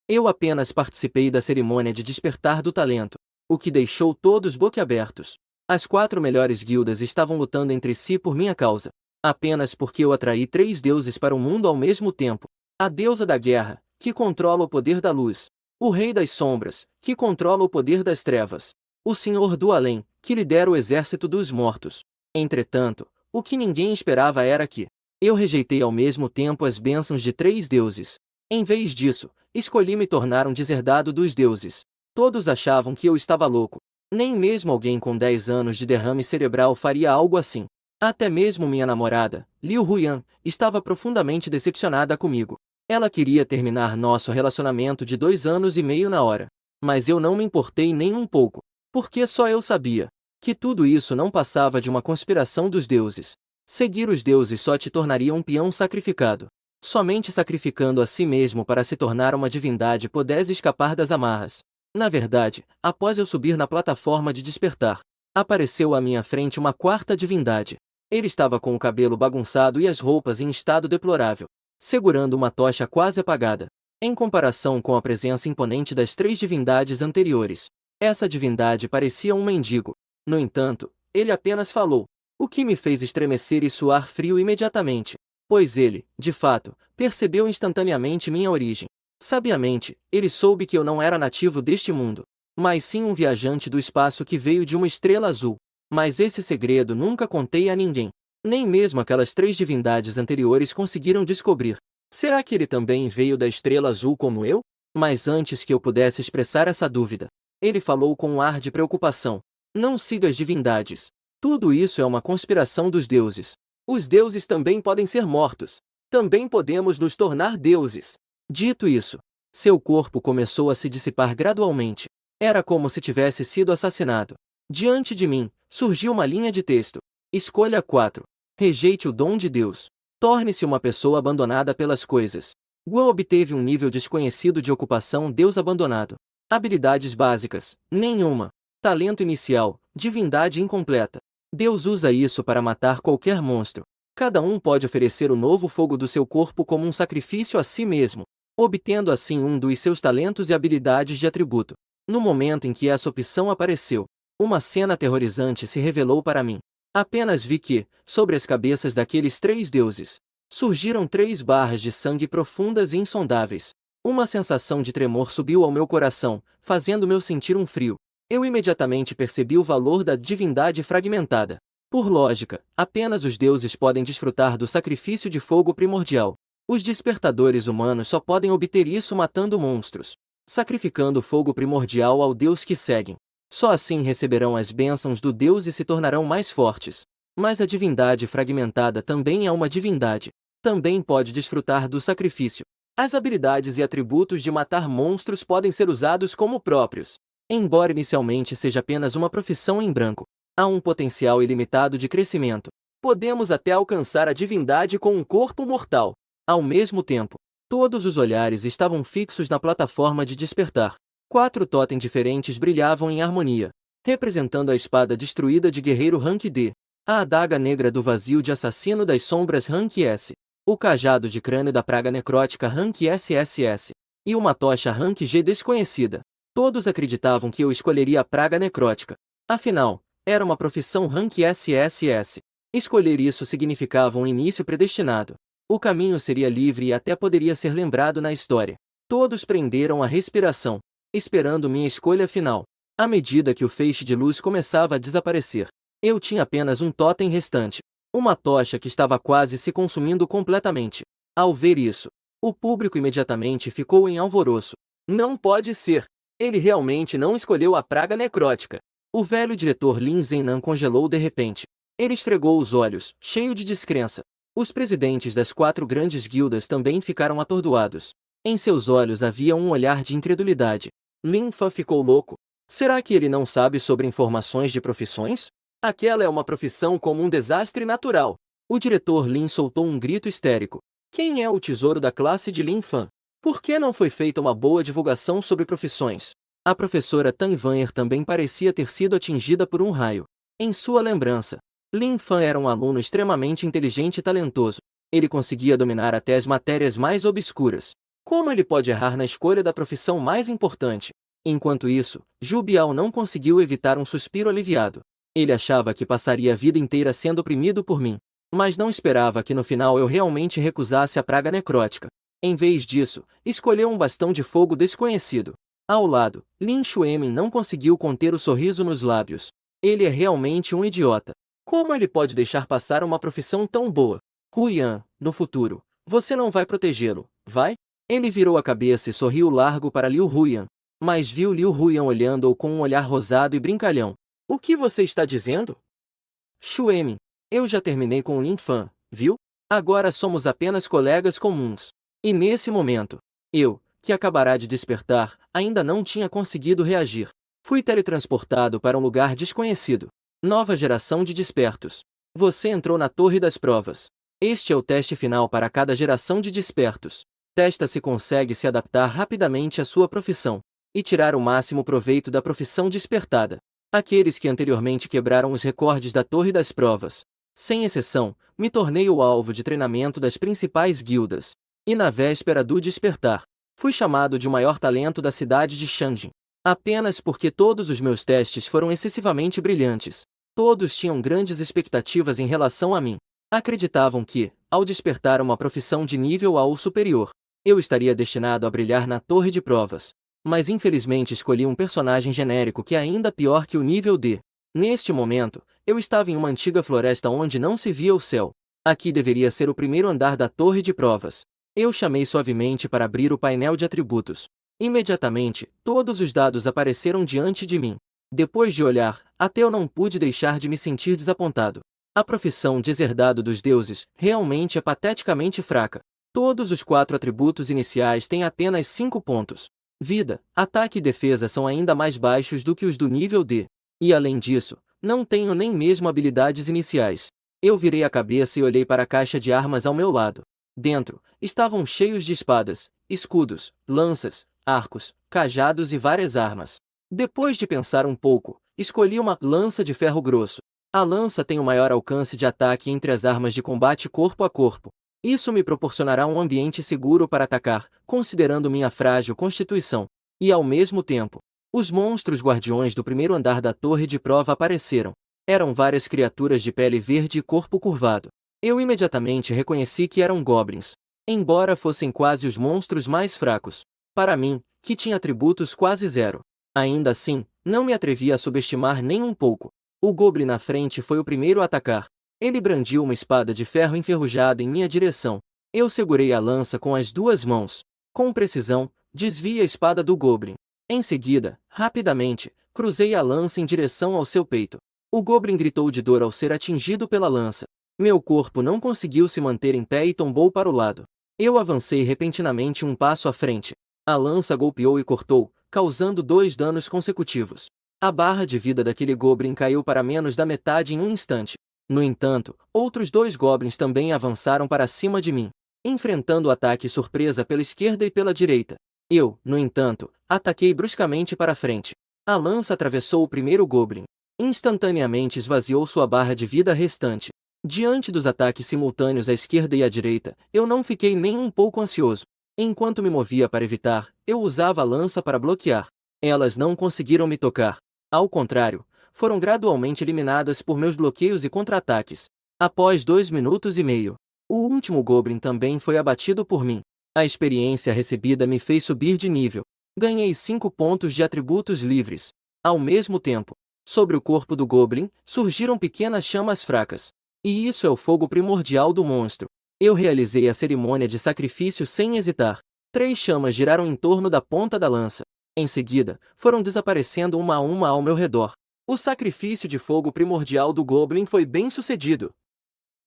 Eu apenas participei da cerimônia de despertar do talento, o que deixou todos boquiabertos. As 4 melhores guildas estavam lutando entre si por minha causa, apenas porque eu atraí 3 deuses para o mundo ao mesmo tempo. A deusa da guerra, que controla o poder da luz. O rei das sombras, que controla o poder das trevas. O senhor do além, que lidera o exército dos mortos. Entretanto, o que ninguém esperava era que eu rejeitei ao mesmo tempo as bênçãos de 3 deuses. Em vez disso, escolhi me tornar um deserdado dos deuses. Todos achavam que eu estava louco. Nem mesmo alguém com 10 anos de derrame cerebral faria algo assim. Até mesmo minha namorada, Liu Huyan, estava profundamente decepcionada comigo. Ela queria terminar nosso relacionamento de 2 anos e meio na hora. Mas eu não me importei nem um pouco. Porque só eu sabia que tudo isso não passava de uma conspiração dos deuses. Seguir os deuses só te tornaria um peão sacrificado. Somente sacrificando a si mesmo para se tornar uma divindade podes escapar das amarras. Na verdade, após eu subir na plataforma de despertar, apareceu à minha frente uma 4ª divindade. Ele estava com o cabelo bagunçado e as roupas em estado deplorável, segurando uma tocha quase apagada. Em comparação com a presença imponente das 3 divindades anteriores, essa divindade parecia um mendigo. No entanto, ele apenas falou, o que me fez estremecer e suar frio imediatamente, pois ele, de fato, percebeu instantaneamente minha origem. Sabiamente, ele soube que eu não era nativo deste mundo, mas sim um viajante do espaço que veio de uma estrela azul. Mas esse segredo nunca contei a ninguém. Nem mesmo aquelas 3 divindades anteriores conseguiram descobrir. Será que ele também veio da estrela azul como eu? Mas antes que eu pudesse expressar essa dúvida, ele falou com um ar de preocupação. Não siga as divindades. Tudo isso é uma conspiração dos deuses. Os deuses também podem ser mortos. Também podemos nos tornar deuses. Dito isso, seu corpo começou a se dissipar gradualmente. Era como se tivesse sido assassinado. Diante de mim, surgiu uma linha de texto. Escolha 4. Rejeite o dom de Deus. Torne-se uma pessoa abandonada pelas coisas. Guo obteve um nível desconhecido de ocupação Deus abandonado. Habilidades básicas, nenhuma. Talento inicial, divindade incompleta. Deus usa isso para matar qualquer monstro. Cada um pode oferecer o novo fogo do seu corpo como um sacrifício a si mesmo, obtendo assim um dos seus talentos e habilidades de atributo. No momento em que essa opção apareceu, uma cena aterrorizante se revelou para mim. Apenas vi que, sobre as cabeças daqueles 3 deuses, surgiram 3 barras de sangue profundas e insondáveis. Uma sensação de tremor subiu ao meu coração, fazendo-me sentir um frio. Eu imediatamente percebi o valor da divindade fragmentada. Por lógica, apenas os deuses podem desfrutar do sacrifício de fogo primordial. Os despertadores humanos só podem obter isso matando monstros, sacrificando o fogo primordial ao deus que seguem. Só assim receberão as bênçãos do deus e se tornarão mais fortes. Mas a divindade fragmentada também é uma divindade. Também pode desfrutar do sacrifício. As habilidades e atributos de matar monstros podem ser usados como próprios. Embora inicialmente seja apenas uma profissão em branco, há um potencial ilimitado de crescimento. Podemos até alcançar a divindade com um corpo mortal. Ao mesmo tempo, todos os olhares estavam fixos na plataforma de despertar. 4 totens diferentes brilhavam em harmonia, representando a espada destruída de guerreiro Rank D, a adaga negra do vazio de assassino das sombras Rank S, o cajado de crânio da praga necrótica Rank SSS, e uma tocha Rank G desconhecida. Todos acreditavam que eu escolheria a praga necrótica. Afinal, era uma profissão Rank SSS. Escolher isso significava um início predestinado. O caminho seria livre e até poderia ser lembrado na história. Todos prenderam a respiração, esperando minha escolha final. À medida que o feixe de luz começava a desaparecer, eu tinha apenas um totem restante. Uma tocha que estava quase se consumindo completamente. Ao ver isso, o público imediatamente ficou em alvoroço. Não pode ser! Ele realmente não escolheu a praga necrótica. O velho diretor Lin Zenan congelou de repente. Ele esfregou os olhos, cheio de descrença. Os presidentes das 4 grandes guildas também ficaram atordoados. Em seus olhos havia um olhar de incredulidade. Lin Fan ficou louco. Será que ele não sabe sobre informações de profissões? Aquela é uma profissão como um desastre natural. O diretor Lin soltou um grito histérico. Quem é o tesouro da classe de Lin Fan? Por que não foi feita uma boa divulgação sobre profissões? A professora Tan Vanyer também parecia ter sido atingida por um raio. Em sua lembrança, Lin Fan era um aluno extremamente inteligente e talentoso. Ele conseguia dominar até as matérias mais obscuras. Como ele pode errar na escolha da profissão mais importante? Enquanto isso, Zhu Biao não conseguiu evitar um suspiro aliviado. Ele achava que passaria a vida inteira sendo oprimido por mim, mas não esperava que no final eu realmente recusasse a praga necrótica. Em vez disso, escolheu um bastão de fogo desconhecido. Ao lado, Lin Xuemin não conseguiu conter o sorriso nos lábios. Ele é realmente um idiota. Como ele pode deixar passar uma profissão tão boa? Huyan, no futuro, você não vai protegê-lo, vai? Ele virou a cabeça e sorriu largo para Liu Huyan, mas viu Liu Huyan olhando-o com um olhar rosado e brincalhão. O que você está dizendo? Xuemin, eu já terminei com Lin Fan, viu? Agora somos apenas colegas comuns. E nesse momento, eu, que acabará de despertar, ainda não tinha conseguido reagir. Fui teletransportado para um lugar desconhecido. Nova geração de despertos. Você entrou na Torre das Provas. Este é o teste final para cada geração de despertos. Testa se consegue se adaptar rapidamente à sua profissão e tirar o máximo proveito da profissão despertada. Aqueles que anteriormente quebraram os recordes da Torre das Provas, sem exceção, me tornei o alvo de treinamento das principais guildas. E na véspera do despertar, fui chamado de o maior talento da cidade de Shanjin. Apenas porque todos os meus testes foram excessivamente brilhantes. Todos tinham grandes expectativas em relação a mim. Acreditavam que, ao despertar uma profissão de nível A ou superior, eu estaria destinado a brilhar na torre de provas. Mas infelizmente escolhi um personagem genérico que é ainda pior que o nível D. Neste momento, eu estava em uma antiga floresta onde não se via o céu. Aqui deveria ser o primeiro andar da torre de provas. Eu chamei suavemente para abrir o painel de atributos. Imediatamente, todos os dados apareceram diante de mim. Depois de olhar, até eu não pude deixar de me sentir desapontado. A profissão de Deserdado dos Deuses realmente é pateticamente fraca. Todos os 4 atributos iniciais têm apenas 5 pontos. Vida, ataque e defesa são ainda mais baixos do que os do nível D. E além disso, não tenho nem mesmo habilidades iniciais. Eu virei a cabeça e olhei para a caixa de armas ao meu lado. Dentro, estavam cheios de espadas, escudos, lanças, arcos, cajados e várias armas. Depois de pensar um pouco, escolhi uma lança de ferro grosso. A lança tem o maior alcance de ataque entre as armas de combate corpo a corpo. Isso me proporcionará um ambiente seguro para atacar, considerando minha frágil constituição. E ao mesmo tempo, os monstros guardiões do primeiro andar da torre de prova apareceram. Eram várias criaturas de pele verde e corpo curvado. Eu imediatamente reconheci que eram goblins. Embora fossem quase os monstros mais fracos. Para mim, que tinha atributos quase zero. Ainda assim, não me atrevi a subestimar nem um pouco. O goblin na frente foi o primeiro a atacar. Ele brandiu uma espada de ferro enferrujada em minha direção. Eu segurei a lança com as 2 mãos. Com precisão, desviei a espada do goblin. Em seguida, rapidamente, cruzei a lança em direção ao seu peito. O goblin gritou de dor ao ser atingido pela lança. Meu corpo não conseguiu se manter em pé e tombou para o lado. Eu avancei repentinamente um passo à frente. A lança golpeou e cortou, causando 2 danos consecutivos. A barra de vida daquele goblin caiu para menos da metade em um instante. No entanto, outros 2 goblins também avançaram para cima de mim, enfrentando o ataque surpresa pela esquerda e pela direita. Eu, no entanto, ataquei bruscamente para frente. A lança atravessou o primeiro goblin. Instantaneamente esvaziou sua barra de vida restante. Diante dos ataques simultâneos à esquerda e à direita, eu não fiquei nem um pouco ansioso. Enquanto me movia para evitar, eu usava a lança para bloquear. Elas não conseguiram me tocar. Ao contrário, foram gradualmente eliminadas por meus bloqueios e contra-ataques. Após 2 minutos e meio, o último goblin também foi abatido por mim. A experiência recebida me fez subir de nível. Ganhei 5 pontos de atributos livres. Ao mesmo tempo, sobre o corpo do goblin, surgiram pequenas chamas fracas. E isso é o fogo primordial do monstro. Eu realizei a cerimônia de sacrifício sem hesitar. 3 chamas giraram em torno da ponta da lança. Em seguida, foram desaparecendo uma a uma ao meu redor. O sacrifício de fogo primordial do Goblin foi bem sucedido.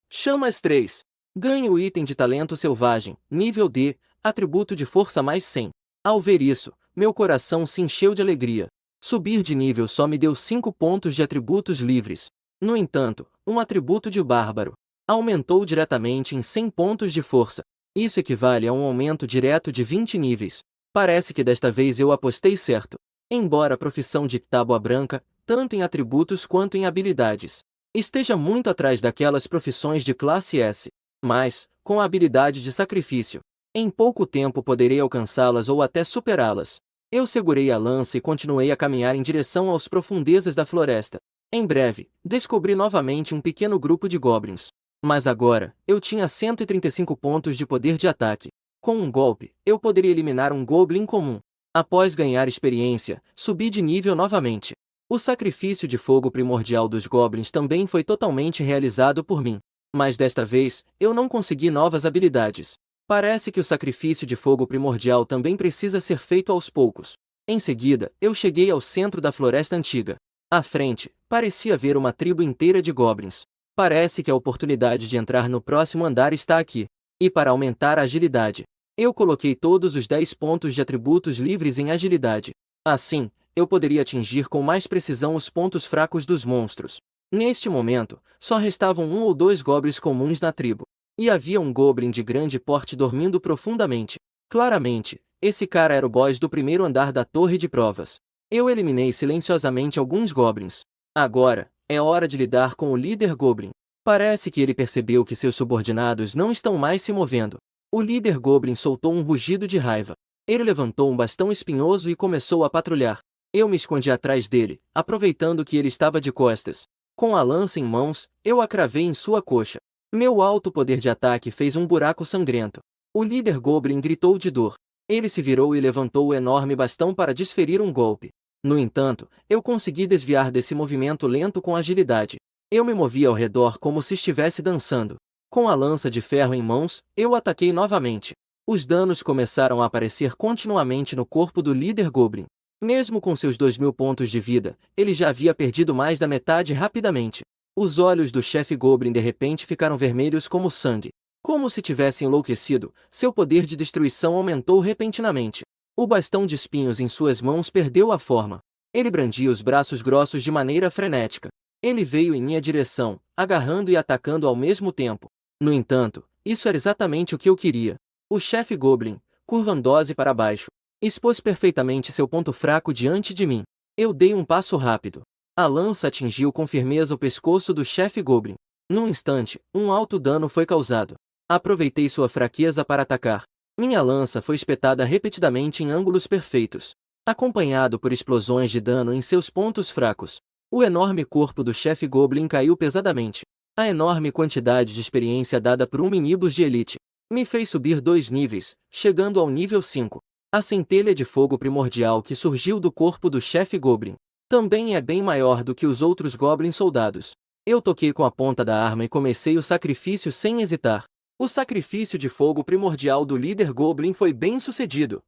Chamas 3. Ganhe o item de talento selvagem, nível D, atributo de força mais 100. Ao ver isso, meu coração se encheu de alegria. Subir de nível só me deu 5 pontos de atributos livres. No entanto, um atributo de bárbaro aumentou diretamente em 100 pontos de força. Isso equivale a um aumento direto de 20 níveis. Parece que desta vez eu apostei certo. Embora a profissão de Tábua Branca, tanto em atributos quanto em habilidades, esteja muito atrás daquelas profissões de classe S. Mas, com a habilidade de sacrifício, Em pouco tempo poderei alcançá-las ou até superá-las. Eu segurei a lança e continuei a caminhar em direção às profundezas da floresta. Em breve, descobri novamente um pequeno grupo de goblins. Mas agora, eu tinha 135 pontos de poder de ataque. Com um golpe, eu poderia eliminar um goblin comum. Após ganhar experiência, subi de nível novamente. O sacrifício de fogo primordial dos goblins também foi totalmente realizado por mim. Mas desta vez, eu não consegui novas habilidades. Parece que o sacrifício de fogo primordial também precisa ser feito aos poucos. Em seguida, eu cheguei ao centro da floresta antiga. À frente, parecia haver uma tribo inteira de goblins. Parece que a oportunidade de entrar no próximo andar está aqui. E para aumentar a agilidade, eu coloquei todos os 10 pontos de atributos livres em agilidade. Assim, eu poderia atingir com mais precisão os pontos fracos dos monstros. Neste momento, só restavam 1 ou 2 goblins comuns na tribo. E havia um goblin de grande porte dormindo profundamente. Claramente, esse cara era o boss do primeiro andar da torre de provas. Eu eliminei silenciosamente alguns goblins. Agora, é hora de lidar com o líder goblin. Parece que ele percebeu que seus subordinados não estão mais se movendo. O líder goblin soltou um rugido de raiva. Ele levantou um bastão espinhoso e começou a patrulhar. Eu me escondi atrás dele, aproveitando que ele estava de costas. Com a lança em mãos, eu a cravei em sua coxa. Meu alto poder de ataque fez um buraco sangrento. O líder goblin gritou de dor. Ele se virou e levantou o enorme bastão para desferir um golpe. No entanto, eu consegui desviar desse movimento lento com agilidade. Eu me movi ao redor como se estivesse dançando. Com a lança de ferro em mãos, eu ataquei novamente. Os danos começaram a aparecer continuamente no corpo do líder goblin. Mesmo com seus 2000 pontos de vida, ele já havia perdido mais da metade rapidamente. Os olhos do chefe goblin de repente ficaram vermelhos como sangue. Como se tivesse enlouquecido, seu poder de destruição aumentou repentinamente. O bastão de espinhos em suas mãos perdeu a forma. Ele brandia os braços grossos de maneira frenética. Ele veio em minha direção, agarrando e atacando ao mesmo tempo. No entanto, isso era exatamente o que eu queria. O chefe goblin, curvando-se para baixo, expôs perfeitamente seu ponto fraco diante de mim. Eu dei um passo rápido. A lança atingiu com firmeza o pescoço do chefe goblin. Num instante, um alto dano foi causado. Aproveitei sua fraqueza para atacar. Minha lança foi espetada repetidamente em ângulos perfeitos, acompanhado por explosões de dano em seus pontos fracos. O enorme corpo do chefe goblin caiu pesadamente. A enorme quantidade de experiência dada por um minibus de elite me fez subir 2 níveis, chegando ao nível 5. A centelha de fogo primordial que surgiu do corpo do chefe goblin também é bem maior do que os outros goblin soldados. Eu toquei com a ponta da arma e comecei o sacrifício sem hesitar. O sacrifício de fogo primordial do líder goblin foi bem sucedido.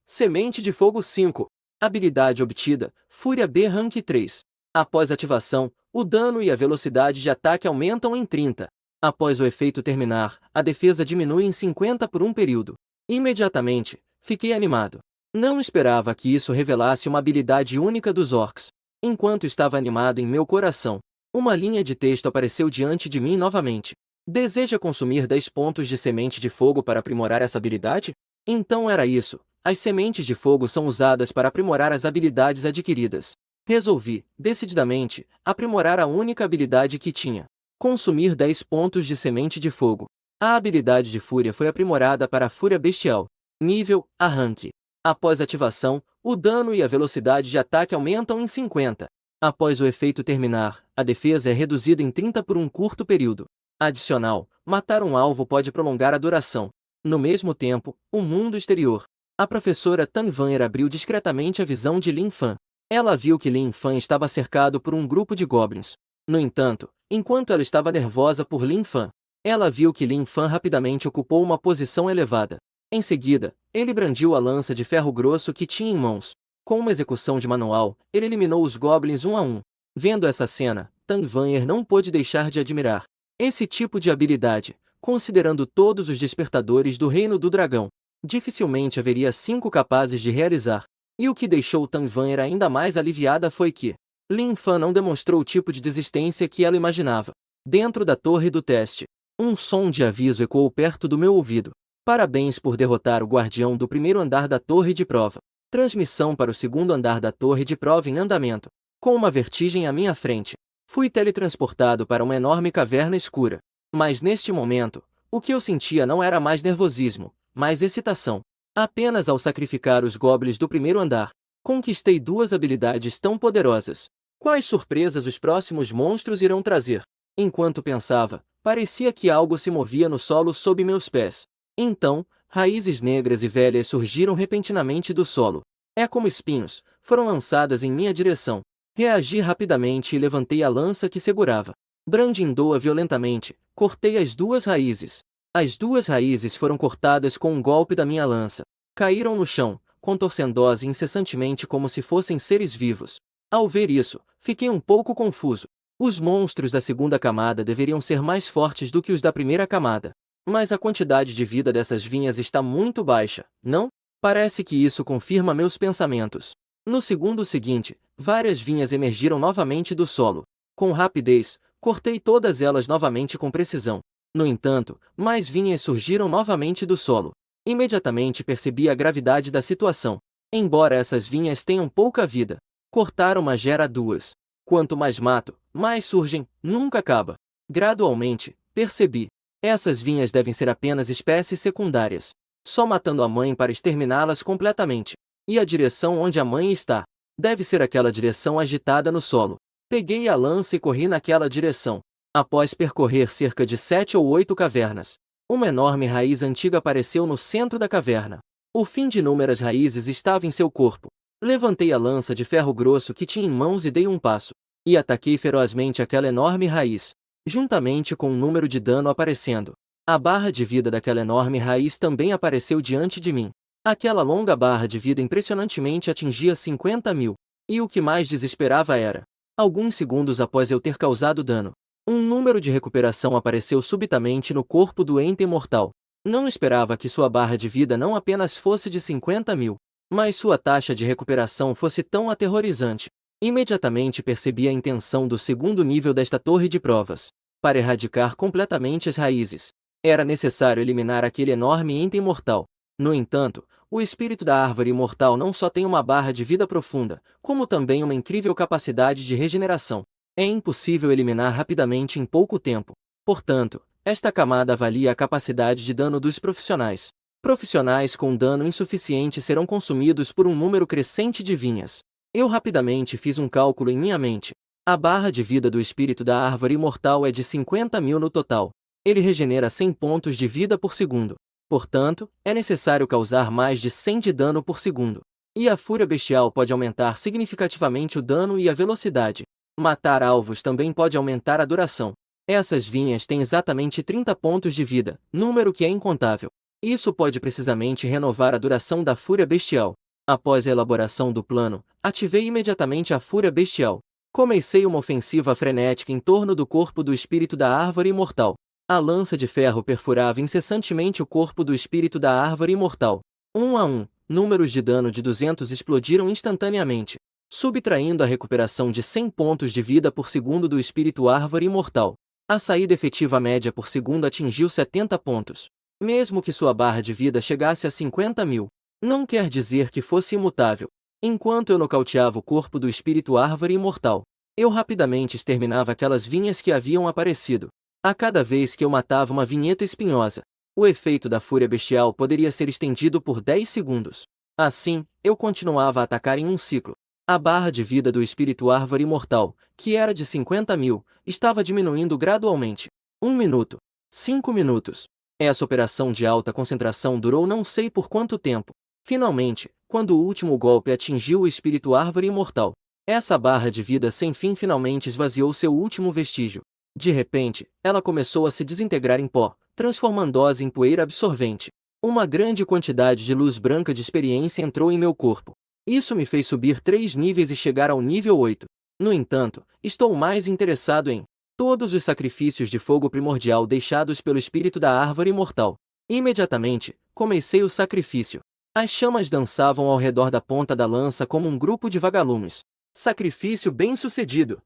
Semente de fogo 5. Habilidade obtida, Fúria B Rank 3. Após ativação, o dano e a velocidade de ataque aumentam em 30. Após o efeito terminar, a defesa diminui em 50 por um período. Imediatamente, fiquei animado. Não esperava que isso revelasse uma habilidade única dos orcs. Enquanto estava animado em meu coração, uma linha de texto apareceu diante de mim novamente. Deseja consumir 10 pontos de semente de fogo para aprimorar essa habilidade? Então era isso. As sementes de fogo são usadas para aprimorar as habilidades adquiridas. Resolvi, decididamente, aprimorar a única habilidade que tinha. Consumir 10 pontos de semente de fogo. A habilidade de fúria foi aprimorada para a fúria bestial. Nível, a rank. Após ativação, o dano e a velocidade de ataque aumentam em 50. Após o efeito terminar, a defesa é reduzida em 30 por um curto período. Adicional, matar um alvo pode prolongar a duração. No mesmo tempo, o mundo exterior. A professora Tan Vanner abriu discretamente a visão de Lin Fan. Ela viu que Lin Fan estava cercado por um grupo de goblins. No entanto, enquanto ela estava nervosa por Lin Fan, ela viu que Lin Fan rapidamente ocupou uma posição elevada. Em seguida, ele brandiu a lança de ferro grosso que tinha em mãos. Com uma execução de manual, ele eliminou os goblins um a um. Vendo essa cena, Tan Vanner não pôde deixar de admirar esse tipo de habilidade, considerando todos os despertadores do Reino do Dragão. Dificilmente haveria 5 capazes de realizar. E o que deixou Tan Vanner ainda mais aliviada foi que Lin Fan não demonstrou o tipo de desistência que ela imaginava. Dentro da torre do teste, um som de aviso ecoou perto do meu ouvido. Parabéns por derrotar o guardião do primeiro andar da torre de prova. Transmissão para o segundo andar da torre de prova em andamento. Com uma vertigem à minha frente, fui teletransportado para uma enorme caverna escura. Mas neste momento, o que eu sentia não era mais nervosismo, mais excitação. Apenas ao sacrificar os goblins do primeiro andar, conquistei duas habilidades tão poderosas. Quais surpresas os próximos monstros irão trazer? Enquanto pensava, parecia que algo se movia no solo sob meus pés. Então, raízes negras e velhas surgiram repentinamente do solo. É como espinhos, foram lançadas em minha direção. Reagi rapidamente e levantei a lança que segurava. Brandindo-a violentamente, cortei as duas raízes. As duas raízes foram cortadas com um golpe da minha lança. Caíram no chão, contorcendo-se incessantemente como se fossem seres vivos. Ao ver isso, fiquei um pouco confuso. Os monstros da segunda camada deveriam ser mais fortes do que os da primeira camada. Mas a quantidade de vida dessas vinhas está muito baixa, não? Parece que isso confirma meus pensamentos. No segundo seguinte, várias vinhas emergiram novamente do solo. Com rapidez, cortei todas elas novamente com precisão. No entanto, mais vinhas surgiram novamente do solo. Imediatamente percebi a gravidade da situação. Embora essas vinhas tenham pouca vida, cortar uma gera duas. Quanto mais mato, mais surgem, nunca acaba. Gradualmente, percebi. Essas vinhas devem ser apenas espécies secundárias. Só matando a mãe para exterminá-las completamente. E a direção onde a mãe está? Deve ser aquela direção agitada no solo. Peguei a lança e corri naquela direção. Após percorrer cerca de 7 ou 8 cavernas, uma enorme raiz antiga apareceu no centro da caverna. O fim de inúmeras raízes estava em seu corpo. Levantei a lança de ferro grosso que tinha em mãos e dei um passo. E ataquei ferozmente aquela enorme raiz, juntamente com um número de dano aparecendo. A barra de vida daquela enorme raiz também apareceu diante de mim. Aquela longa barra de vida impressionantemente atingia 50.000. E o que mais desesperava era, alguns segundos após eu ter causado dano, um número de recuperação apareceu subitamente no corpo do ente mortal. Não esperava que sua barra de vida não apenas fosse de 50.000, mas sua taxa de recuperação fosse tão aterrorizante. Imediatamente percebi a intenção do segundo nível desta torre de provas. Para erradicar completamente as raízes, era necessário eliminar aquele enorme ente imortal. No entanto, o espírito da árvore imortal não só tem uma barra de vida profunda, como também uma incrível capacidade de regeneração. É impossível eliminar rapidamente em pouco tempo. Portanto, esta camada avalia a capacidade de dano dos profissionais. Profissionais com dano insuficiente serão consumidos por um número crescente de vinhas. Eu rapidamente fiz um cálculo em minha mente. A barra de vida do espírito da árvore imortal é de 50.000 no total. Ele regenera 100 pontos de vida por segundo. Portanto, é necessário causar mais de 100 de dano por segundo. E a fúria bestial pode aumentar significativamente o dano e a velocidade. Matar alvos também pode aumentar a duração. Essas vinhas têm exatamente 30 pontos de vida, número que é incontável. Isso pode precisamente renovar a duração da fúria bestial. Após a elaboração do plano, ativei imediatamente a fúria bestial. Comecei uma ofensiva frenética em torno do corpo do espírito da árvore imortal. A lança de ferro perfurava incessantemente o corpo do espírito da árvore imortal. Um a um, números de dano de 200 explodiram instantaneamente, subtraindo a recuperação de 100 pontos de vida por segundo do espírito árvore imortal. A saída efetiva média por segundo atingiu 70 pontos. Mesmo que sua barra de vida chegasse a 50.000, não quer dizer que fosse imutável. Enquanto eu nocauteava o corpo do espírito árvore imortal, eu rapidamente exterminava aquelas vinhas que haviam aparecido. A cada vez que eu matava uma vinheta espinhosa, o efeito da fúria bestial poderia ser estendido por 10 segundos. Assim, eu continuava a atacar em um ciclo. A barra de vida do espírito árvore imortal, que era de 50.000, estava diminuindo gradualmente. 1 minuto. 5 minutos. Essa operação de alta concentração durou não sei por quanto tempo. Finalmente, quando o último golpe atingiu o espírito árvore imortal, essa barra de vida sem fim finalmente esvaziou seu último vestígio. De repente, ela começou a se desintegrar em pó, transformando-se em poeira absorvente. Uma grande quantidade de luz branca de experiência entrou em meu corpo. Isso me fez subir 3 níveis e chegar ao nível 8. No entanto, estou mais interessado em todos os sacrifícios de fogo primordial deixados pelo espírito da árvore imortal. Imediatamente, comecei o sacrifício. As chamas dançavam ao redor da ponta da lança como um grupo de vagalumes. Sacrifício bem-sucedido.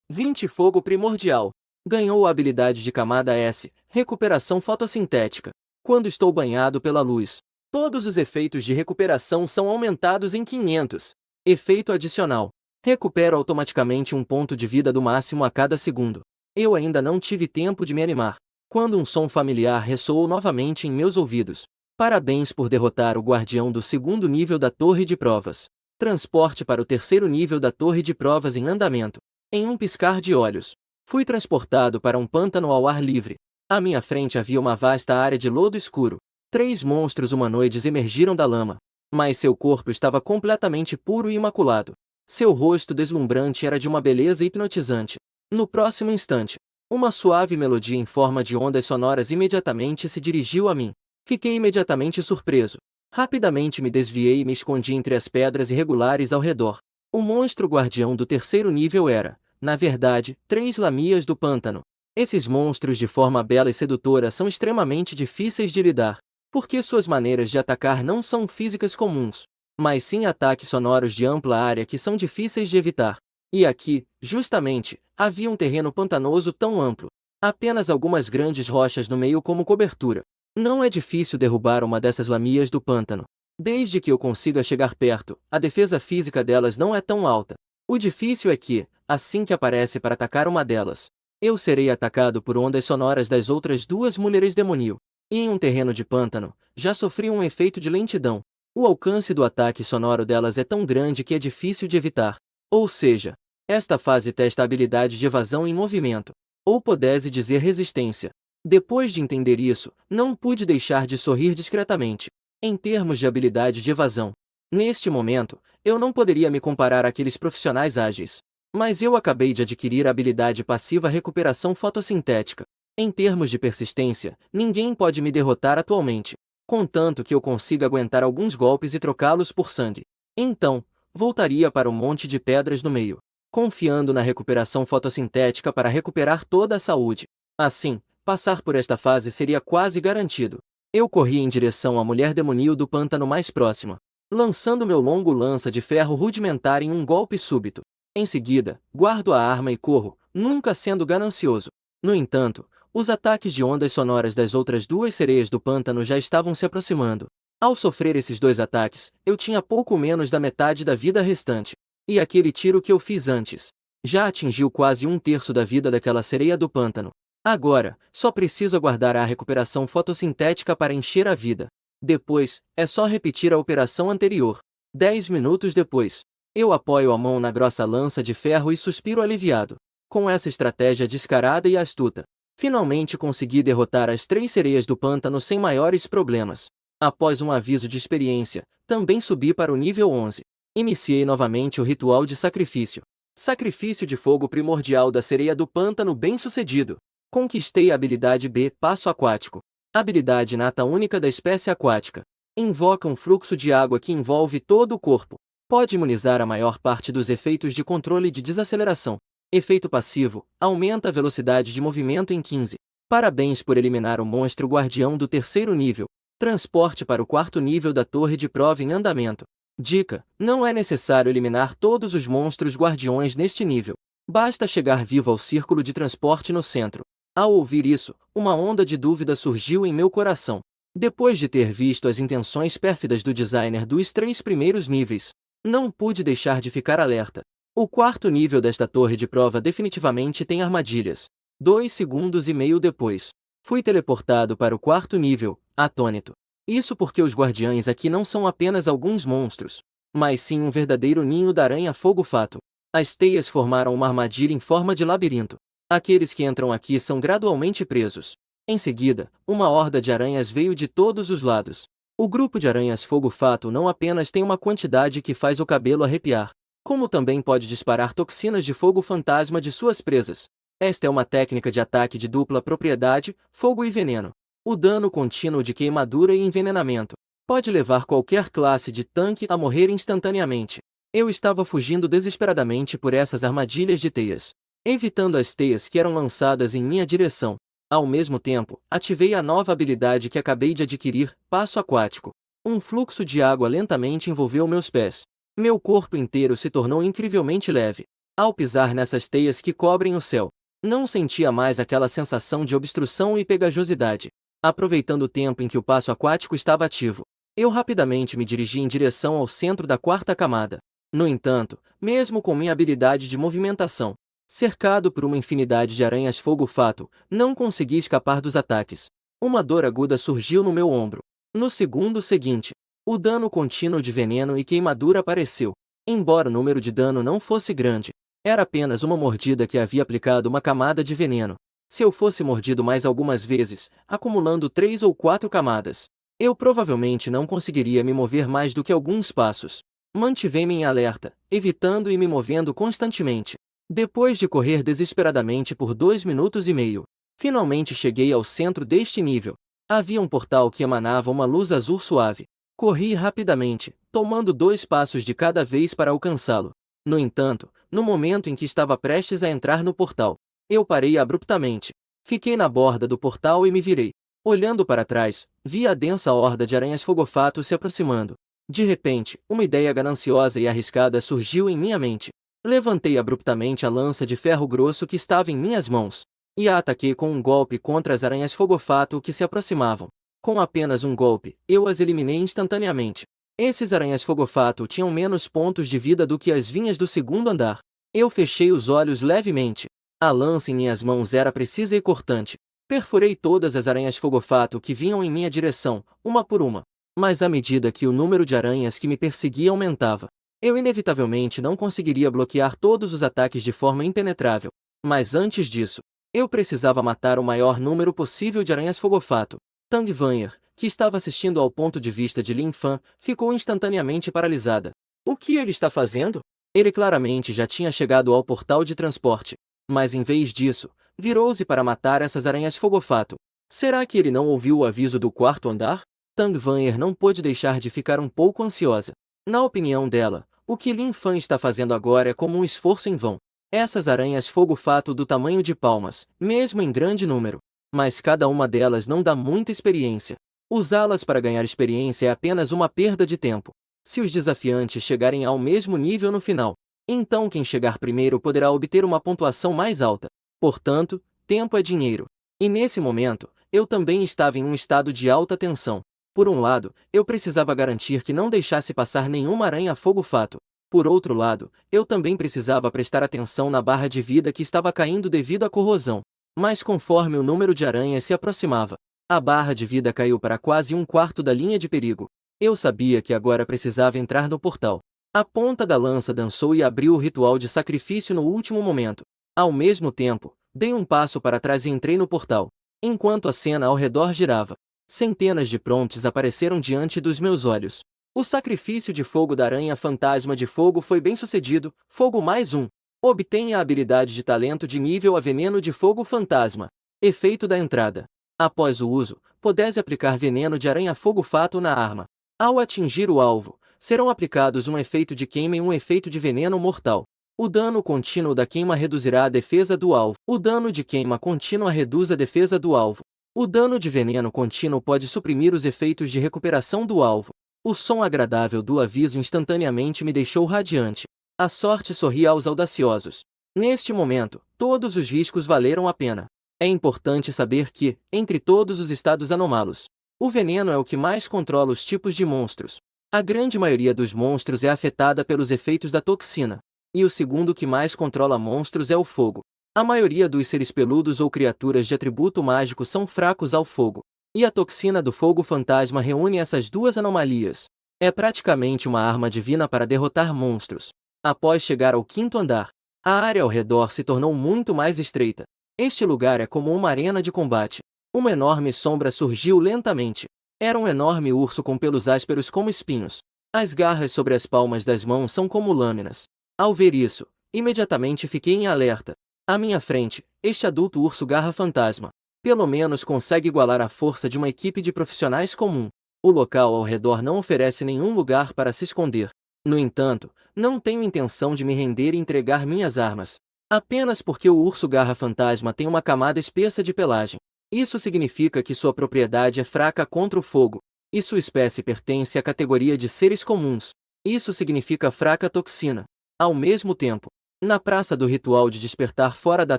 20 Fogo primordial. Ganhou a habilidade de camada S, recuperação fotossintética. Quando estou banhado pela luz, todos os efeitos de recuperação são aumentados em 500. Efeito adicional. Recupero automaticamente um ponto de vida do máximo a cada segundo. Eu ainda não tive tempo de me animar, quando um som familiar ressoou novamente em meus ouvidos. Parabéns por derrotar o guardião do segundo nível da torre de provas. Transporte para o terceiro nível da torre de provas em andamento. Em um piscar de olhos, fui transportado para um pântano ao ar livre. À minha frente havia uma vasta área de lodo escuro. 3 monstros humanoides emergiram da lama, mas seu corpo estava completamente puro e imaculado. Seu rosto deslumbrante era de uma beleza hipnotizante. No próximo instante, uma suave melodia em forma de ondas sonoras imediatamente se dirigiu a mim. Fiquei imediatamente surpreso. Rapidamente me desviei e me escondi entre as pedras irregulares ao redor. O monstro guardião do terceiro nível era, na verdade, 3 lamias do pântano. Esses monstros de forma bela e sedutora são extremamente difíceis de lidar, porque suas maneiras de atacar não são físicas comuns, mas sim ataques sonoros de ampla área que são difíceis de evitar. E aqui, justamente, havia um terreno pantanoso tão amplo. Apenas algumas grandes rochas no meio como cobertura. Não é difícil derrubar uma dessas lamias do pântano. Desde que eu consiga chegar perto, a defesa física delas não é tão alta. O difícil é que, assim que aparece para atacar uma delas, eu serei atacado por ondas sonoras das outras 2 mulheres demonio. E em um terreno de pântano, já sofri um efeito de lentidão. O alcance do ataque sonoro delas é tão grande que é difícil de evitar. Ou seja, esta fase testa a habilidade de evasão em movimento. Ou pudesse dizer resistência. Depois de entender isso, não pude deixar de sorrir discretamente. Em termos de habilidade de evasão, neste momento, eu não poderia me comparar àqueles profissionais ágeis. Mas eu acabei de adquirir a habilidade passiva recuperação fotossintética. Em termos de persistência, ninguém pode me derrotar atualmente, contanto que eu consiga aguentar alguns golpes e trocá-los por sangue. Então, voltaria para o monte de pedras no meio, confiando na recuperação fotossintética para recuperar toda a saúde. Assim, passar por esta fase seria quase garantido. Eu corri em direção à mulher demonio do pântano mais próxima, lançando meu longo lança de ferro rudimentar em um golpe súbito. Em seguida, guardo a arma e corro, nunca sendo ganancioso. No entanto, os ataques de ondas sonoras das outras 2 sereias do pântano já estavam se aproximando. Ao sofrer esses 2 ataques, eu tinha pouco menos da metade da vida restante. E aquele tiro que eu fiz antes já atingiu quase 1/3 da vida daquela sereia do pântano. Agora, só preciso aguardar a recuperação fotossintética para encher a vida. Depois, é só repetir a operação anterior. 10 minutos depois, eu apoio a mão na grossa lança de ferro e suspiro aliviado. Com essa estratégia descarada e astuta, finalmente consegui derrotar as 3 sereias do pântano sem maiores problemas. Após um aviso de experiência, também subi para o nível 11. Iniciei novamente o ritual de sacrifício. Sacrifício de fogo primordial da sereia do pântano bem-sucedido. Conquistei a habilidade B, passo aquático. Habilidade nata única da espécie aquática. Invoca um fluxo de água que envolve todo o corpo. Pode imunizar a maior parte dos efeitos de controle de desaceleração. Efeito passivo, aumenta a velocidade de movimento em 15. Parabéns por eliminar o monstro guardião do terceiro nível. Transporte para o 4º nível da torre de prova em andamento. Dica: não é necessário eliminar todos os monstros guardiões neste nível. Basta chegar vivo ao círculo de transporte no centro. Ao ouvir isso, uma onda de dúvida surgiu em meu coração. Depois de ter visto as intenções pérfidas do designer dos 3 primeiros níveis, não pude deixar de ficar alerta. O 4º nível desta torre de prova definitivamente tem armadilhas. 2 segundos e meio depois, fui teleportado para o 4º nível, atônito. Isso porque os guardiães aqui não são apenas alguns monstros, mas sim um verdadeiro ninho da aranha fogo-fato. As teias formaram uma armadilha em forma de labirinto. Aqueles que entram aqui são gradualmente presos. Em seguida, uma horda de aranhas veio de todos os lados. O grupo de aranhas fogo-fato não apenas tem uma quantidade que faz o cabelo arrepiar, como também pode disparar toxinas de fogo fantasma de suas presas. Esta é uma técnica de ataque de dupla propriedade, fogo e veneno. O dano contínuo de queimadura e envenenamento pode levar qualquer classe de tanque a morrer instantaneamente. Eu estava fugindo desesperadamente por essas armadilhas de teias, evitando as teias que eram lançadas em minha direção. Ao mesmo tempo, ativei a nova habilidade que acabei de adquirir, passo aquático. Um fluxo de água lentamente envolveu meus pés. Meu corpo inteiro se tornou incrivelmente leve. Ao pisar nessas teias que cobrem o céu, não sentia mais aquela sensação de obstrução e pegajosidade. Aproveitando o tempo em que o passo aquático estava ativo, eu rapidamente me dirigi em direção ao centro da 4ª camada. No entanto, mesmo com minha habilidade de movimentação, cercado por uma infinidade de aranhas fogo-fato, não consegui escapar dos ataques. Uma dor aguda surgiu no meu ombro. No segundo seguinte, o dano contínuo de veneno e queimadura apareceu. Embora o número de dano não fosse grande, era apenas uma mordida que havia aplicado uma camada de veneno. Se eu fosse mordido mais algumas vezes, acumulando 3 ou 4 camadas, eu provavelmente não conseguiria me mover mais do que alguns passos. Mantive-me em alerta, evitando e me movendo constantemente. Depois de correr desesperadamente por 2 minutos e meio, finalmente cheguei ao centro deste nível. Havia um portal que emanava uma luz azul suave. Corri rapidamente, tomando 2 passos de cada vez para alcançá-lo. No entanto, no momento em que estava prestes a entrar no portal, eu parei abruptamente. Fiquei na borda do portal e me virei. Olhando para trás, vi a densa horda de aranhas fogofato se aproximando. De repente, uma ideia gananciosa e arriscada surgiu em minha mente. Levantei abruptamente a lança de ferro grosso que estava em minhas mãos, e a ataquei com um golpe contra as aranhas fogofato que se aproximavam. Com apenas um golpe, eu as eliminei instantaneamente. Esses aranhas fogofato tinham menos pontos de vida do que as vinhas do segundo andar. Eu fechei os olhos levemente. A lança em minhas mãos era precisa e cortante. Perfurei todas as aranhas fogofato que vinham em minha direção, uma por uma. Mas à medida que o número de aranhas que me perseguia aumentava, eu inevitavelmente não conseguiria bloquear todos os ataques de forma impenetrável. Mas antes disso, eu precisava matar o maior número possível de aranhas fogofato. Tang Vanyer, que estava assistindo ao ponto de vista de Lin Fan, ficou instantaneamente paralisada. O que ele está fazendo? Ele claramente já tinha chegado ao portal de transporte, mas em vez disso, virou-se para matar essas aranhas fogofato. Será que ele não ouviu o aviso do quarto andar? Tang Vanyer não pôde deixar de ficar um pouco ansiosa. Na opinião dela, o que Lin Fan está fazendo agora é como um esforço em vão. Essas aranhas fogo-fato do tamanho de palmas, mesmo em grande número. Mas cada uma delas não dá muita experiência. Usá-las para ganhar experiência é apenas uma perda de tempo. Se os desafiantes chegarem ao mesmo nível no final, então quem chegar primeiro poderá obter uma pontuação mais alta. Portanto, tempo é dinheiro. E nesse momento, eu também estava em um estado de alta tensão. Por um lado, eu precisava garantir que não deixasse passar nenhuma aranha fogo-fato. Por outro lado, eu também precisava prestar atenção na barra de vida que estava caindo devido à corrosão. Mas conforme o número de aranhas se aproximava, a barra de vida caiu para quase um quarto da linha de perigo. Eu sabia que agora precisava entrar no portal. A ponta da lança dançou e abriu o ritual de sacrifício no último momento. Ao mesmo tempo, dei um passo para trás e entrei no portal. Enquanto a cena ao redor girava, centenas de Prompts apareceram diante dos meus olhos. O sacrifício de fogo da aranha fantasma de fogo foi bem sucedido, fogo mais um. Obtenha a habilidade de talento de nível a veneno de fogo fantasma. Efeito da entrada. Após o uso, podes aplicar veneno de aranha-fogo-fato na arma. Ao atingir o alvo, serão aplicados um efeito de queima e um efeito de veneno mortal. O dano contínuo da queima reduzirá a defesa do alvo. O dano de queima contínua reduz a defesa do alvo. O dano de veneno contínuo pode suprimir os efeitos de recuperação do alvo. O som agradável do aviso instantaneamente me deixou radiante. A sorte sorria aos audaciosos. Neste momento, todos os riscos valeram a pena. É importante saber que, entre todos os estados anômalos, o veneno é o que mais controla os tipos de monstros. A grande maioria dos monstros é afetada pelos efeitos da toxina. E o segundo que mais controla monstros é o fogo. A maioria dos seres peludos ou criaturas de atributo mágico são fracos ao fogo. E a toxina do fogo fantasma reúne essas duas anomalias. É praticamente uma arma divina para derrotar monstros. Após chegar ao quinto andar, a área ao redor se tornou muito mais estreita. Este lugar é como uma arena de combate. Uma enorme sombra surgiu lentamente. Era um enorme urso com pelos ásperos como espinhos. As garras sobre as palmas das mãos são como lâminas. Ao ver isso, imediatamente fiquei em alerta. À minha frente, este adulto urso garra fantasma. Pelo menos consegue igualar a força de uma equipe de profissionais comum. O local ao redor não oferece nenhum lugar para se esconder. No entanto, não tenho intenção de me render e entregar minhas armas. Apenas porque o urso garra fantasma tem uma camada espessa de pelagem. Isso significa que sua propriedade é fraca contra o fogo. E sua espécie pertence à categoria de seres comuns. Isso significa fraca toxina. Ao mesmo tempo, na praça do ritual de despertar fora da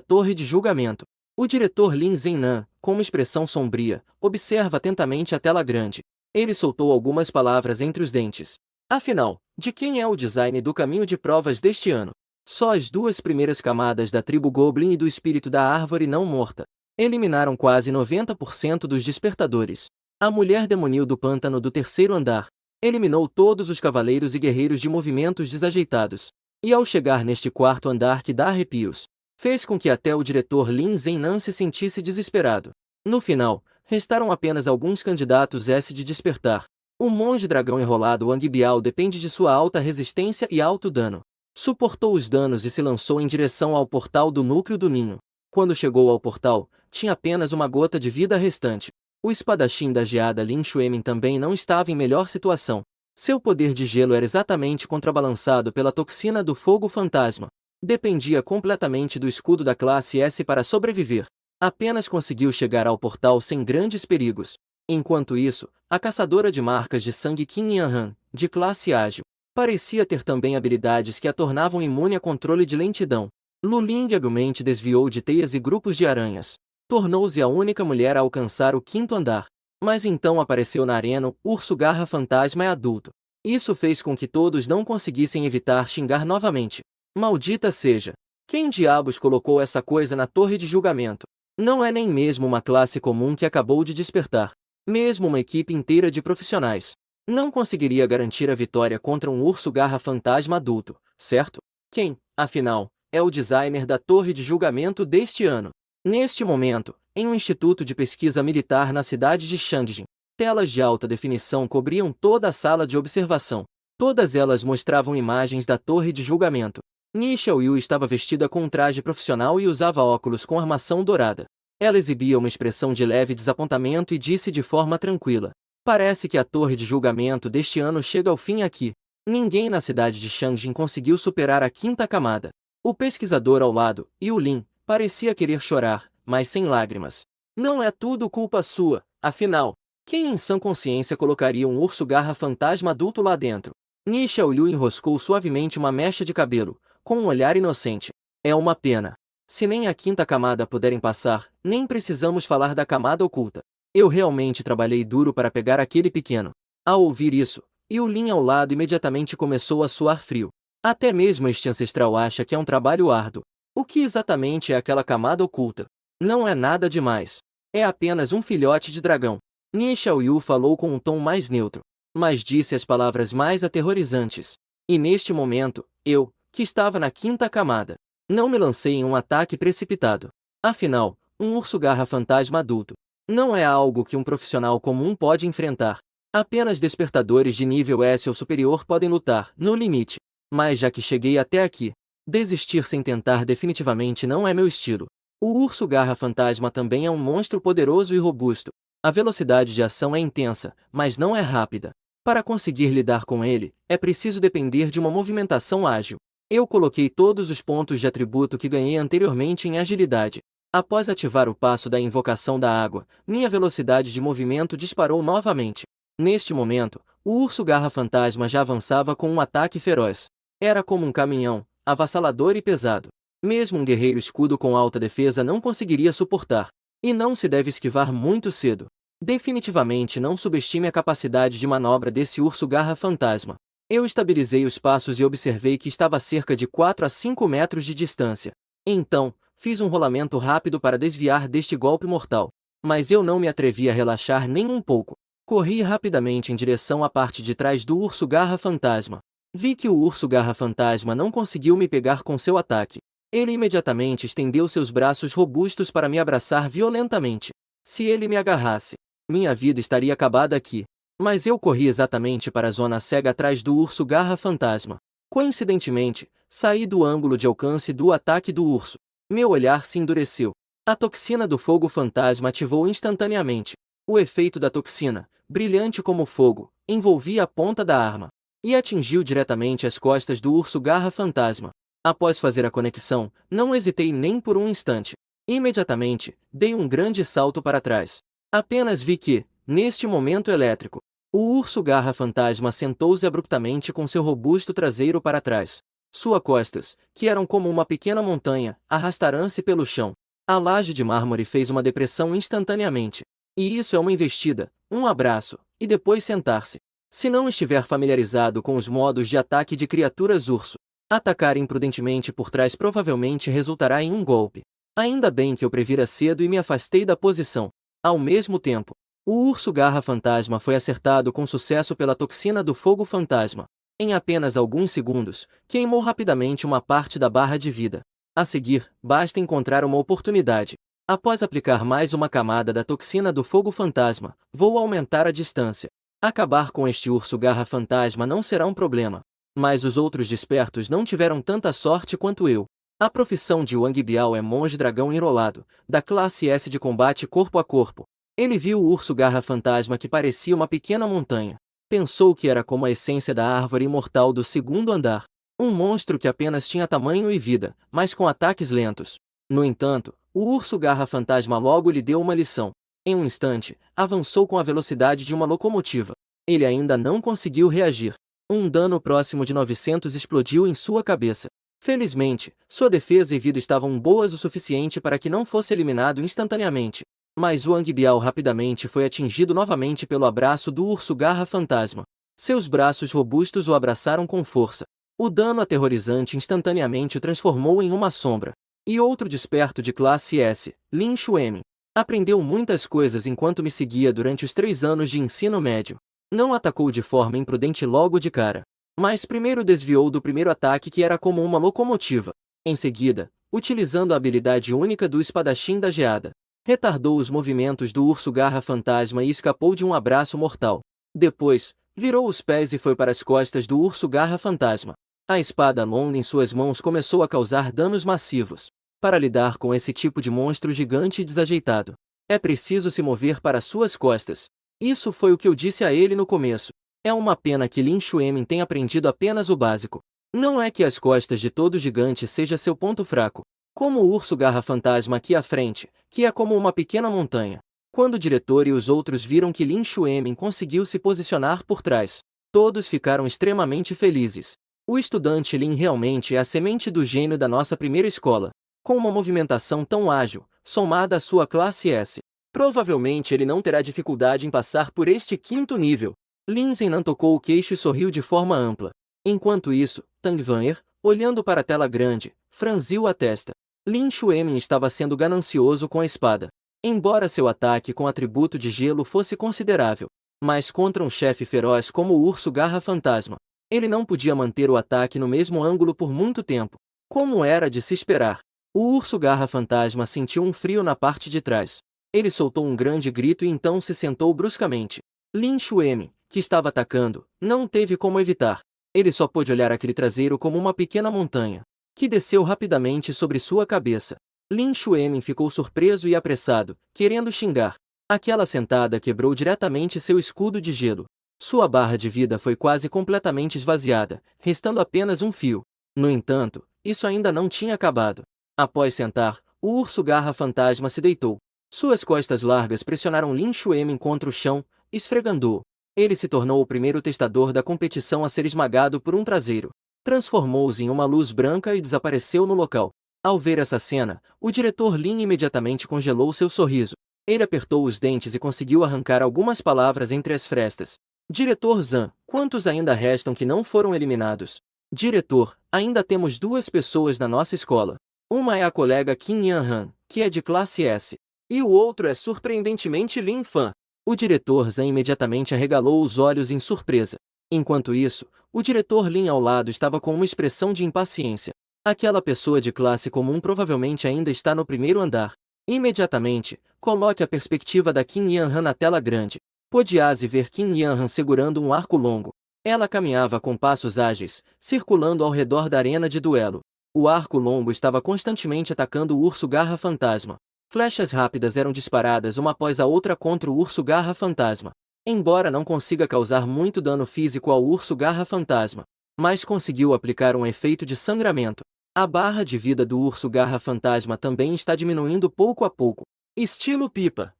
torre de julgamento, o diretor Lin Zhennan, com uma expressão sombria, observa atentamente a tela grande. Ele soltou algumas palavras entre os dentes. Afinal, de quem é o design do caminho de provas deste ano? Só as 2 primeiras camadas da tribo Goblin e do espírito da árvore não morta eliminaram quase 90% dos despertadores. A mulher demonil do pântano do terceiro andar eliminou todos os cavaleiros e guerreiros de movimentos desajeitados. E ao chegar neste quarto andar que dá arrepios, fez com que até o diretor Lin Zhennan se sentisse desesperado. No final, restaram apenas alguns candidatos de despertar. O monge dragão enrolado Wang Biao depende de sua alta resistência e alto dano. Suportou os danos e se lançou em direção ao portal do núcleo do ninho. Quando chegou ao portal, tinha apenas uma gota de vida restante. O espadachim da geada Lin Xuemin também não estava em melhor situação. Seu poder de gelo era exatamente contrabalançado pela toxina do fogo fantasma. Dependia completamente do escudo da classe S para sobreviver. Apenas conseguiu chegar ao portal sem grandes perigos. Enquanto isso, a caçadora de marcas de sangue Qin Yanhan, de classe ágil, parecia ter também habilidades que a tornavam imune a controle de lentidão. Lu Lin habilmente desviou de teias e grupos de aranhas. Tornou-se a única mulher a alcançar o quinto andar. Mas então apareceu na arena o urso garra fantasma adulto. Isso fez com que todos não conseguissem evitar xingar novamente. Maldita seja! Quem diabos colocou essa coisa na torre de julgamento? Não é nem mesmo uma classe comum que acabou de despertar. Mesmo uma equipe inteira de profissionais não conseguiria garantir a vitória contra um urso garra fantasma adulto, certo? Quem, afinal, é o designer da torre de julgamento deste ano? Neste momento, em um instituto de pesquisa militar na cidade de Shangjin, telas de alta definição cobriam toda a sala de observação. Todas elas mostravam imagens da torre de julgamento. Ni Xiaoyu estava vestida com um traje profissional e usava óculos com armação dourada. Ela exibia uma expressão de leve desapontamento e disse de forma tranquila: "Parece que a torre de julgamento deste ano chega ao fim aqui. Ninguém na cidade de Shangjin conseguiu superar a quinta camada." O pesquisador ao lado, Yu Lin, parecia querer chorar, mas sem lágrimas. "Não é tudo culpa sua, afinal. Quem em sã consciência colocaria um urso garra fantasma adulto lá dentro?" Ni Xiaoyu enroscou suavemente uma mecha de cabelo, com um olhar inocente. "É uma pena. Se nem a quinta camada puderem passar, nem precisamos falar da camada oculta. Eu realmente trabalhei duro para pegar aquele pequeno." Ao ouvir isso, Yu Lin ao lado imediatamente começou a suar frio. Até mesmo este ancestral acha que é um trabalho árduo. O que exatamente é aquela camada oculta? Não é nada demais. É apenas um filhote de dragão. Ni Xiaoyu falou com um tom mais neutro, mas disse as palavras mais aterrorizantes. E neste momento, eu, que estava na quinta camada, não me lancei em um ataque precipitado. Afinal, um urso garra fantasma adulto não é algo que um profissional comum pode enfrentar. Apenas despertadores de nível S ou superior podem lutar, no limite. Mas já que cheguei até aqui, desistir sem tentar definitivamente não é meu estilo. O urso garra fantasma também é um monstro poderoso e robusto. A velocidade de ação é intensa, mas não é rápida. Para conseguir lidar com ele, é preciso depender de uma movimentação ágil. Eu coloquei todos os pontos de atributo que ganhei anteriormente em agilidade. Após ativar o passo da invocação da água, minha velocidade de movimento disparou novamente. Neste momento, o urso garra fantasma já avançava com um ataque feroz. Era como um caminhão, avassalador e pesado. Mesmo um guerreiro escudo com alta defesa não conseguiria suportar. E não se deve esquivar muito cedo. Definitivamente não subestime a capacidade de manobra desse urso garra fantasma. Eu estabilizei os passos e observei que estava a cerca de 4 a 5 metros de distância. Então, fiz um rolamento rápido para desviar deste golpe mortal. Mas eu não me atrevi a relaxar nem um pouco. Corri rapidamente em direção à parte de trás do urso garra fantasma. Vi que o urso garra fantasma não conseguiu me pegar com seu ataque. Ele imediatamente estendeu seus braços robustos para me abraçar violentamente. Se ele me agarrasse, minha vida estaria acabada aqui. Mas eu corri exatamente para a zona cega atrás do urso garra fantasma. Coincidentemente, saí do ângulo de alcance do ataque do urso. Meu olhar se endureceu. A toxina do fogo fantasma ativou instantaneamente. O efeito da toxina, brilhante como fogo, envolvia a ponta da arma e atingiu diretamente as costas do urso garra fantasma. Após fazer a conexão, não hesitei nem por um instante. Imediatamente, dei um grande salto para trás. Apenas vi que, neste momento elétrico, o urso garra fantasma sentou-se abruptamente com seu robusto traseiro para trás. Suas costas, que eram como uma pequena montanha, arrastaram-se pelo chão. A laje de mármore fez uma depressão instantaneamente. E isso é uma investida, um abraço, e depois sentar-se. Se não estiver familiarizado com os modos de ataque de criaturas urso, atacar imprudentemente por trás provavelmente resultará em um golpe. Ainda bem que eu previra cedo e me afastei da posição. Ao mesmo tempo, O urso garra fantasma foi acertado com sucesso pela toxina do fogo fantasma. Em apenas alguns segundos, queimou rapidamente uma parte da barra de vida. A seguir, basta encontrar uma oportunidade. Após aplicar mais uma camada da toxina do fogo fantasma, vou aumentar a distância. Acabar com este urso garra fantasma não será um problema. Mas os outros despertos não tiveram tanta sorte quanto eu. A profissão de Wang Biao é monge dragão enrolado, da classe S de combate corpo a corpo. Ele viu o urso garra fantasma que parecia uma pequena montanha. Pensou que era como a essência da árvore imortal do segundo andar. Um monstro que apenas tinha tamanho e vida, mas com ataques lentos. No entanto, o urso garra fantasma logo lhe deu uma lição. Em um instante, avançou com a velocidade de uma locomotiva. Ele ainda não conseguiu reagir. Um dano próximo de 900 explodiu em sua cabeça. Felizmente, sua defesa e vida estavam boas o suficiente para que não fosse eliminado instantaneamente. Mas Wang Biao rapidamente foi atingido novamente pelo abraço do urso garra fantasma. Seus braços robustos o abraçaram com força. O dano aterrorizante instantaneamente o transformou em uma sombra. E outro desperto de classe S, Lin Xuemin. Aprendeu muitas coisas enquanto me seguia durante os 3 anos de ensino médio. Não atacou de forma imprudente logo de cara. Mas primeiro desviou do primeiro ataque que era como uma locomotiva. Em seguida, utilizando a habilidade única do espadachim da geada, retardou os movimentos do urso garra fantasma e escapou de um abraço mortal. Depois, virou os pés e foi para as costas do urso garra fantasma. A espada longa em suas mãos começou a causar danos massivos. Para lidar com esse tipo de monstro gigante e desajeitado, é preciso se mover para suas costas. Isso foi o que eu disse a ele no começo. É uma pena que Lin Xuemin tenha aprendido apenas o básico. Não é que as costas de todo gigante seja seu ponto fraco. Como o urso garra fantasma aqui à frente, que é como uma pequena montanha. Quando o diretor e os outros viram que Lin Xuemin conseguiu se posicionar por trás, todos ficaram extremamente felizes. O estudante Lin realmente é a semente do gênio da nossa primeira escola. Com uma movimentação tão ágil, somada à sua classe S, provavelmente ele não terá dificuldade em passar por este 5º nível. Lin Zenan tocou o queixo e sorriu de forma ampla. Enquanto isso, Tang Van'er, olhando para a tela grande, franziu a testa. Lin Xuemin estava sendo ganancioso com a espada. Embora seu ataque com atributo de gelo fosse considerável, mas contra um chefe feroz como o urso garra fantasma, ele não podia manter o ataque no mesmo ângulo por muito tempo. Como era de se esperar, o urso garra fantasma sentiu um frio na parte de trás. Ele soltou um grande grito e então se sentou bruscamente. Lin Xuemin, que estava atacando, não teve como evitar. Ele só pôde olhar aquele traseiro como uma pequena montanha, que desceu rapidamente sobre sua cabeça. Lin Xuemin ficou surpreso e apressado, querendo xingar. Aquela sentada quebrou diretamente seu escudo de gelo. Sua barra de vida foi quase completamente esvaziada, restando apenas um fio. No entanto, isso ainda não tinha acabado. Após sentar, o urso garra fantasma se deitou. Suas costas largas pressionaram Lin Xuemin contra o chão, esfregando-o. Ele se tornou o primeiro testador da competição a ser esmagado por um traseiro. Transformou-se em uma luz branca e desapareceu no local. Ao ver essa cena, o diretor Lin imediatamente congelou seu sorriso. Ele apertou os dentes e conseguiu arrancar algumas palavras entre as frestas. Diretor Zhang, quantos ainda restam que não foram eliminados? Diretor, ainda temos 2 pessoas na nossa escola. Uma é a colega Qin Yanhan, que é de classe S. E o outro é surpreendentemente Lin Fan. O diretor Zhang imediatamente arregalou os olhos em surpresa. Enquanto isso, o diretor Lin ao lado estava com uma expressão de impaciência. Aquela pessoa de classe comum provavelmente ainda está no primeiro andar. Imediatamente, coloque a perspectiva da Qin Yanhan na tela grande. Pôde-se ver Qin Yanhan segurando um arco longo. Ela caminhava com passos ágeis, circulando ao redor da arena de duelo. O arco longo estava constantemente atacando o urso garra fantasma. Flechas rápidas eram disparadas uma após a outra contra o urso garra fantasma. Embora não consiga causar muito dano físico ao urso garra fantasma, mas conseguiu aplicar um efeito de sangramento. A barra de vida do urso garra fantasma também está diminuindo pouco a pouco. Estilo pipa.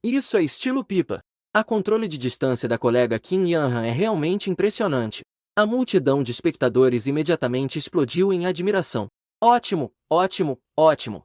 Isso é estilo pipa. A controle de distância da colega Qin Yanhan é realmente impressionante. A multidão de espectadores imediatamente explodiu em admiração. Ótimo, ótimo, ótimo.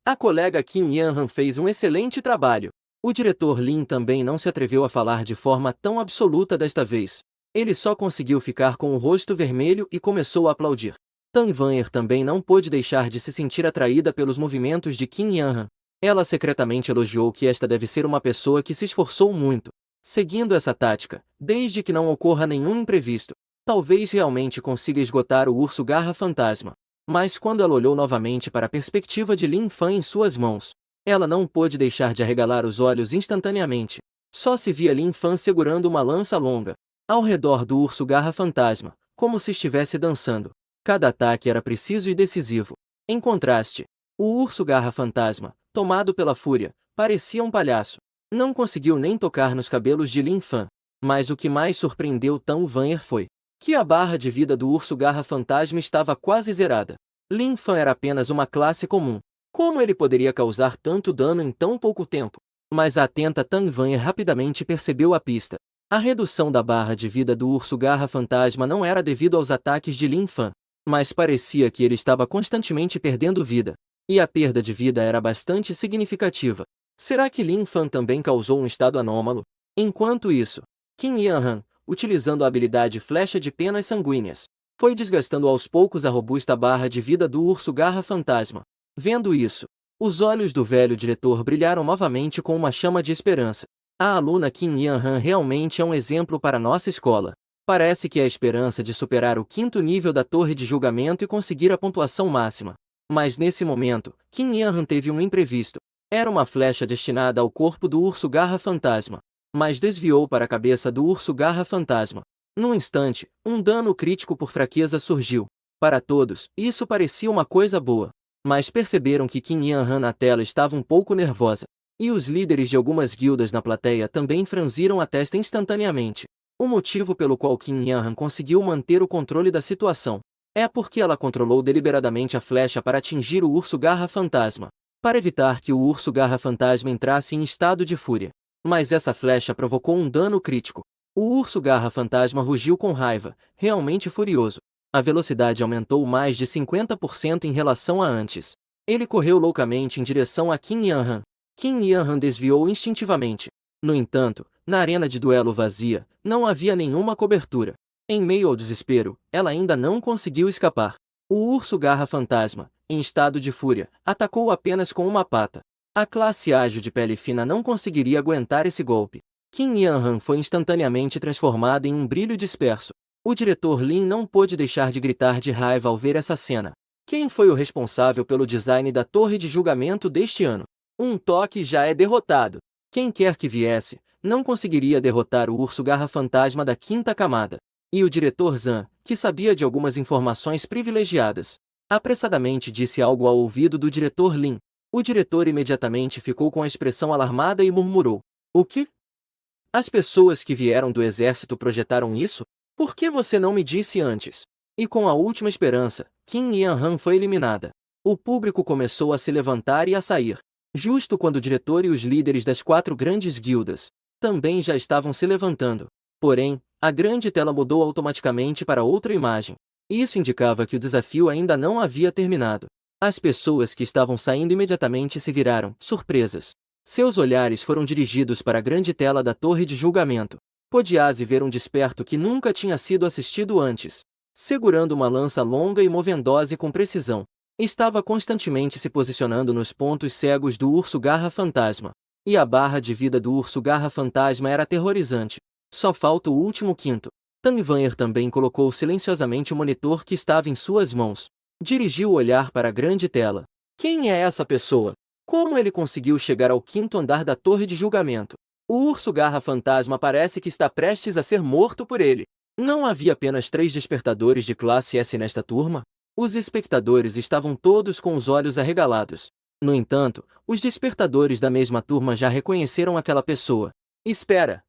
A colega Qin Yanhan fez um excelente trabalho. O diretor Lin também não se atreveu a falar de forma tão absoluta desta vez. Ele só conseguiu ficar com o rosto vermelho e começou a aplaudir. Tang Van'er também não pôde deixar de se sentir atraída pelos movimentos de Qin Yanhan. Ela secretamente elogiou que esta deve ser uma pessoa que se esforçou muito. Seguindo essa tática, desde que não ocorra nenhum imprevisto, talvez realmente consiga esgotar o urso garra fantasma. Mas quando ela olhou novamente para a perspectiva de Lin Fan em suas mãos, ela não pôde deixar de arregalar os olhos instantaneamente. Só se via Lin Fan segurando uma lança longa, ao redor do urso garra fantasma, como se estivesse dançando. Cada ataque era preciso e decisivo. Em contraste, o urso garra fantasma, tomado pela fúria, parecia um palhaço. Não conseguiu nem tocar nos cabelos de Lin Fan. Mas o que mais surpreendeu Tan Vanner foi que a barra de vida do urso garra fantasma estava quase zerada. Lin Fan era apenas uma classe comum. Como ele poderia causar tanto dano em tão pouco tempo? Mas a atenta Tan Vanner rapidamente percebeu a pista. A redução da barra de vida do urso garra fantasma não era devido aos ataques de Lin Fan, mas parecia que ele estava constantemente perdendo vida. E a perda de vida era bastante significativa. Será que Lin Fan também causou um estado anômalo? Enquanto isso, Qin Yanhan, utilizando a habilidade Flecha de Penas Sanguíneas, foi desgastando aos poucos a robusta barra de vida do urso garra fantasma. Vendo isso, os olhos do velho diretor brilharam novamente com uma chama de esperança. A aluna Qin Yanhan realmente é um exemplo para nossa escola. Parece que é a esperança de superar o 5º nível da torre de julgamento e conseguir a pontuação máxima. Mas nesse momento, Qin Yanhan teve um imprevisto. Era uma flecha destinada ao corpo do urso garra fantasma, mas desviou para a cabeça do urso garra fantasma. Num instante, um dano crítico por fraqueza surgiu. Para todos, isso parecia uma coisa boa. Mas perceberam que Qin Yanhan na tela estava um pouco nervosa. E os líderes de algumas guildas na plateia também franziram a testa instantaneamente. O motivo pelo qual Qin Yanhan conseguiu manter o controle da situação é porque ela controlou deliberadamente a flecha para atingir o urso garra fantasma, para evitar que o urso garra fantasma entrasse em estado de fúria. Mas essa flecha provocou um dano crítico. O urso garra fantasma rugiu com raiva, realmente furioso. A velocidade aumentou mais de 50% em relação a antes. Ele correu loucamente em direção a Qin Yanhan. Qin Yanhan desviou instintivamente. No entanto, na arena de duelo vazia, não havia nenhuma cobertura. Em meio ao desespero, ela ainda não conseguiu escapar. O urso garra fantasma, em estado de fúria, atacou apenas com uma pata. A classe ágil de pele fina não conseguiria aguentar esse golpe. Qin Yanhan foi instantaneamente transformada em um brilho disperso. O diretor Lin não pôde deixar de gritar de raiva ao ver essa cena. Quem foi o responsável pelo design da torre de julgamento deste ano? Um toque já é derrotado. Quem quer que viesse, não conseguiria derrotar o urso garra fantasma da 5ª camada. E o diretor Zhan, que sabia de algumas informações privilegiadas, apressadamente disse algo ao ouvido do diretor Lin. O diretor imediatamente ficou com a expressão alarmada e murmurou: "O que? As pessoas que vieram do exército projetaram isso? Por que você não me disse antes?" E com a última esperança, Qin Yanhan foi eliminada. O público começou a se levantar e a sair. Justo quando o diretor e os líderes das 4 grandes guildas também já estavam se levantando. Porém, a grande tela mudou automaticamente para outra imagem. Isso indicava que o desafio ainda não havia terminado. As pessoas que estavam saindo imediatamente se viraram, surpresas. Seus olhares foram dirigidos para a grande tela da torre de julgamento. Podiase ver um desperto que nunca tinha sido assistido antes. Segurando uma lança longa e movendo-se com precisão, estava constantemente se posicionando nos pontos cegos do urso garra fantasma. E a barra de vida do urso garra fantasma era aterrorizante. Só falta o último quinto. Tan Vanner também colocou silenciosamente o monitor que estava em suas mãos. Dirigiu o olhar para a grande tela. Quem é essa pessoa? Como ele conseguiu chegar ao 5º andar da torre de julgamento? O urso garra fantasma parece que está prestes a ser morto por ele. Não havia apenas 3 despertadores de classe S nesta turma? Os espectadores estavam todos com os olhos arregalados. No entanto, os despertadores da mesma turma já reconheceram aquela pessoa. Espera!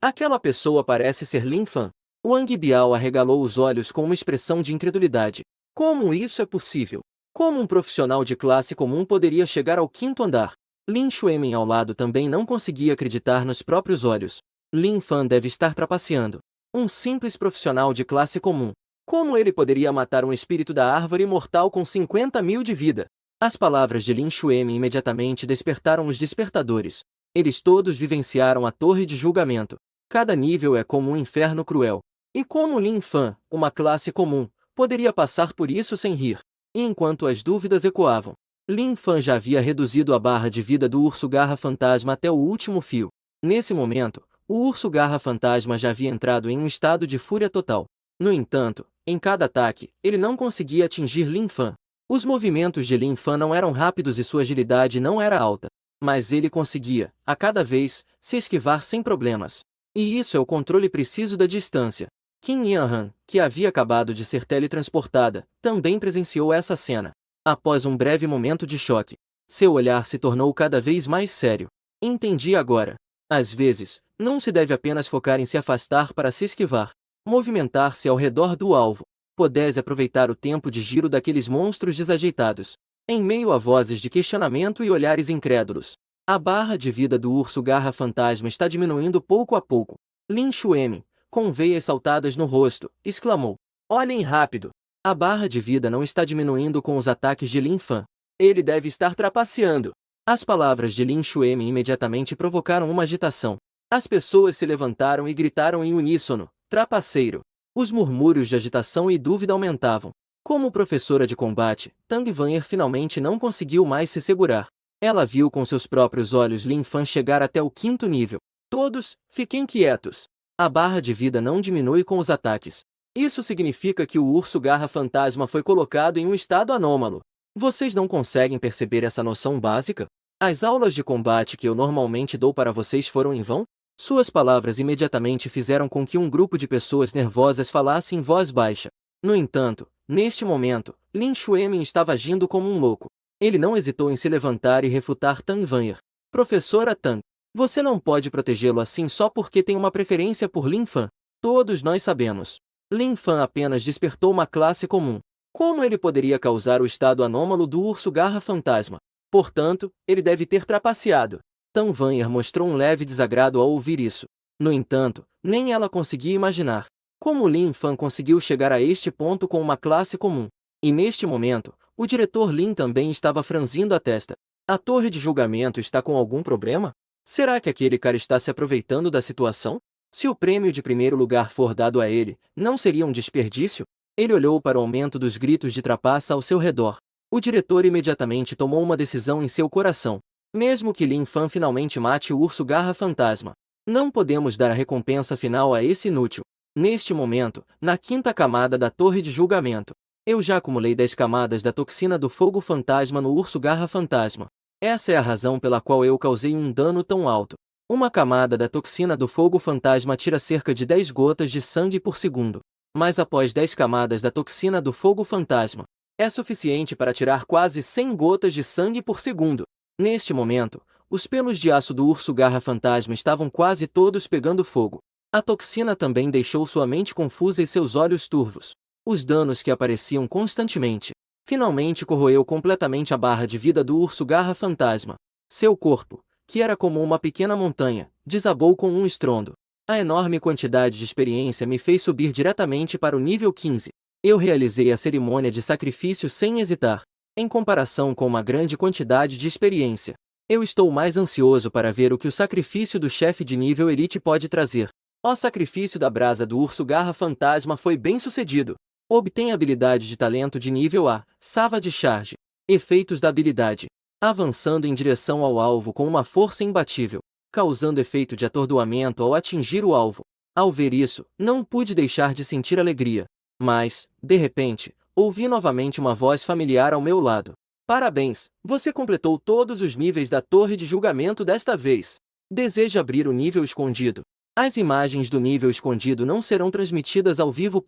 Aquela pessoa parece ser Lin Fan. Wang Biao arregalou os olhos com uma expressão de incredulidade. Como isso é possível? Como um profissional de classe comum poderia chegar ao 5º andar? Lin Xuemin ao lado também não conseguia acreditar nos próprios olhos. Lin Fan deve estar trapaceando. Um simples profissional de classe comum. Como ele poderia matar um espírito da árvore imortal com 50.000 de vida? As palavras de Lin Xuemin imediatamente despertaram os despertadores. Eles todos vivenciaram a torre de julgamento. Cada nível é como um inferno cruel. E como Lin Fan, uma classe comum, poderia passar por isso sem rir? E enquanto as dúvidas ecoavam, Lin Fan já havia reduzido a barra de vida do urso garra fantasma até o último fio. Nesse momento, o urso garra fantasma já havia entrado em um estado de fúria total. No entanto, em cada ataque, ele não conseguia atingir Lin Fan. Os movimentos de Lin Fan não eram rápidos e sua agilidade não era alta. Mas ele conseguia, a cada vez, se esquivar sem problemas. E isso é o controle preciso da distância. Qin Yanhan, que havia acabado de ser teletransportada, também presenciou essa cena. Após um breve momento de choque, seu olhar se tornou cada vez mais sério. Entendi agora. Às vezes, não se deve apenas focar em se afastar para se esquivar. Movimentar-se ao redor do alvo. Pudesse aproveitar o tempo de giro daqueles monstros desajeitados. Em meio a vozes de questionamento e olhares incrédulos, a barra de vida do urso garra fantasma está diminuindo pouco a pouco. Lin Xueme, com veias saltadas no rosto, exclamou: "Olhem rápido! A barra de vida não está diminuindo com os ataques de Lin Fan. Ele deve estar trapaceando." As palavras de Lin Xueme imediatamente provocaram uma agitação. As pessoas se levantaram e gritaram em uníssono: "Trapaceiro!" Os murmúrios de agitação e dúvida aumentavam. Como professora de combate, Tang Vanher finalmente não conseguiu mais se segurar. Ela viu com seus próprios olhos Lin Fan chegar até o 5º nível. Todos, fiquem quietos. A barra de vida não diminui com os ataques. Isso significa que o urso garra fantasma foi colocado em um estado anômalo. Vocês não conseguem perceber essa noção básica? As aulas de combate que eu normalmente dou para vocês foram em vão? Suas palavras imediatamente fizeram com que um grupo de pessoas nervosas falasse em voz baixa. No entanto, neste momento, Lin Xuemin estava agindo como um louco. Ele não hesitou em se levantar e refutar Tang Vanher. "Professora Tang, você não pode protegê-lo assim só porque tem uma preferência por Lin Fan. Todos nós sabemos. Lin Fan apenas despertou uma classe comum. Como ele poderia causar o estado anômalo do urso garra fantasma? Portanto, ele deve ter trapaceado." Tang Vanher mostrou um leve desagrado ao ouvir isso. No entanto, nem ela conseguia imaginar como Lin Fan conseguiu chegar a este ponto com uma classe comum. E neste momento, o diretor Lin também estava franzindo a testa. A torre de julgamento está com algum problema? Será que aquele cara está se aproveitando da situação? Se o prêmio de primeiro lugar for dado a ele, não seria um desperdício? Ele olhou para o aumento dos gritos de trapaça ao seu redor. O diretor imediatamente tomou uma decisão em seu coração. Mesmo que Lin Fan finalmente mate o urso garra fantasma, não podemos dar a recompensa final a esse inútil. Neste momento, na 5ª camada da torre de julgamento, eu já acumulei 10 camadas da toxina do fogo fantasma no urso garra fantasma. Essa é a razão pela qual eu causei um dano tão alto. Uma camada da toxina do fogo fantasma tira cerca de 10 gotas de sangue por segundo. Mas após 10 camadas da toxina do fogo fantasma, é suficiente para tirar quase 100 gotas de sangue por segundo. Neste momento, os pelos de aço do urso garra fantasma estavam quase todos pegando fogo. A toxina também deixou sua mente confusa e seus olhos turvos. Os danos que apareciam constantemente. Finalmente corroeu completamente a barra de vida do urso garra fantasma. Seu corpo, que era como uma pequena montanha, desabou com um estrondo. A enorme quantidade de experiência me fez subir diretamente para o nível 15. Eu realizei a cerimônia de sacrifício sem hesitar. Em comparação com uma grande quantidade de experiência, eu estou mais ansioso para ver o que o sacrifício do chefe de nível Elite pode trazer. O sacrifício da brasa do urso garra fantasma foi bem sucedido. Obtém habilidade de talento de nível A, Sava de Charge. Efeitos da habilidade. Avançando em direção ao alvo com uma força imbatível, causando efeito de atordoamento ao atingir o alvo. Ao ver isso, não pude deixar de sentir alegria. Mas, de repente, ouvi novamente uma voz familiar ao meu lado. "Parabéns, você completou todos os níveis da torre de julgamento desta vez. Deseja abrir o nível escondido. As imagens do nível escondido não serão transmitidas ao vivo.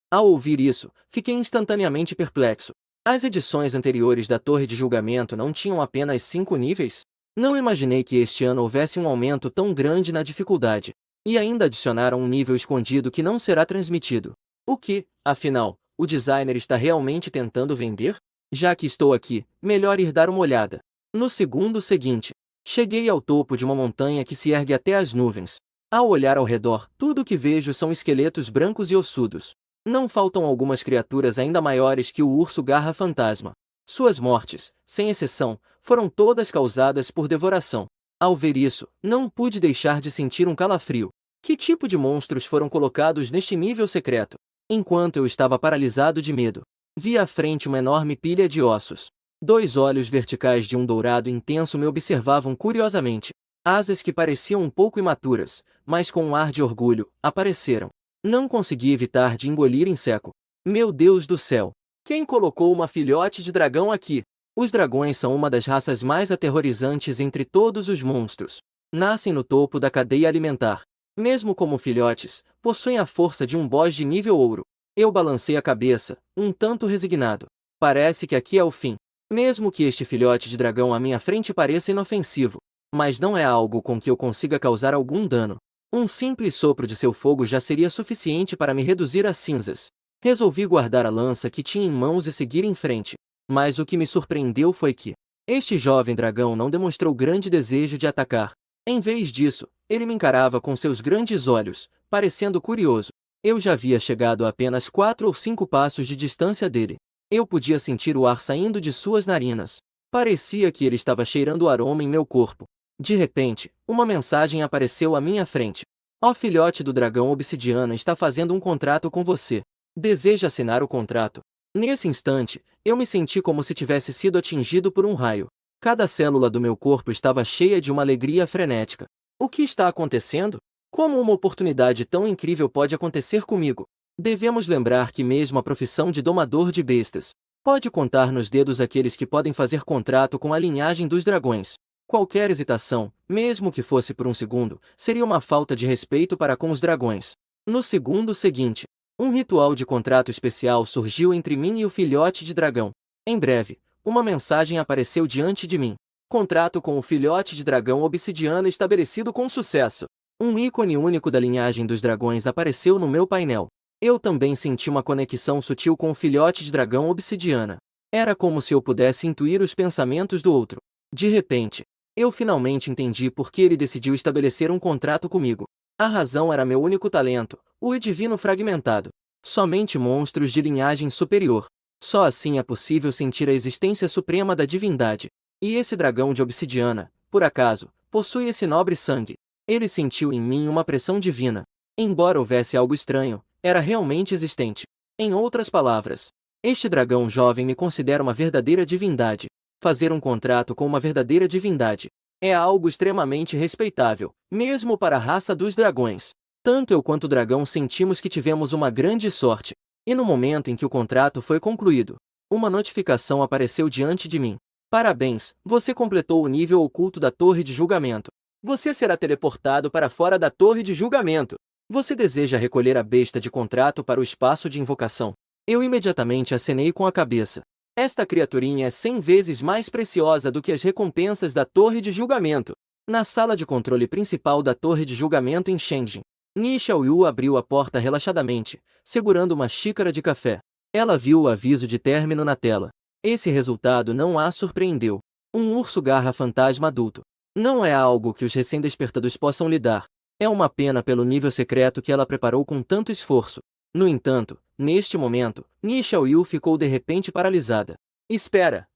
Ao ouvir isso, fiquei instantaneamente perplexo. As edições anteriores da torre de julgamento não tinham apenas 5 níveis? Não imaginei que este ano houvesse um aumento tão grande na dificuldade. E ainda adicionaram um nível escondido que não será transmitido. O que, afinal, o designer está realmente tentando vender? Já que estou aqui, melhor ir dar uma olhada." No segundo seguinte, cheguei ao topo de uma montanha que se ergue até as nuvens. Ao olhar ao redor, tudo o que vejo são esqueletos brancos e ossudos. Não faltam algumas criaturas ainda maiores que o urso garra fantasma. Suas mortes, sem exceção, foram todas causadas por devoração. Ao ver isso, não pude deixar de sentir um calafrio. Que tipo de monstros foram colocados neste nível secreto? Enquanto eu estava paralisado de medo, vi à frente uma enorme pilha de ossos. Dois olhos verticais de um dourado intenso me observavam curiosamente. Asas que pareciam um pouco imaturas, mas com um ar de orgulho, apareceram. Não consegui evitar de engolir em seco. Meu Deus do céu! Quem colocou uma filhote de dragão aqui? Os dragões são uma das raças mais aterrorizantes entre todos os monstros. Nascem no topo da cadeia alimentar. Mesmo como filhotes, possuem a força de um boss de nível ouro. Eu balancei a cabeça, um tanto resignado. Parece que aqui é o fim. Mesmo que este filhote de dragão à minha frente pareça inofensivo, mas não é algo com que eu consiga causar algum dano. Um simples sopro de seu fogo já seria suficiente para me reduzir a cinzas. Resolvi guardar a lança que tinha em mãos e seguir em frente. Mas o que me surpreendeu foi que este jovem dragão não demonstrou grande desejo de atacar. Em vez disso, ele me encarava com seus grandes olhos, parecendo curioso. Eu já havia chegado a apenas 4 ou 5 passos de distância dele. Eu podia sentir o ar saindo de suas narinas. Parecia que ele estava cheirando o aroma em meu corpo. De repente, uma mensagem apareceu à minha frente. Ó filhote do dragão obsidiana está fazendo um contrato com você. Deseja assinar o contrato? Nesse instante, eu me senti como se tivesse sido atingido por um raio. Cada célula do meu corpo estava cheia de uma alegria frenética. O que está acontecendo? Como uma oportunidade tão incrível pode acontecer comigo? Devemos lembrar que mesmo a profissão de domador de bestas pode contar nos dedos aqueles que podem fazer contrato com a linhagem dos dragões. Qualquer hesitação, mesmo que fosse por um segundo, seria uma falta de respeito para com os dragões. No segundo seguinte, um ritual de contrato especial surgiu entre mim e o filhote de dragão. Em breve, uma mensagem apareceu diante de mim. Contrato com o filhote de dragão obsidiano estabelecido com sucesso. Um ícone único da linhagem dos dragões apareceu no meu painel. Eu também senti uma conexão sutil com o filhote de dragão obsidiana. Era como se eu pudesse intuir os pensamentos do outro. De repente, eu finalmente entendi por que ele decidiu estabelecer um contrato comigo. A razão era meu único talento, o divino fragmentado. Somente monstros de linhagem superior. Só assim é possível sentir a existência suprema da divindade. E esse dragão de obsidiana, por acaso, possui esse nobre sangue. Ele sentiu em mim uma pressão divina. Embora houvesse algo estranho, era realmente existente. Em outras palavras, este dragão jovem me considera uma verdadeira divindade. Fazer um contrato com uma verdadeira divindade é algo extremamente respeitável, mesmo para a raça dos dragões. Tanto eu quanto o dragão sentimos que tivemos uma grande sorte. E no momento em que o contrato foi concluído, uma notificação apareceu diante de mim. Parabéns, você completou o nível oculto da Torre de Julgamento. Você será teleportado para fora da Torre de Julgamento. Você deseja recolher a besta de contrato para o espaço de invocação? Eu imediatamente acenei com a cabeça. Esta criaturinha é 100 vezes mais preciosa do que as recompensas da Torre de Julgamento. Na sala de controle principal da Torre de Julgamento em Shenzhen, Ni Xiaoyu abriu a porta relaxadamente, segurando uma xícara de café. Ela viu o aviso de término na tela. Esse resultado não a surpreendeu. Um urso-garra fantasma adulto. Não é algo que os recém-despertados possam lidar. É uma pena pelo nível secreto que ela preparou com tanto esforço. No entanto, neste momento, Ni Xiaoyu ficou de repente paralisada. Espera!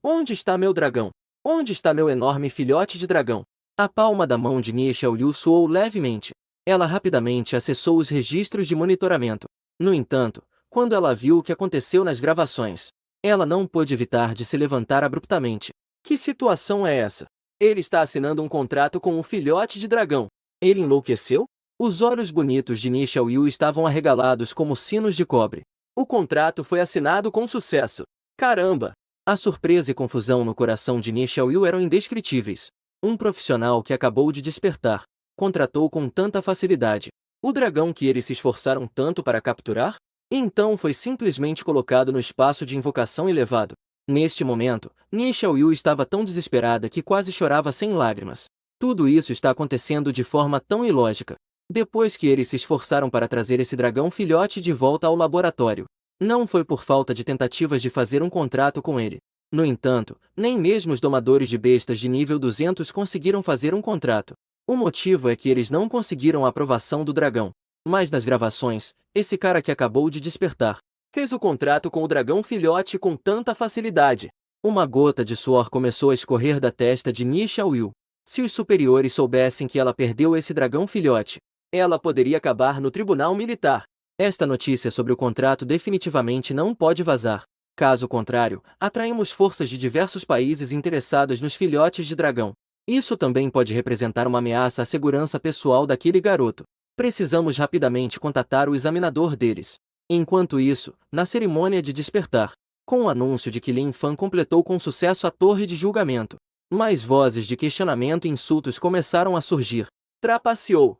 Onde está meu dragão? Onde está meu enorme filhote de dragão? A palma da mão de Ni Xiaoyu suou levemente. Ela rapidamente acessou os registros de monitoramento. No entanto, quando ela viu o que aconteceu nas gravações, ela não pôde evitar de se levantar abruptamente. Que situação é essa? Ele está assinando um contrato com um filhote de dragão. Ele enlouqueceu? Os olhos bonitos de Ni Xiaoyu estavam arregalados como sinos de cobre. O contrato foi assinado com sucesso. Caramba! A surpresa e confusão no coração de Ni Xiaoyu eram indescritíveis. Um profissional que acabou de despertar contratou com tanta facilidade o dragão que eles se esforçaram tanto para capturar? Então foi simplesmente colocado no espaço de invocação elevado. Neste momento, Ni Xiaoyu estava tão desesperada que quase chorava sem lágrimas. Tudo isso está acontecendo de forma tão ilógica. Depois que eles se esforçaram para trazer esse dragão filhote de volta ao laboratório, não foi por falta de tentativas de fazer um contrato com ele. No entanto, nem mesmo os domadores de bestas de nível 200 conseguiram fazer um contrato. O motivo é que eles não conseguiram a aprovação do dragão. Mas nas gravações, esse cara que acabou de despertar fez o contrato com o dragão filhote com tanta facilidade. Uma gota de suor começou a escorrer da testa de Ni Xiaoyu. Se os superiores soubessem que ela perdeu esse dragão filhote, ela poderia acabar no tribunal militar. Esta notícia sobre o contrato definitivamente não pode vazar. Caso contrário, atraímos forças de diversos países interessadas nos filhotes de dragão. Isso também pode representar uma ameaça à segurança pessoal daquele garoto. Precisamos rapidamente contatar o examinador deles. Enquanto isso, na cerimônia de despertar, com o anúncio de que Lin Fan completou com sucesso a torre de julgamento, mais vozes de questionamento e insultos começaram a surgir. Trapaceou.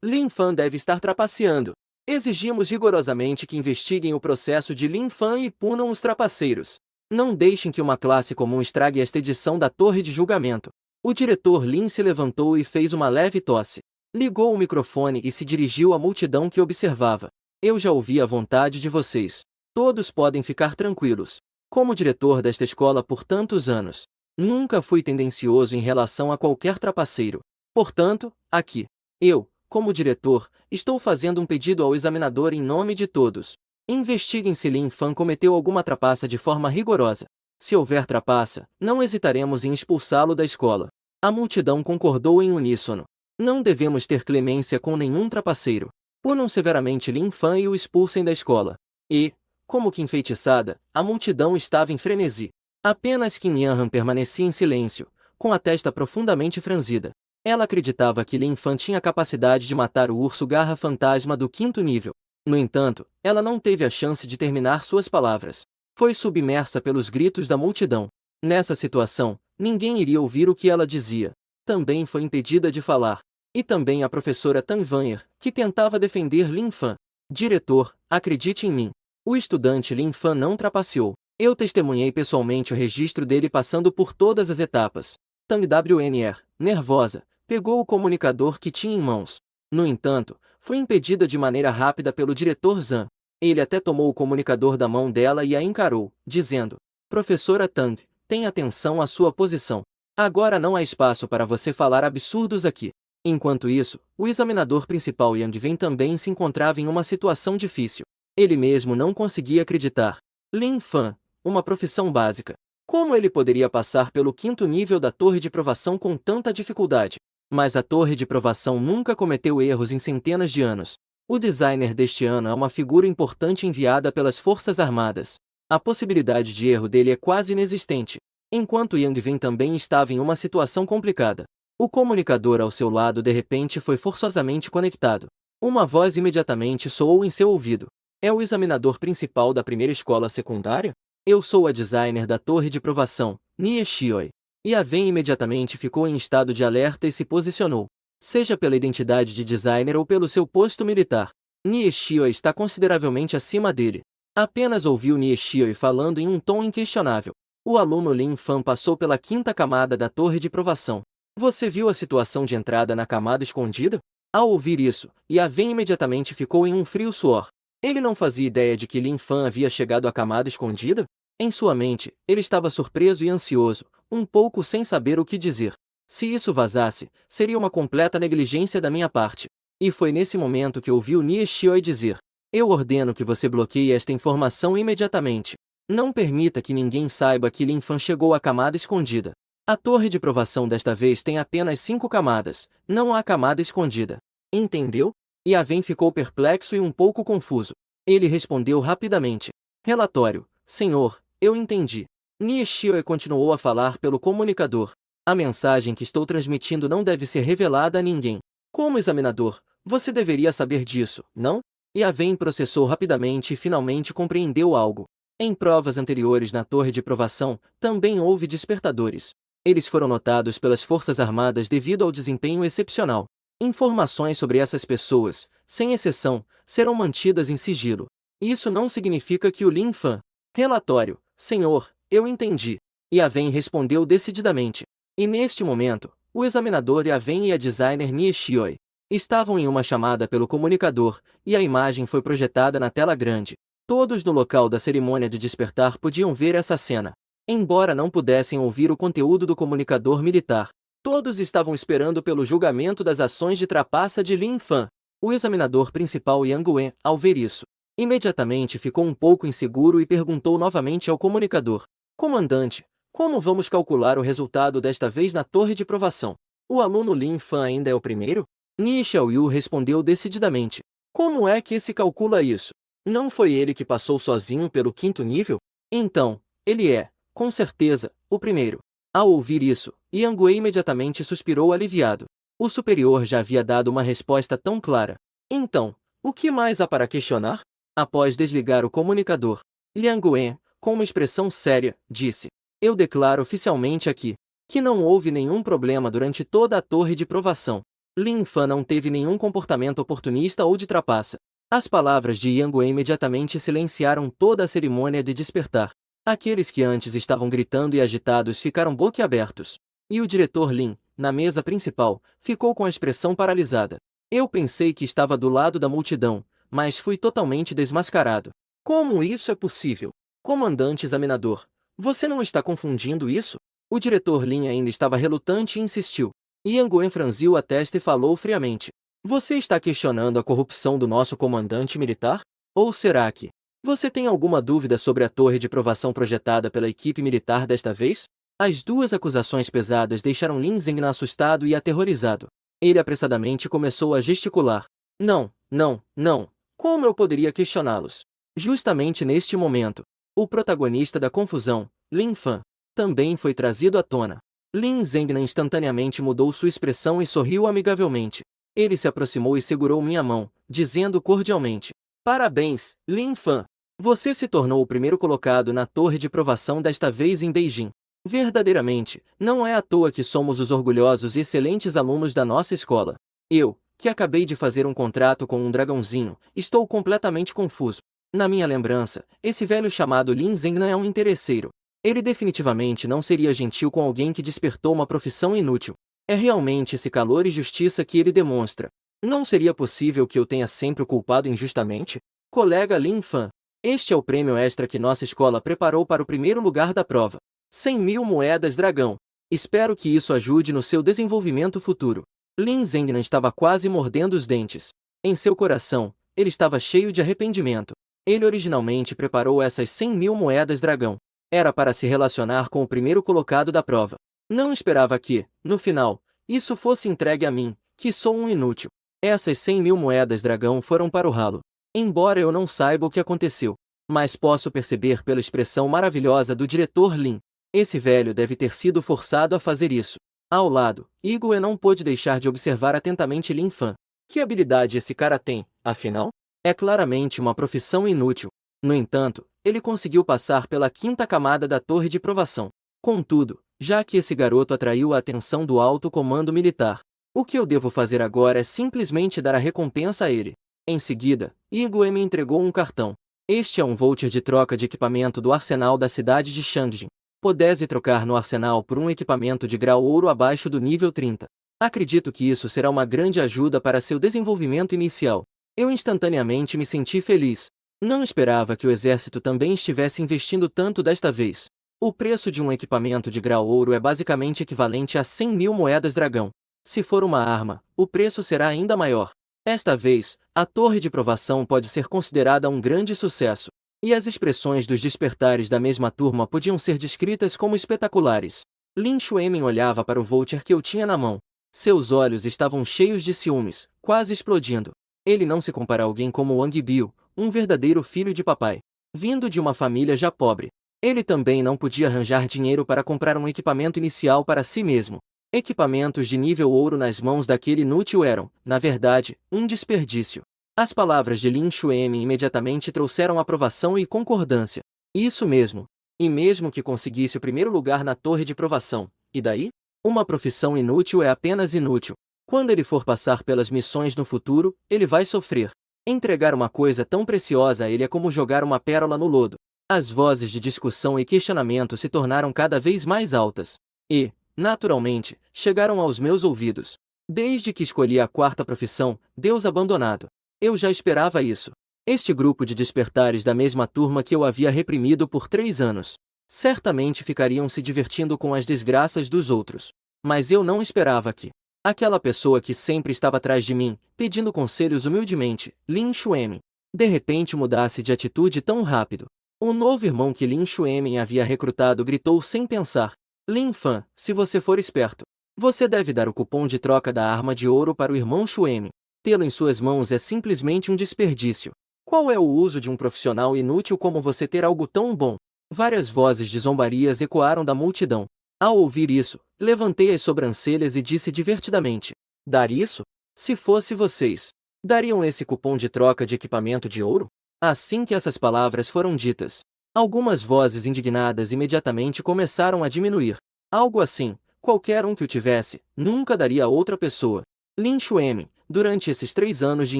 Lin Fan deve estar trapaceando. Exigimos rigorosamente que investiguem o processo de Lin Fan e punam os trapaceiros. Não deixem que uma classe comum estrague esta edição da torre de julgamento. O diretor Lin se levantou e fez uma leve tosse. Ligou o microfone e se dirigiu à multidão que observava. Eu já ouvi a vontade de vocês. Todos podem ficar tranquilos. Como diretor desta escola por tantos anos, nunca fui tendencioso em relação a qualquer trapaceiro. Portanto, aqui, eu, como diretor, estou fazendo um pedido ao examinador em nome de todos. Investiguem se Lin Fan cometeu alguma trapaça de forma rigorosa. Se houver trapaça, não hesitaremos em expulsá-lo da escola. A multidão concordou em uníssono. Não devemos ter clemência com nenhum trapaceiro. Punam severamente Lin Fan e o expulsem da escola. E, como que enfeitiçada, a multidão estava em frenesi. Apenas Qin Yanran permanecia em silêncio, com a testa profundamente franzida. Ela acreditava que Lin Fan tinha capacidade de matar o urso garra fantasma do 5º nível. No entanto, ela não teve a chance de terminar suas palavras. Foi submersa pelos gritos da multidão. Nessa situação, ninguém iria ouvir o que ela dizia. Também foi impedida de falar. E também a professora Tan Vanyer, que tentava defender Lin Fan. Diretor, acredite em mim. O estudante Lin Fan não trapaceou. Eu testemunhei pessoalmente o registro dele passando por todas as etapas. Tang Wnr, nervosa, pegou o comunicador que tinha em mãos. No entanto, foi impedida de maneira rápida pelo diretor Zhang. Ele até tomou o comunicador da mão dela e a encarou, dizendo: Professora Tang, tenha atenção à sua posição. Agora não há espaço para você falar absurdos aqui. Enquanto isso, o examinador principal Yang Wen também se encontrava em uma situação difícil. Ele mesmo não conseguia acreditar. Lin Fan, uma profissão básica. Como ele poderia passar pelo 5º nível da torre de provação com tanta dificuldade? Mas a torre de provação nunca cometeu erros em centenas de anos. O designer deste ano é uma figura importante enviada pelas Forças Armadas. A possibilidade de erro dele é quase inexistente. Enquanto Yang Wen também estava em uma situação complicada. O comunicador ao seu lado de repente foi forçosamente conectado. Uma voz imediatamente soou em seu ouvido. É o examinador principal da primeira escola secundária? Eu sou a designer da torre de provação, Nie Xioi. E a Wen imediatamente ficou em estado de alerta e se posicionou. Seja pela identidade de designer ou pelo seu posto militar, Nie Xioi está consideravelmente acima dele. Apenas ouviu Nie Xioi falando em um tom inquestionável. O aluno Lin Fan passou pela 5ª camada da torre de provação. Você viu a situação de entrada na camada escondida? Ao ouvir isso, Wen imediatamente ficou em um frio suor. Ele não fazia ideia de que Lin Fan havia chegado à camada escondida? Em sua mente, ele estava surpreso e ansioso, um pouco sem saber o que dizer. Se isso vazasse, seria uma completa negligência da minha parte. E foi nesse momento que ouviu Nie Xioi dizer: Eu ordeno que você bloqueie esta informação imediatamente. Não permita que ninguém saiba que Lin Fan chegou à camada escondida. A torre de provação desta vez tem apenas 5 camadas, não há camada escondida. Entendeu? Wen ficou perplexo e um pouco confuso. Ele respondeu rapidamente: Relatório, senhor, eu entendi. Nie Xioi continuou a falar pelo comunicador. A mensagem que estou transmitindo não deve ser revelada a ninguém. Como examinador, você deveria saber disso, não? Wen processou rapidamente e finalmente compreendeu algo. Em provas anteriores na torre de provação, também houve despertadores. Eles foram notados pelas Forças Armadas devido ao desempenho excepcional. Informações sobre essas pessoas, sem exceção, serão mantidas em sigilo. Isso não significa que o Lin Fan... Relatório, senhor, eu entendi. Wen respondeu decididamente. E neste momento, o examinador Wen e a designer Nie Xioi estavam em uma chamada pelo comunicador, e a imagem foi projetada na tela grande. Todos no local da cerimônia de despertar podiam ver essa cena. Embora não pudessem ouvir o conteúdo do comunicador militar, todos estavam esperando pelo julgamento das ações de trapaça de Lin Fan. O examinador principal Yang Wen, ao ver isso, imediatamente ficou um pouco inseguro e perguntou novamente ao comunicador: Comandante, como vamos calcular o resultado desta vez na torre de provação? O aluno Lin Fan ainda é o primeiro? Nie Xiaoyu respondeu decididamente: Como é que se calcula isso? Não foi ele que passou sozinho pelo 5º nível? Então, ele é, com certeza, o primeiro. Ao ouvir isso, Yang Wei imediatamente suspirou aliviado. O superior já havia dado uma resposta tão clara. Então, o que mais há para questionar? Após desligar o comunicador, Liang Wen, com uma expressão séria, disse: Eu declaro oficialmente aqui que não houve nenhum problema durante toda a torre de provação. Lin Fan não teve nenhum comportamento oportunista ou de trapaça. As palavras de Yang Wen imediatamente silenciaram toda a cerimônia de despertar. Aqueles que antes estavam gritando e agitados ficaram boquiabertos. E o diretor Lin, na mesa principal, ficou com a expressão paralisada. Eu pensei que estava do lado da multidão, mas fui totalmente desmascarado. Como isso é possível? Comandante examinador, você não está confundindo isso? O diretor Lin ainda estava relutante e insistiu. Yang Wen franziu a testa e falou friamente. Você está questionando a corrupção do nosso comandante militar? Ou será que você tem alguma dúvida sobre a torre de provação projetada pela equipe militar desta vez? As duas acusações pesadas deixaram Lin Zengnan assustado e aterrorizado. Ele apressadamente começou a gesticular. Não, não, não. Como eu poderia questioná-los? Justamente neste momento, o protagonista da confusão, Lin Fan, também foi trazido à tona. Lin Zengnan instantaneamente mudou sua expressão e sorriu amigavelmente. Ele se aproximou e segurou minha mão, dizendo cordialmente: Parabéns, Lin Fan! Você se tornou o primeiro colocado na torre de provação desta vez em Beijing. Verdadeiramente, não é à toa que somos os orgulhosos e excelentes alunos da nossa escola. Eu, que acabei de fazer um contrato com um dragãozinho, estou completamente confuso. Na minha lembrança, esse velho chamado Lin Zengnan é um interesseiro. Ele definitivamente não seria gentil com alguém que despertou uma profissão inútil. É realmente esse calor e justiça que ele demonstra. Não seria possível que eu tenha sempre o culpado injustamente? Colega Lin Fan, este é o prêmio extra que nossa escola preparou para o primeiro lugar da prova. 100.000 moedas dragão. Espero que isso ajude no seu desenvolvimento futuro. Lin Zengnan estava quase mordendo os dentes. Em seu coração, ele estava cheio de arrependimento. Ele originalmente preparou essas 100.000 moedas dragão. Era para se relacionar com o primeiro colocado da prova. Não esperava que, no final, isso fosse entregue a mim, que sou um inútil. Essas 100.000 moedas dragão foram para o ralo. Embora eu não saiba o que aconteceu, mas posso perceber pela expressão maravilhosa do diretor Lin. Esse velho deve ter sido forçado a fazer isso. Ao lado, Igor não pôde deixar de observar atentamente Lin Fan. Que habilidade esse cara tem, afinal? É claramente uma profissão inútil. No entanto, ele conseguiu passar pela quinta camada da torre de provação. Contudo, já que esse garoto atraiu a atenção do alto comando militar, o que eu devo fazer agora é simplesmente dar a recompensa a ele. Em seguida, Igor me entregou um cartão. Este é um voucher de troca de equipamento do arsenal da cidade de Shangjin. Pudesse trocar no arsenal por um equipamento de grau ouro abaixo do nível 30. Acredito que isso será uma grande ajuda para seu desenvolvimento inicial. Eu instantaneamente me senti feliz. Não esperava que o exército também estivesse investindo tanto desta vez. O preço de um equipamento de grau ouro é basicamente equivalente a 100.000 moedas dragão. Se for uma arma, o preço será ainda maior. Esta vez, a torre de provação pode ser considerada um grande sucesso. E as expressões dos despertares da mesma turma podiam ser descritas como espetaculares. Lin Xuemin olhava para o voucher que eu tinha na mão. Seus olhos estavam cheios de ciúmes, quase explodindo. Ele não se compara a alguém como Wang Biu, um verdadeiro filho de papai. Vindo de uma família já pobre, ele também não podia arranjar dinheiro para comprar um equipamento inicial para si mesmo. Equipamentos de nível ouro nas mãos daquele inútil eram, na verdade, um desperdício. As palavras de Lin Xuemin imediatamente trouxeram aprovação e concordância. Isso mesmo. E mesmo que conseguisse o primeiro lugar na torre de provação, e daí? Uma profissão inútil é apenas inútil. Quando ele for passar pelas missões no futuro, ele vai sofrer. Entregar uma coisa tão preciosa a ele é como jogar uma pérola no lodo. As vozes de discussão e questionamento se tornaram cada vez mais altas. E, naturalmente, chegaram aos meus ouvidos. Desde que escolhi a quarta profissão, Deus abandonado. Eu já esperava isso. Este grupo de despertares da mesma turma que eu havia reprimido por 3 anos. Certamente ficariam se divertindo com as desgraças dos outros. Mas eu não esperava que aquela pessoa que sempre estava atrás de mim, pedindo conselhos humildemente, Lin Xuemin, de repente mudasse de atitude tão rápido. O novo irmão que Lin Xuemin havia recrutado gritou sem pensar: Lin Fan, se você for esperto, você deve dar o cupom de troca da arma de ouro para o irmão Xuemin. Tê-lo em suas mãos é simplesmente um desperdício. Qual é o uso de um profissional inútil como você ter algo tão bom? Várias vozes de zombarias ecoaram da multidão. Ao ouvir isso, levantei as sobrancelhas e disse divertidamente: dar isso? Se fosse vocês, dariam esse cupom de troca de equipamento de ouro? Assim que essas palavras foram ditas, algumas vozes indignadas imediatamente começaram a diminuir. Algo assim, qualquer um que o tivesse, nunca daria a outra pessoa. Lin Xuemin, durante esses 3 anos de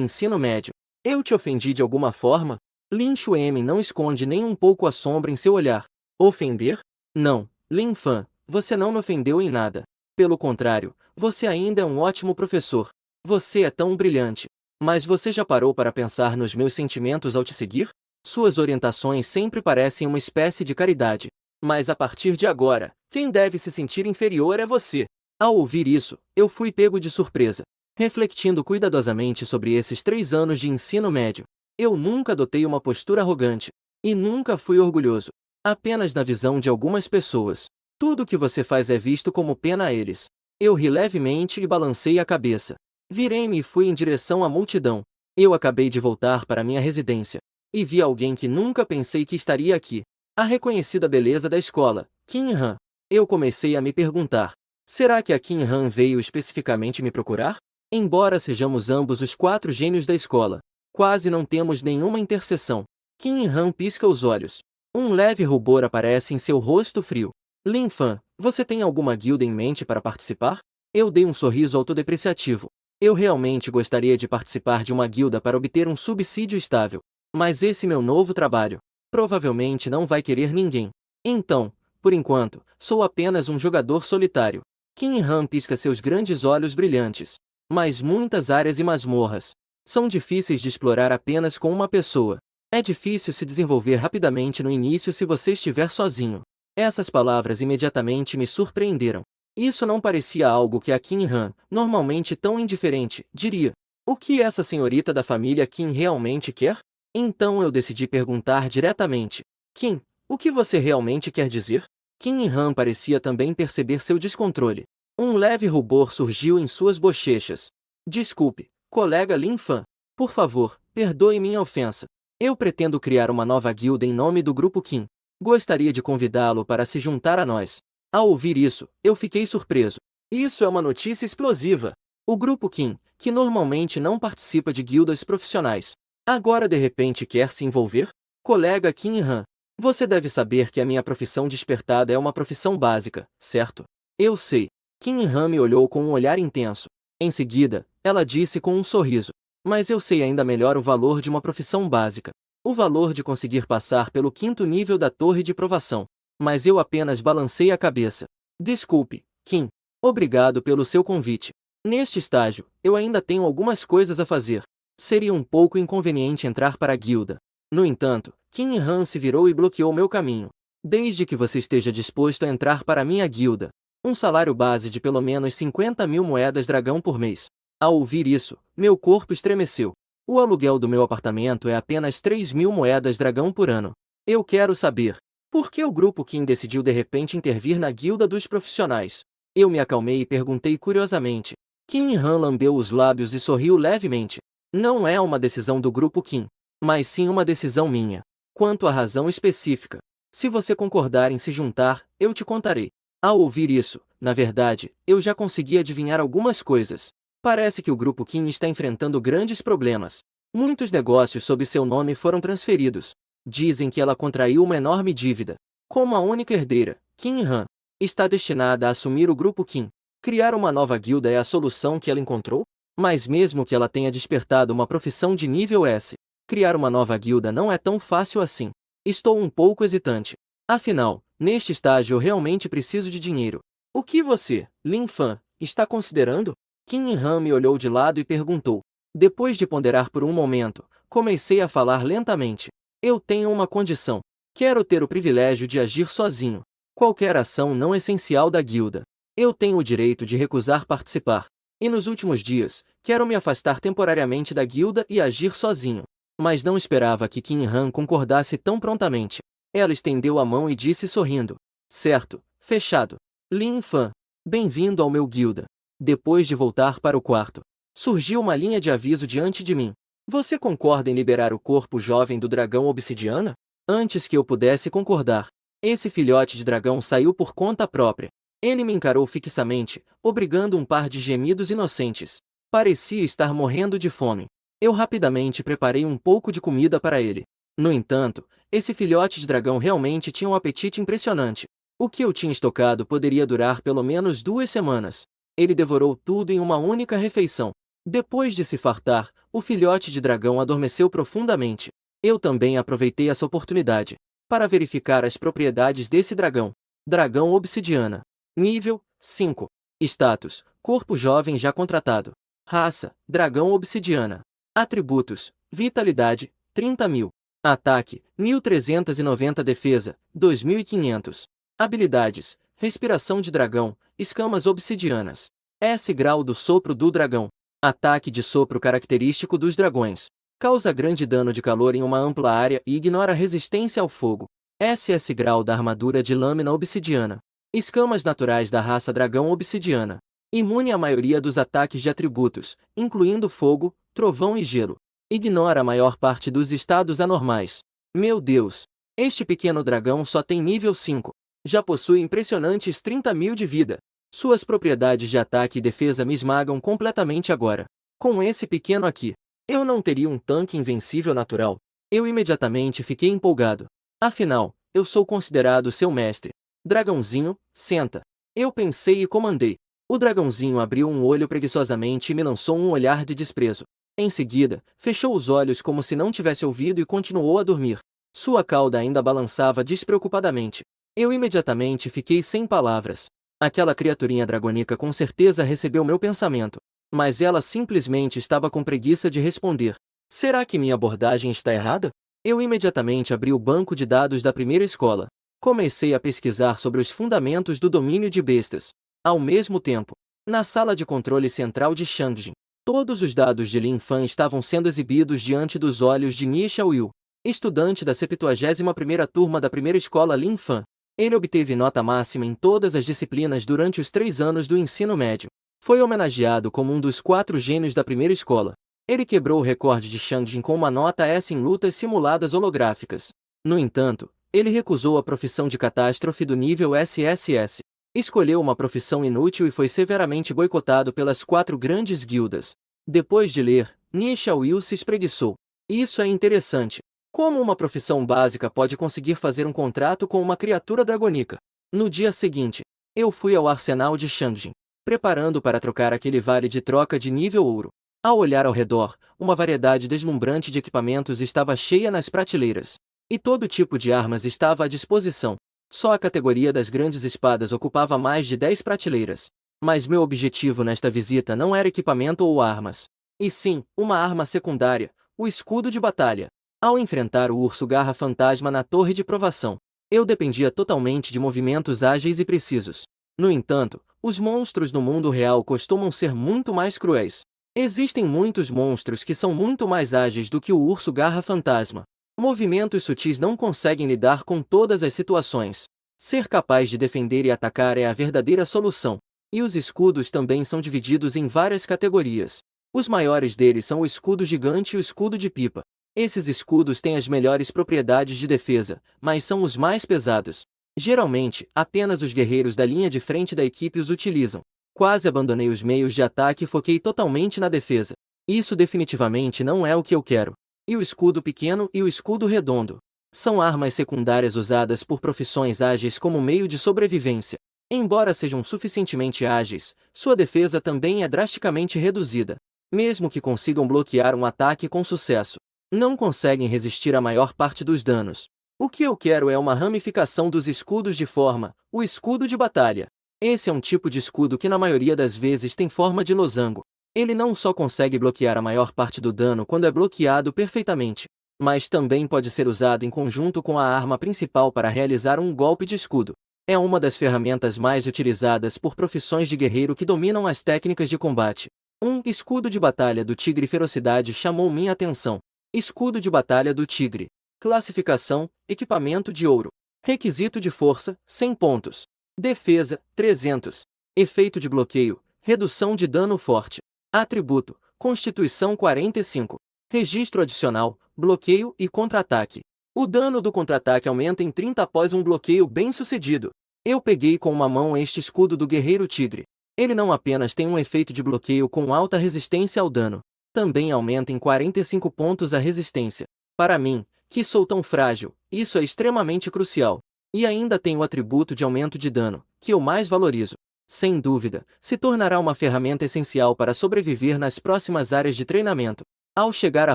ensino médio, eu te ofendi de alguma forma? Lin Xuemin não esconde nem um pouco a sombra em seu olhar. Ofender? Não, Lin Fan, você não me ofendeu em nada. Pelo contrário, você ainda é um ótimo professor. Você é tão brilhante. Mas você já parou para pensar nos meus sentimentos ao te seguir? Suas orientações sempre parecem uma espécie de caridade. Mas a partir de agora, quem deve se sentir inferior é você. Ao ouvir isso, eu fui pego de surpresa. Refletindo cuidadosamente sobre esses 3 anos de ensino médio, eu nunca adotei uma postura arrogante. E nunca fui orgulhoso. Apenas na visão de algumas pessoas, tudo o que você faz é visto como pena a eles. Eu ri levemente e balancei a cabeça. Virei-me e fui em direção à multidão. Eu acabei de voltar para minha residência. E vi alguém que nunca pensei que estaria aqui. A reconhecida beleza da escola, Kim Han. Eu comecei a me perguntar: será que a Kim Han veio especificamente me procurar? Embora sejamos ambos os 4 gênios da escola, quase não temos nenhuma interseção. Kim Han pisca os olhos. Um leve rubor aparece em seu rosto frio. Lin Fan, você tem alguma guilda em mente para participar? Eu dei um sorriso autodepreciativo. Eu realmente gostaria de participar de uma guilda para obter um subsídio estável. Mas esse meu novo trabalho provavelmente não vai querer ninguém. Então, por enquanto, sou apenas um jogador solitário. Kim Han pisca seus grandes olhos brilhantes. Mas muitas áreas e masmorras são difíceis de explorar apenas com uma pessoa. É difícil se desenvolver rapidamente no início se você estiver sozinho. Essas palavras imediatamente me surpreenderam. Isso não parecia algo que a Kim Han, normalmente tão indiferente, diria. O que essa senhorita da família Kim realmente quer? Então eu decidi perguntar diretamente: Kim, o que você realmente quer dizer? Kim Han parecia também perceber seu descontrole. Um leve rubor surgiu em suas bochechas. Desculpe, colega Lin Fan. Por favor, perdoe minha ofensa. Eu pretendo criar uma nova guilda em nome do Grupo Kim. Gostaria de convidá-lo para se juntar a nós. Ao ouvir isso, eu fiquei surpreso. Isso é uma notícia explosiva. O Grupo Kim, que normalmente não participa de guildas profissionais, agora de repente quer se envolver? Colega Kim Han, você deve saber que a minha profissão despertada é uma profissão básica, certo? Eu sei. Kim Han me olhou com um olhar intenso. Em seguida, ela disse com um sorriso: mas eu sei ainda melhor o valor de uma profissão básica. O valor de conseguir passar pelo 5º nível da torre de provação. Mas eu apenas balancei a cabeça. Desculpe, Kim. Obrigado pelo seu convite. Neste estágio, eu ainda tenho algumas coisas a fazer. Seria um pouco inconveniente entrar para a guilda. No entanto, Kim Han se virou e bloqueou meu caminho. Desde que você esteja disposto a entrar para minha guilda, um salário base de pelo menos 50.000 moedas dragão por mês. Ao ouvir isso, meu corpo estremeceu. O aluguel do meu apartamento é apenas 3.000 moedas dragão por ano. Eu quero saber, por que o Grupo Kim decidiu de repente intervir na guilda dos profissionais? Eu me acalmei e perguntei curiosamente. Kim Han lambeu os lábios e sorriu levemente. Não é uma decisão do Grupo Kim, mas sim uma decisão minha. Quanto à razão específica, se você concordar em se juntar, eu te contarei. Ao ouvir isso, na verdade, eu já consegui adivinhar algumas coisas. Parece que o Grupo Kim está enfrentando grandes problemas. Muitos negócios sob seu nome foram transferidos. Dizem que ela contraiu uma enorme dívida. Como a única herdeira, Kim Han está destinada a assumir o Grupo Kim. Criar uma nova guilda é a solução que ela encontrou? Mas mesmo que ela tenha despertado uma profissão de nível S, criar uma nova guilda não é tão fácil assim. Estou um pouco hesitante. Afinal, neste estágio eu realmente preciso de dinheiro. O que você, Lin Fan, está considerando? Kim Han me olhou de lado e perguntou. Depois de ponderar por um momento, comecei a falar lentamente. Eu tenho uma condição. Quero ter o privilégio de agir sozinho. Qualquer ação não essencial da guilda. Eu tenho o direito de recusar participar. E nos últimos dias, quero me afastar temporariamente da guilda e agir sozinho. Mas não esperava que Kim Han concordasse tão prontamente. Ela estendeu a mão e disse sorrindo. Certo, fechado. Lin Fan, bem-vindo ao meu guilda. Depois de voltar para o quarto, surgiu uma linha de aviso diante de mim. Você concorda em liberar o corpo jovem do dragão obsidiana? Antes que eu pudesse concordar, Esse filhote de dragão saiu por conta própria. Ele me encarou fixamente, obrigando um par de gemidos inocentes. Parecia estar morrendo de fome. Eu rapidamente preparei um pouco de comida para ele. No entanto, esse filhote de dragão realmente tinha um apetite impressionante. O que eu tinha estocado poderia durar pelo menos 2 semanas. Ele devorou tudo em uma única refeição. Depois de se fartar, o filhote de dragão adormeceu profundamente. Eu também aproveitei essa oportunidade para verificar as propriedades desse dragão. Dragão obsidiana. Nível 5. Status: corpo jovem já contratado. Raça: dragão obsidiana. Atributos: vitalidade: 30.000. Ataque: 1.390. Defesa: 2.500. Habilidades: respiração de dragão, escamas obsidianas. S grau do sopro do dragão. Ataque de sopro característico dos dragões. Causa grande dano de calor em uma ampla área e ignora resistência ao fogo. SS grau da armadura de lâmina obsidiana. Escamas naturais da raça dragão obsidiana. Imune à maioria dos ataques de atributos, incluindo fogo, trovão e gelo. Ignora a maior parte dos estados anormais. Meu Deus! Este pequeno dragão só tem nível 5. Já possui impressionantes 30.000 de vida. Suas propriedades de ataque e defesa me esmagam completamente agora. Com esse pequeno aqui, eu não teria um tanque invencível natural. Eu imediatamente fiquei empolgado. Afinal, eu sou considerado seu mestre. Dragãozinho, senta. Eu pensei e comandei. O dragãozinho abriu um olho preguiçosamente e me lançou um olhar de desprezo. Em seguida, fechou os olhos como se não tivesse ouvido e continuou a dormir. Sua cauda ainda balançava despreocupadamente. Eu imediatamente fiquei sem palavras. Aquela criaturinha dragônica com certeza recebeu meu pensamento. Mas ela simplesmente estava com preguiça de responder. Será que minha abordagem está errada? Eu imediatamente abri o banco de dados da primeira escola. Comecei a pesquisar sobre os fundamentos do domínio de bestas. Ao mesmo tempo, na sala de controle central de Shangji, todos os dados de Lin Fan estavam sendo exibidos diante dos olhos de Nie Xiaoyu, estudante da 71ª turma da primeira escola Lin Fan. Ele obteve nota máxima em todas as disciplinas durante os 3 anos do ensino médio. Foi homenageado como um dos 4 gênios da primeira escola. Ele quebrou o recorde de Shangji com uma nota S em lutas simuladas holográficas. No entanto, ele recusou a profissão de catástrofe do nível SSS. Escolheu uma profissão inútil e foi severamente boicotado pelas 4 grandes guildas. Depois de ler, Nie Xiaoyu se espreguiçou. Isso é interessante. Como uma profissão básica pode conseguir fazer um contrato com uma criatura dragônica? No dia seguinte, eu fui ao arsenal de Shangji, preparando para trocar aquele vale de troca de nível ouro. Ao olhar ao redor, uma variedade deslumbrante de equipamentos estava cheia nas prateleiras. E todo tipo de armas estava à disposição. Só a categoria das grandes espadas ocupava mais de 10 prateleiras. Mas meu objetivo nesta visita não era equipamento ou armas. E sim, uma arma secundária, o escudo de batalha. Ao enfrentar o urso garra fantasma na torre de provação, eu dependia totalmente de movimentos ágeis e precisos. No entanto, os monstros no mundo real costumam ser muito mais cruéis. Existem muitos monstros que são muito mais ágeis do que o urso garra fantasma. Movimentos sutis não conseguem lidar com todas as situações. Ser capaz de defender e atacar é a verdadeira solução. E os escudos também são divididos em várias categorias. Os maiores deles são o escudo gigante e o escudo de pipa. Esses escudos têm as melhores propriedades de defesa, mas são os mais pesados. Geralmente, apenas os guerreiros da linha de frente da equipe os utilizam. Quase abandonei os meios de ataque e foquei totalmente na defesa. Isso definitivamente não é o que eu quero. E o escudo pequeno e o escudo redondo são armas secundárias usadas por profissões ágeis como meio de sobrevivência. Embora sejam suficientemente ágeis, sua defesa também é drasticamente reduzida. Mesmo que consigam bloquear um ataque com sucesso, não conseguem resistir à maior parte dos danos. O que eu quero é uma ramificação dos escudos de forma, o escudo de batalha. Esse é um tipo de escudo que na maioria das vezes tem forma de losango. Ele não só consegue bloquear a maior parte do dano quando é bloqueado perfeitamente, mas também pode ser usado em conjunto com a arma principal para realizar um golpe de escudo. É uma das ferramentas mais utilizadas por profissões de guerreiro que dominam as técnicas de combate. Um escudo de batalha do tigre ferocidade chamou minha atenção. Escudo de batalha do tigre. Classificação, equipamento de ouro. Requisito de força, 100 pontos. Defesa, 300. Efeito de bloqueio, redução de dano forte. Atributo, Constituição 45. Registro adicional, bloqueio e contra-ataque. O dano do contra-ataque aumenta em 30 após um bloqueio bem-sucedido. Eu peguei com uma mão este escudo do Guerreiro Tigre. Ele não apenas tem um efeito de bloqueio com alta resistência ao dano, também aumenta em 45 pontos a resistência. Para mim, que sou tão frágil, isso é extremamente crucial. E ainda tem o atributo de aumento de dano, que eu mais valorizo. Sem dúvida, se tornará uma ferramenta essencial para sobreviver nas próximas áreas de treinamento. Ao chegar à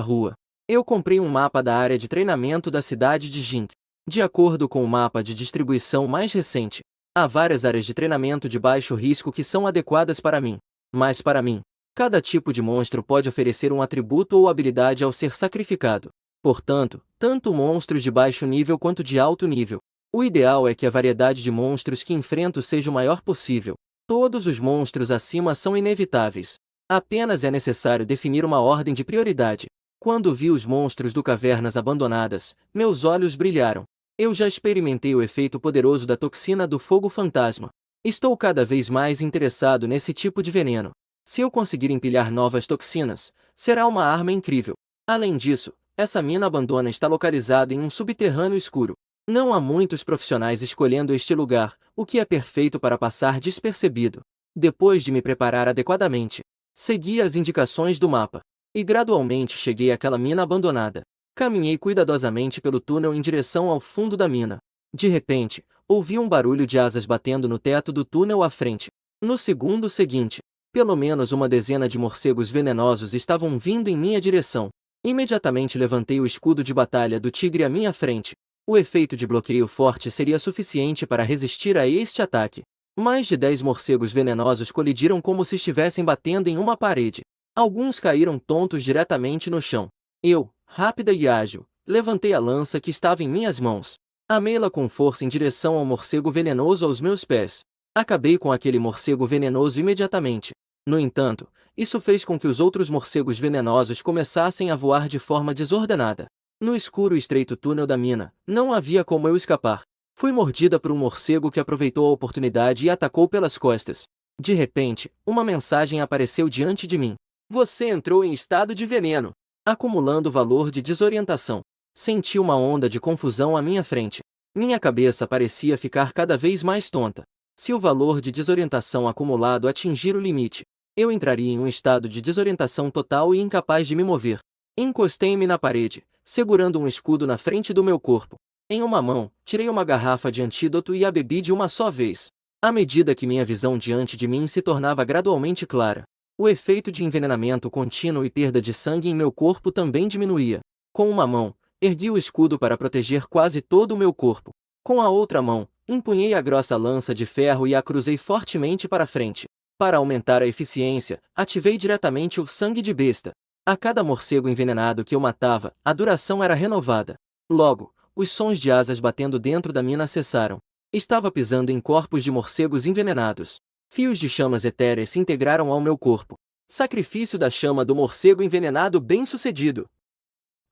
rua, eu comprei um mapa da área de treinamento da cidade de Jink. De acordo com o mapa de distribuição mais recente, há várias áreas de treinamento de baixo risco que são adequadas para mim. Mas para mim, cada tipo de monstro pode oferecer um atributo ou habilidade ao ser sacrificado. Portanto, tanto monstros de baixo nível quanto de alto nível. O ideal é que a variedade de monstros que enfrento seja o maior possível. Todos os monstros acima são inevitáveis. Apenas é necessário definir uma ordem de prioridade. Quando vi os monstros do Cavernas Abandonadas, meus olhos brilharam. Eu já experimentei o efeito poderoso da toxina do fogo fantasma. Estou cada vez mais interessado nesse tipo de veneno. Se eu conseguir empilhar novas toxinas, será uma arma incrível. Além disso, essa mina abandona está localizada em um subterrâneo escuro. Não há muitos profissionais escolhendo este lugar, o que é perfeito para passar despercebido. Depois de me preparar adequadamente, segui as indicações do mapa, e gradualmente cheguei àquela mina abandonada. Caminhei cuidadosamente pelo túnel em direção ao fundo da mina. De repente, ouvi um barulho de asas batendo no teto do túnel à frente. No segundo seguinte, pelo menos uma dezena de morcegos venenosos estavam vindo em minha direção. Imediatamente levantei o escudo de batalha do tigre à minha frente. O efeito de bloqueio forte seria suficiente para resistir a este ataque. Mais de 10 morcegos venenosos colidiram como se estivessem batendo em uma parede. Alguns caíram tontos diretamente no chão. Eu, rápida e ágil, levantei a lança que estava em minhas mãos. Amei-la com força em direção ao morcego venenoso aos meus pés. Acabei com aquele morcego venenoso imediatamente. No entanto, isso fez com que os outros morcegos venenosos começassem a voar de forma desordenada. No escuro e estreito túnel da mina, não havia como eu escapar. Fui mordida por um morcego que aproveitou a oportunidade e atacou pelas costas. De repente, uma mensagem apareceu diante de mim. Você entrou em estado de veneno, acumulando valor de desorientação. Senti uma onda de confusão à minha frente. Minha cabeça parecia ficar cada vez mais tonta. Se o valor de desorientação acumulado atingir o limite, eu entraria em um estado de desorientação total e incapaz de me mover. Encostei-me na parede, segurando um escudo na frente do meu corpo. Em uma mão, tirei uma garrafa de antídoto e a bebi de uma só vez. À medida que minha visão diante de mim se tornava gradualmente clara, o efeito de envenenamento contínuo e perda de sangue em meu corpo também diminuía. Com uma mão, ergui o escudo para proteger quase todo o meu corpo. Com a outra mão, empunhei a grossa lança de ferro e a cruzei fortemente para frente. Para aumentar a eficiência, ativei diretamente o sangue de besta. A cada morcego envenenado que eu matava, a duração era renovada. Logo, os sons de asas batendo dentro da mina cessaram. Estava pisando em corpos de morcegos envenenados. Fios de chamas etéreas se integraram ao meu corpo. Sacrifício da chama do morcego envenenado bem-sucedido.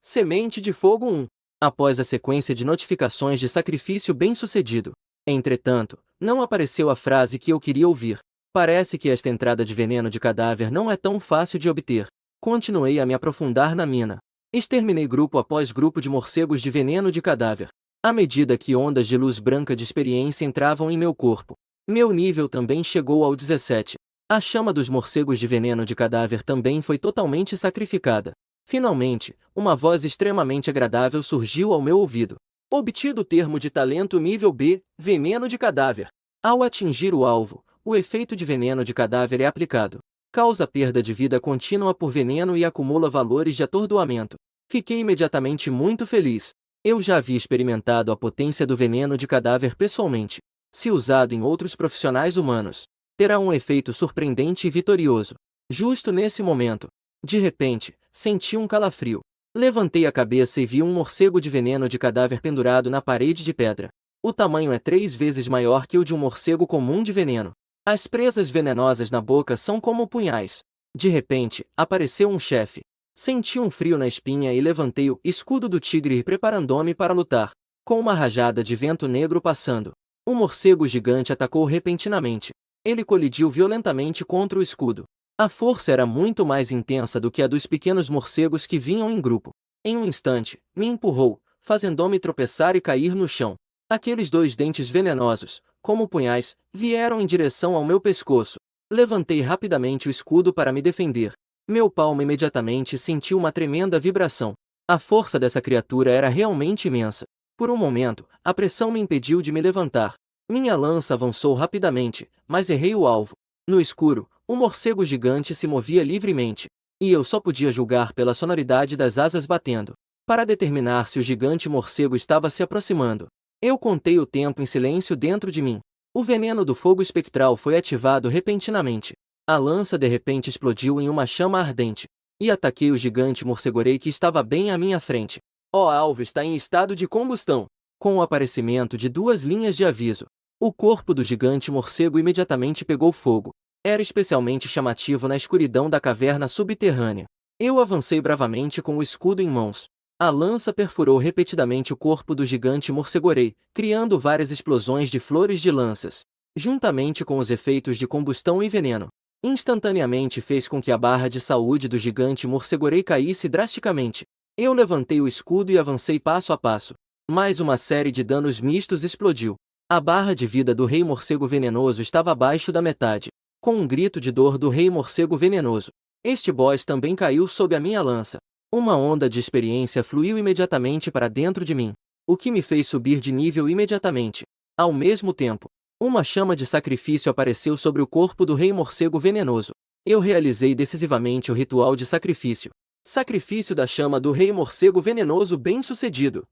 Semente de fogo 1. Após a sequência de notificações de sacrifício bem-sucedido. Entretanto, não apareceu a frase que eu queria ouvir. Parece que esta entrada de veneno de cadáver não é tão fácil de obter. Continuei a me aprofundar na mina. Exterminei grupo após grupo de morcegos de veneno de cadáver. À medida que ondas de luz branca de experiência entravam em meu corpo, meu nível também chegou ao 17. A chama dos morcegos de veneno de cadáver também foi totalmente sacrificada. Finalmente, uma voz extremamente agradável surgiu ao meu ouvido. Obtido o termo de talento nível B, veneno de cadáver. Ao atingir o alvo, o efeito de veneno de cadáver é aplicado. Causa perda de vida contínua por veneno e acumula valores de atordoamento. Fiquei imediatamente muito feliz. Eu já havia experimentado a potência do veneno de cadáver pessoalmente. Se usado em outros profissionais humanos, terá um efeito surpreendente e vitorioso. Justo nesse momento, de repente, senti um calafrio. Levantei a cabeça e vi um morcego de veneno de cadáver pendurado na parede de pedra. O tamanho é 3 vezes maior que o de um morcego comum de veneno. As presas venenosas na boca são como punhais. De repente, apareceu um chefe. Senti um frio na espinha e levantei o escudo do tigre preparando-me para lutar. Com uma rajada de vento negro passando, um morcego gigante atacou repentinamente. Ele colidiu violentamente contra o escudo. A força era muito mais intensa do que a dos pequenos morcegos que vinham em grupo. Em um instante, me empurrou, fazendo-me tropeçar e cair no chão. Aqueles 2 dentes venenosos, como punhais, vieram em direção ao meu pescoço. Levantei rapidamente o escudo para me defender. Meu palmo imediatamente sentiu uma tremenda vibração. A força dessa criatura era realmente imensa. Por um momento, a pressão me impediu de me levantar. Minha lança avançou rapidamente, mas errei o alvo. No escuro, o morcego gigante se movia livremente, e eu só podia julgar pela sonoridade das asas batendo, para determinar se o gigante morcego estava se aproximando. Eu contei o tempo em silêncio dentro de mim. O veneno do fogo espectral foi ativado repentinamente. A lança de repente explodiu em uma chama ardente, e ataquei o gigante morcegorei que estava bem à minha frente. O alvo está em estado de combustão. Com o aparecimento de 2 linhas de aviso, o corpo do gigante morcego imediatamente pegou fogo. Era especialmente chamativo na escuridão da caverna subterrânea. Eu avancei bravamente com o escudo em mãos. A lança perfurou repetidamente o corpo do gigante morcegorei, criando várias explosões de flores de lanças, juntamente com os efeitos de combustão e veneno. Instantaneamente fez com que a barra de saúde do gigante morcegorei caísse drasticamente. Eu levantei o escudo e avancei passo a passo. Mais uma série de danos mistos explodiu. A barra de vida do rei morcego venenoso estava abaixo da metade. Com um grito de dor do rei morcego venenoso, este boss também caiu sob a minha lança. Uma onda de experiência fluiu imediatamente para dentro de mim, o que me fez subir de nível imediatamente. Ao mesmo tempo, uma chama de sacrifício apareceu sobre o corpo do rei morcego venenoso. Eu realizei decisivamente o ritual de sacrifício. Sacrifício da chama do rei morcego venenoso bem-sucedido.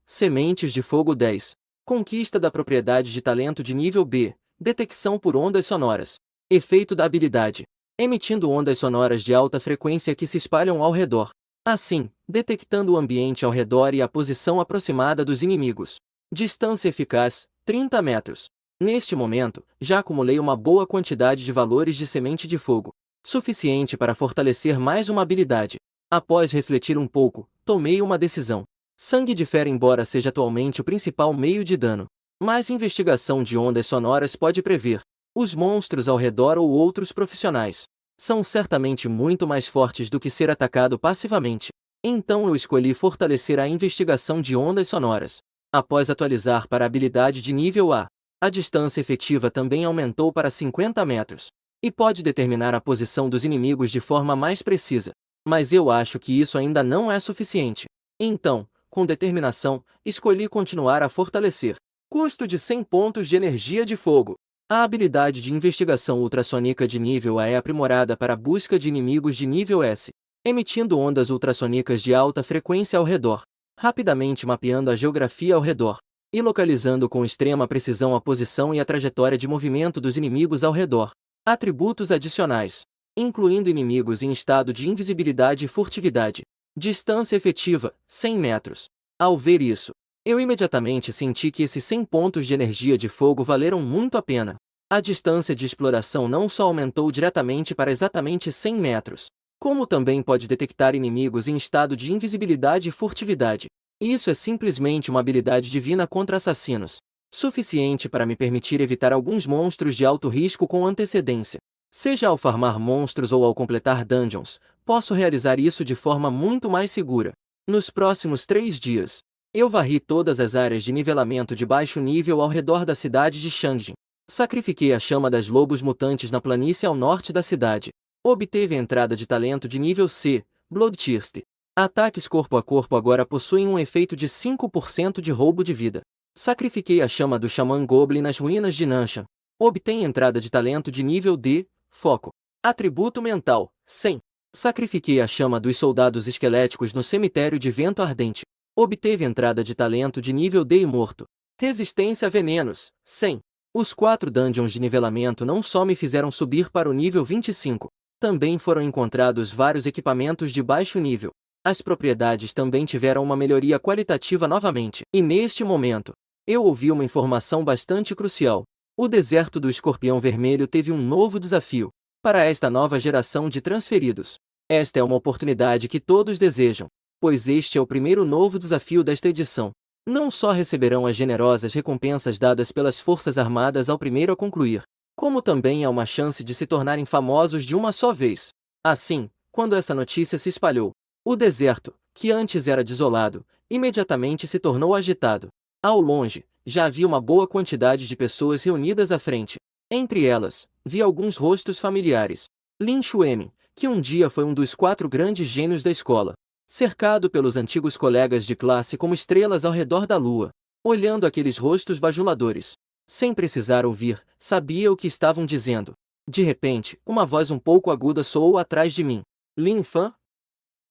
Sementes de fogo 10. Conquista da propriedade de talento de nível B. Detecção por ondas sonoras. Efeito da habilidade: emitindo ondas sonoras de alta frequência que se espalham ao redor, assim, detectando o ambiente ao redor e a posição aproximada dos inimigos. Distância eficaz: 30 metros. Neste momento, já acumulei uma boa quantidade de valores de semente de fogo, suficiente para fortalecer mais uma habilidade. Após refletir um pouco, tomei uma decisão. Sangue de fera, embora seja atualmente o principal meio de dano, mas investigação de ondas sonoras pode prever. Os monstros ao redor ou outros profissionais são certamente muito mais fortes do que ser atacado passivamente. Então eu escolhi fortalecer a investigação de ondas sonoras. Após atualizar para a habilidade de nível A distância efetiva também aumentou para 50 metros, e pode determinar a posição dos inimigos de forma mais precisa. Mas eu acho que isso ainda não é suficiente. Então, com determinação, escolhi continuar a fortalecer. Custo de 100 pontos de energia de fogo. A habilidade de investigação ultrassônica de nível A é aprimorada para a busca de inimigos de nível S, emitindo ondas ultrassônicas de alta frequência ao redor, rapidamente mapeando a geografia ao redor, e localizando com extrema precisão a posição e a trajetória de movimento dos inimigos ao redor. Atributos adicionais, incluindo inimigos em estado de invisibilidade e furtividade. Distância efetiva: 100 metros. Ao ver isso, eu imediatamente senti que esses 100 pontos de energia de fogo valeram muito a pena. A distância de exploração não só aumentou diretamente para exatamente 100 metros, como também pode detectar inimigos em estado de invisibilidade e furtividade. Isso é simplesmente uma habilidade divina contra assassinos, suficiente para me permitir evitar alguns monstros de alto risco com antecedência. Seja ao farmar monstros ou ao completar dungeons, posso realizar isso de forma muito mais segura. Nos próximos 3 dias, eu varri todas as áreas de nivelamento de baixo nível ao redor da cidade de Shangjin. Sacrifiquei a chama das lobos mutantes na planície ao norte da cidade. Obteve entrada de talento de nível C, Bloodthirst. Ataques corpo a corpo agora possuem um efeito de 5% de roubo de vida. Sacrifiquei a chama do Xamã Goblin nas ruínas de Nanshan. Obtém entrada de talento de nível D, Foco. Atributo mental: 100. Sacrifiquei a chama dos soldados esqueléticos no cemitério de Vento Ardente. Obteve entrada de talento de nível D, Morto. Resistência a venenos: 100. Os 4 dungeons de nivelamento não só me fizeram subir para o nível 25, também foram encontrados vários equipamentos de baixo nível. As propriedades também tiveram uma melhoria qualitativa novamente. E neste momento, eu ouvi uma informação bastante crucial. O deserto do Escorpião Vermelho teve um novo desafio para esta nova geração de transferidos. Esta é uma oportunidade que todos desejam, pois este é o primeiro novo desafio desta edição. Não só receberão as generosas recompensas dadas pelas Forças Armadas ao primeiro a concluir, como também há uma chance de se tornarem famosos de uma só vez. Assim, quando essa notícia se espalhou, o deserto, que antes era desolado, Imediatamente se tornou agitado. Ao longe, já havia uma boa quantidade de pessoas reunidas à frente. Entre elas, vi alguns rostos familiares. Lin Xuemin, que um dia foi um dos 4 grandes gênios da escola, cercado pelos antigos colegas de classe como estrelas ao redor da lua. Olhando aqueles rostos bajuladores, sem precisar ouvir, sabia o que estavam dizendo. De repente, uma voz um pouco aguda soou atrás de mim. Lin Fan?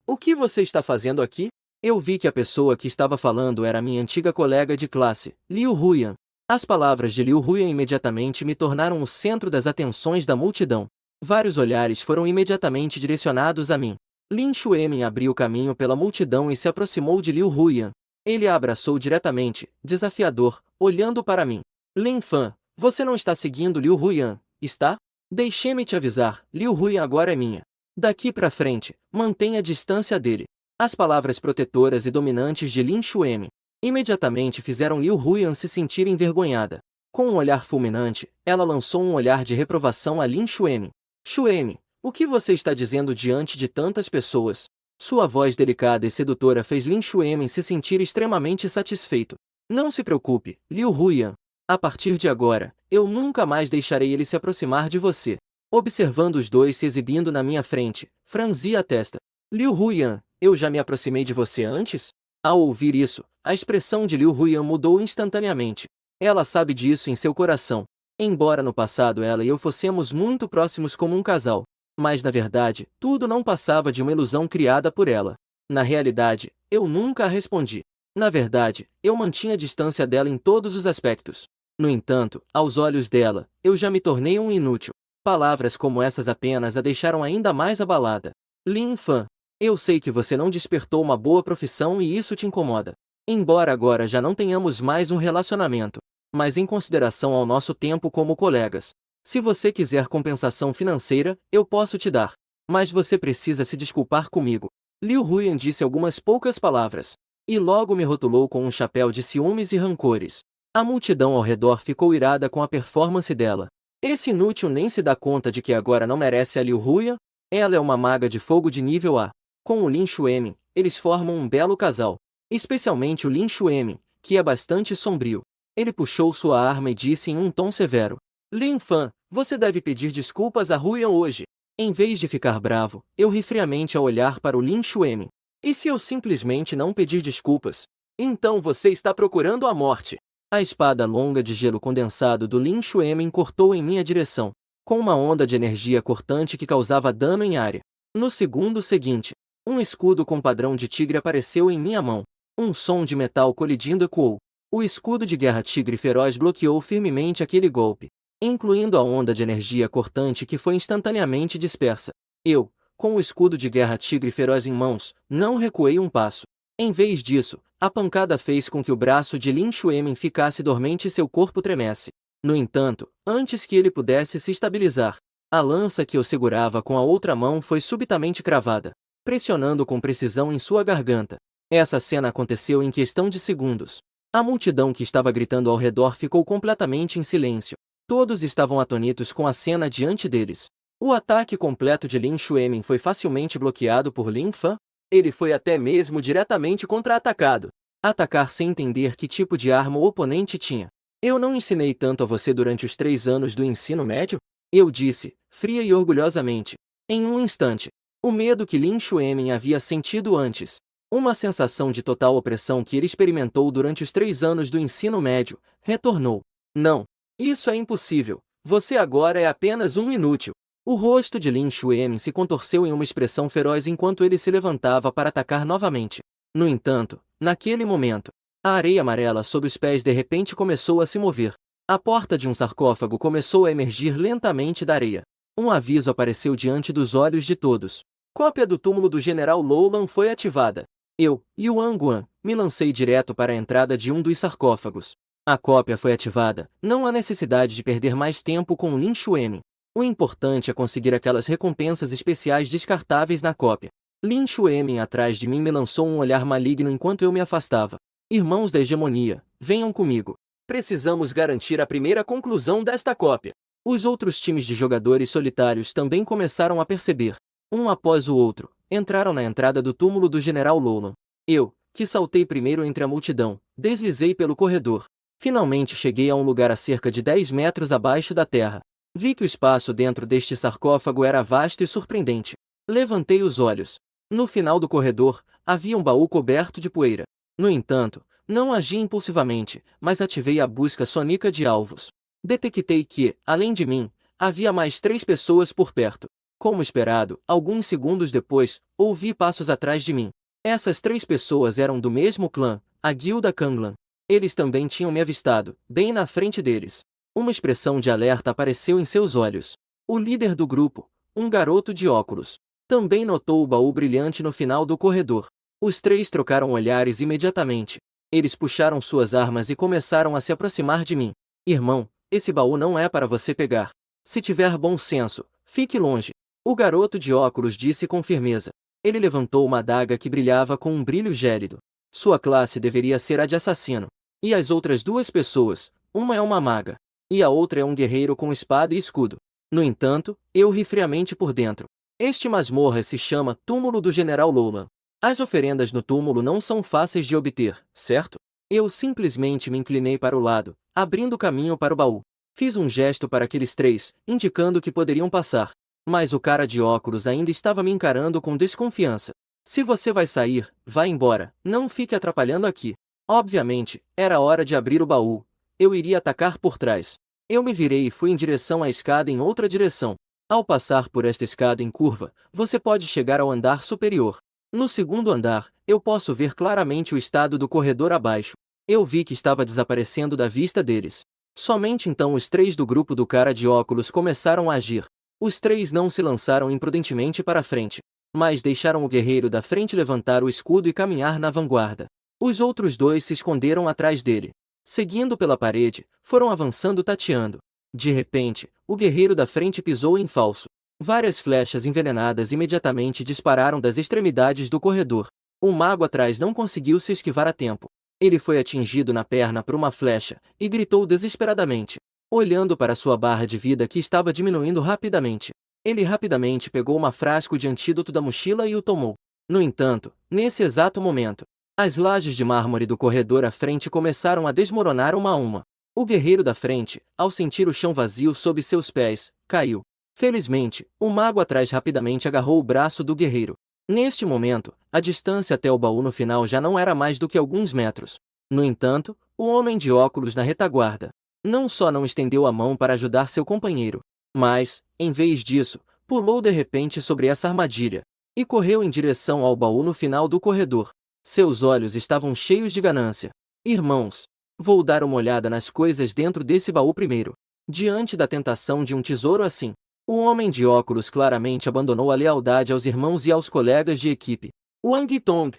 O que você está fazendo aqui? Eu vi que a pessoa que estava falando era minha antiga colega de classe, Liu Huyan. As palavras de Liu Huyan imediatamente me tornaram o centro das atenções da multidão. Vários olhares foram imediatamente direcionados a mim. Lin Xuemin abriu caminho pela multidão e se aproximou de Liu Huyan. Ele a abraçou diretamente, desafiador, olhando para mim. Lin Fan, você não está seguindo Liu Huyan, está? Deixe-me te avisar, Liu Huyan agora é minha. Daqui pra frente, mantenha a distância dele. As palavras protetoras e dominantes de Lin Xuemin imediatamente fizeram Liu Huyan se sentir envergonhada. Com um olhar fulminante, ela lançou um olhar de reprovação a Lin Xuemin. Xuemin, o que você está dizendo diante de tantas pessoas? Sua voz delicada e sedutora fez Lin Xuemin se sentir extremamente satisfeito. Não se preocupe, Liu Huyan. A partir de agora, eu nunca mais deixarei ele se aproximar de você. Observando os dois se exibindo na minha frente, franzi a testa. Liu Huyan, eu já me aproximei de você antes? Ao ouvir isso, a expressão de Liu Huyan mudou instantaneamente. Ela sabe disso em seu coração. Embora no passado ela e eu fossemos muito próximos como um casal, mas na verdade, tudo não passava de uma ilusão criada por ela. Na realidade, eu nunca a respondi. Na verdade, eu mantinha a distância dela em todos os aspectos. No entanto, aos olhos dela, eu já me tornei um inútil. Palavras como essas apenas a deixaram ainda mais abalada. Lin Fan, eu sei que você não despertou uma boa profissão e isso te incomoda. Embora agora já não tenhamos mais um relacionamento, mas em consideração ao nosso tempo como colegas, se você quiser compensação financeira, eu posso te dar. Mas você precisa se desculpar comigo. Liu Huyan disse algumas poucas palavras, e logo me rotulou com um chapéu de ciúmes e rancores. A multidão ao redor ficou irada com a performance dela. Esse inútil nem se dá conta de que agora não merece a Liu Huyan? Ela é uma maga de fogo de nível A. Com o Lin Xuemin, eles formam um belo casal. Especialmente o Lin Xuemin, que é bastante sombrio. Ele puxou sua arma e disse em um tom severo. Lin Fan, você deve pedir desculpas a Huyan hoje. Em vez de ficar bravo, eu ri friamente ao olhar para o Lin Xuemin. E se eu simplesmente não pedir desculpas? Então você está procurando a morte. A espada longa de gelo condensado do Lin Xuemin cortou em minha direção, com uma onda de energia cortante que causava dano em área. No segundo seguinte, um escudo com padrão de tigre apareceu em minha mão. Um som de metal colidindo ecoou. O escudo de guerra tigre feroz bloqueou firmemente aquele golpe, incluindo a onda de energia cortante que foi instantaneamente dispersa. Eu, com o escudo de guerra tigre feroz em mãos, não recuei um passo. Em vez disso, a pancada fez com que o braço de Lin Xuemin ficasse dormente e seu corpo tremesse. No entanto, antes que ele pudesse se estabilizar, a lança que eu segurava com a outra mão foi subitamente cravada, pressionando com precisão em sua garganta. Essa cena aconteceu em questão de segundos. A multidão que estava gritando ao redor ficou completamente em silêncio. Todos estavam atônitos com a cena diante deles. O ataque completo de Lin Xuemin foi facilmente bloqueado por Lin Fan. Ele foi até mesmo diretamente contra-atacado. Atacar sem entender que tipo de arma o oponente tinha. Eu não ensinei tanto a você durante os 3 anos do ensino médio? Eu disse, fria e orgulhosamente. Em um instante, o medo que Lin Xuemin havia sentido antes, uma sensação de total opressão que ele experimentou durante os 3 anos do ensino médio, retornou. Não. Isso é impossível. Você agora é apenas um inútil. O rosto de Lin Xuemin se contorceu em uma expressão feroz enquanto ele se levantava para atacar novamente. No entanto, naquele momento, a areia amarela sob os pés de repente começou a se mover. A porta de um sarcófago começou a emergir lentamente da areia. Um aviso apareceu diante dos olhos de todos. Cópia do túmulo do General Loulan foi ativada. Eu, Yuan Guan, me lancei direto para a entrada de um dos sarcófagos. A cópia foi ativada, não há necessidade de perder mais tempo com Lin Xuemin. O importante é conseguir aquelas recompensas especiais descartáveis na cópia. Lin Xuemin atrás de mim me lançou um olhar maligno enquanto eu me afastava. Irmãos da hegemonia, venham comigo. Precisamos garantir a primeira conclusão desta cópia. Os outros times de jogadores solitários também começaram a perceber. Um após o outro, entraram na entrada do túmulo do General Loulan. Eu, que saltei primeiro entre a multidão, deslizei pelo corredor. Finalmente cheguei a um lugar a cerca de 10 metros abaixo da terra. Vi que o espaço dentro deste sarcófago era vasto e surpreendente. Levantei os olhos. No final do corredor, havia um baú coberto de poeira. No entanto, não agi impulsivamente, mas ativei a busca sônica de alvos. Detectei que, além de mim, havia mais 3 pessoas por perto. Como esperado, alguns segundos depois, ouvi passos atrás de mim. Essas 3 pessoas eram do mesmo clã, a Guilda Kanglan. Eles também tinham me avistado, bem na frente deles. Uma expressão de alerta apareceu em seus olhos. O líder do grupo, um garoto de óculos, também notou o baú brilhante no final do corredor. Os 3 trocaram olhares imediatamente. Eles puxaram suas armas e começaram a se aproximar de mim. Irmão, esse baú não é para você pegar. Se tiver bom senso, fique longe. O garoto de óculos disse com firmeza. Ele levantou uma adaga que brilhava com um brilho gélido. Sua classe deveria ser a de assassino. E as outras 2 pessoas, uma é uma maga, e a outra é um guerreiro com espada e escudo. No entanto, eu ri friamente por dentro. Este masmorra se chama Túmulo do General Lowland. As oferendas no túmulo não são fáceis de obter, certo? Eu simplesmente me inclinei para o lado, abrindo caminho para o baú. Fiz um gesto para aqueles 3, indicando que poderiam passar. Mas o cara de óculos ainda estava me encarando com desconfiança. Se você vai sair, vá embora, não fique atrapalhando aqui. Obviamente, era hora de abrir o baú. Eu iria atacar por trás. Eu me virei e fui em direção à escada em outra direção. Ao passar por esta escada em curva, você pode chegar ao andar superior. No segundo andar, eu posso ver claramente o estado do corredor abaixo. Eu vi que estava desaparecendo da vista deles. Somente então os 3 do grupo do cara de óculos começaram a agir. Os 3 não se lançaram imprudentemente para a frente, mas deixaram o guerreiro da frente levantar o escudo e caminhar na vanguarda. Os outros 2 se esconderam atrás dele. Seguindo pela parede, foram avançando tateando. De repente, o guerreiro da frente pisou em falso. Várias flechas envenenadas imediatamente dispararam das extremidades do corredor. O mago atrás não conseguiu se esquivar a tempo. Ele foi atingido na perna por uma flecha, e gritou desesperadamente, olhando para sua barra de vida que estava diminuindo rapidamente. Ele rapidamente pegou uma frasco de antídoto da mochila e o tomou. No entanto, nesse exato momento, as lajes de mármore do corredor à frente começaram a desmoronar uma a uma. O guerreiro da frente, ao sentir o chão vazio sob seus pés, caiu. Felizmente, o mago atrás rapidamente agarrou o braço do guerreiro. Neste momento, a distância até o baú no final já não era mais do que alguns metros. No entanto, o homem de óculos na retaguarda não só não estendeu a mão para ajudar seu companheiro, mas, em vez disso, pulou de repente sobre essa armadilha e correu em direção ao baú no final do corredor. Seus olhos estavam cheios de ganância. Irmãos, vou dar uma olhada nas coisas dentro desse baú primeiro. Diante da tentação de um tesouro assim, o homem de óculos claramente abandonou a lealdade aos irmãos e aos colegas de equipe. Wang Tong!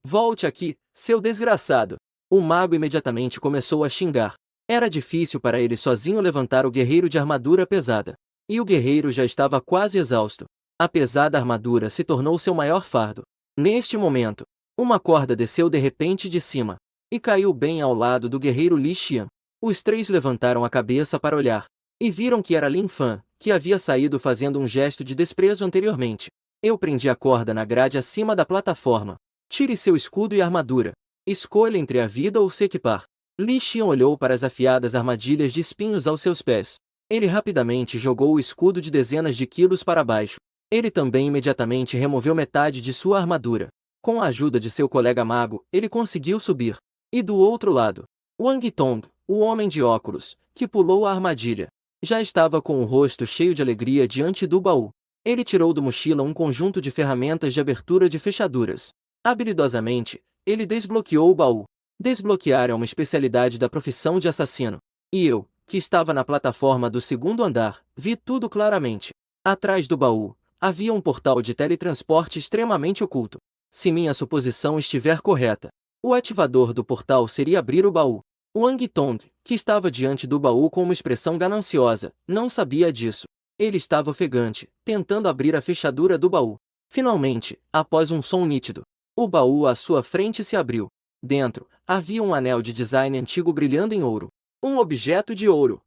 Volte aqui, seu desgraçado! O mago imediatamente começou a xingar. Era difícil para ele sozinho levantar o guerreiro de armadura pesada. E o guerreiro já estava quase exausto. A pesada armadura se tornou seu maior fardo. Neste momento, uma corda desceu de repente de cima e caiu bem ao lado do guerreiro Li Xian. Os 3 levantaram a cabeça para olhar e viram que era Lin Fan, que havia saído fazendo um gesto de desprezo anteriormente. Eu prendi a corda na grade acima da plataforma. Tire seu escudo e armadura. Escolha entre a vida ou se equipar. Li Xian olhou para as afiadas armadilhas de espinhos aos seus pés. Ele rapidamente jogou o escudo de dezenas de quilos para baixo. Ele também imediatamente removeu metade de sua armadura. Com a ajuda de seu colega mago, ele conseguiu subir. E do outro lado, Wang Tong, o homem de óculos, que pulou a armadilha, já estava com o rosto cheio de alegria diante do baú. Ele tirou da mochila um conjunto de ferramentas de abertura de fechaduras. Habilidosamente, ele desbloqueou o baú. Desbloquear é uma especialidade da profissão de assassino. E eu, que estava na plataforma do segundo andar, vi tudo claramente. Atrás do baú, havia um portal de teletransporte extremamente oculto. Se minha suposição estiver correta, o ativador do portal seria abrir o baú. Wang Tong, que estava diante do baú com uma expressão gananciosa, não sabia disso. Ele estava ofegante, tentando abrir a fechadura do baú. Finalmente, após um som nítido, o baú à sua frente se abriu. Dentro, havia um anel de design antigo brilhando em ouro. Um objeto de ouro.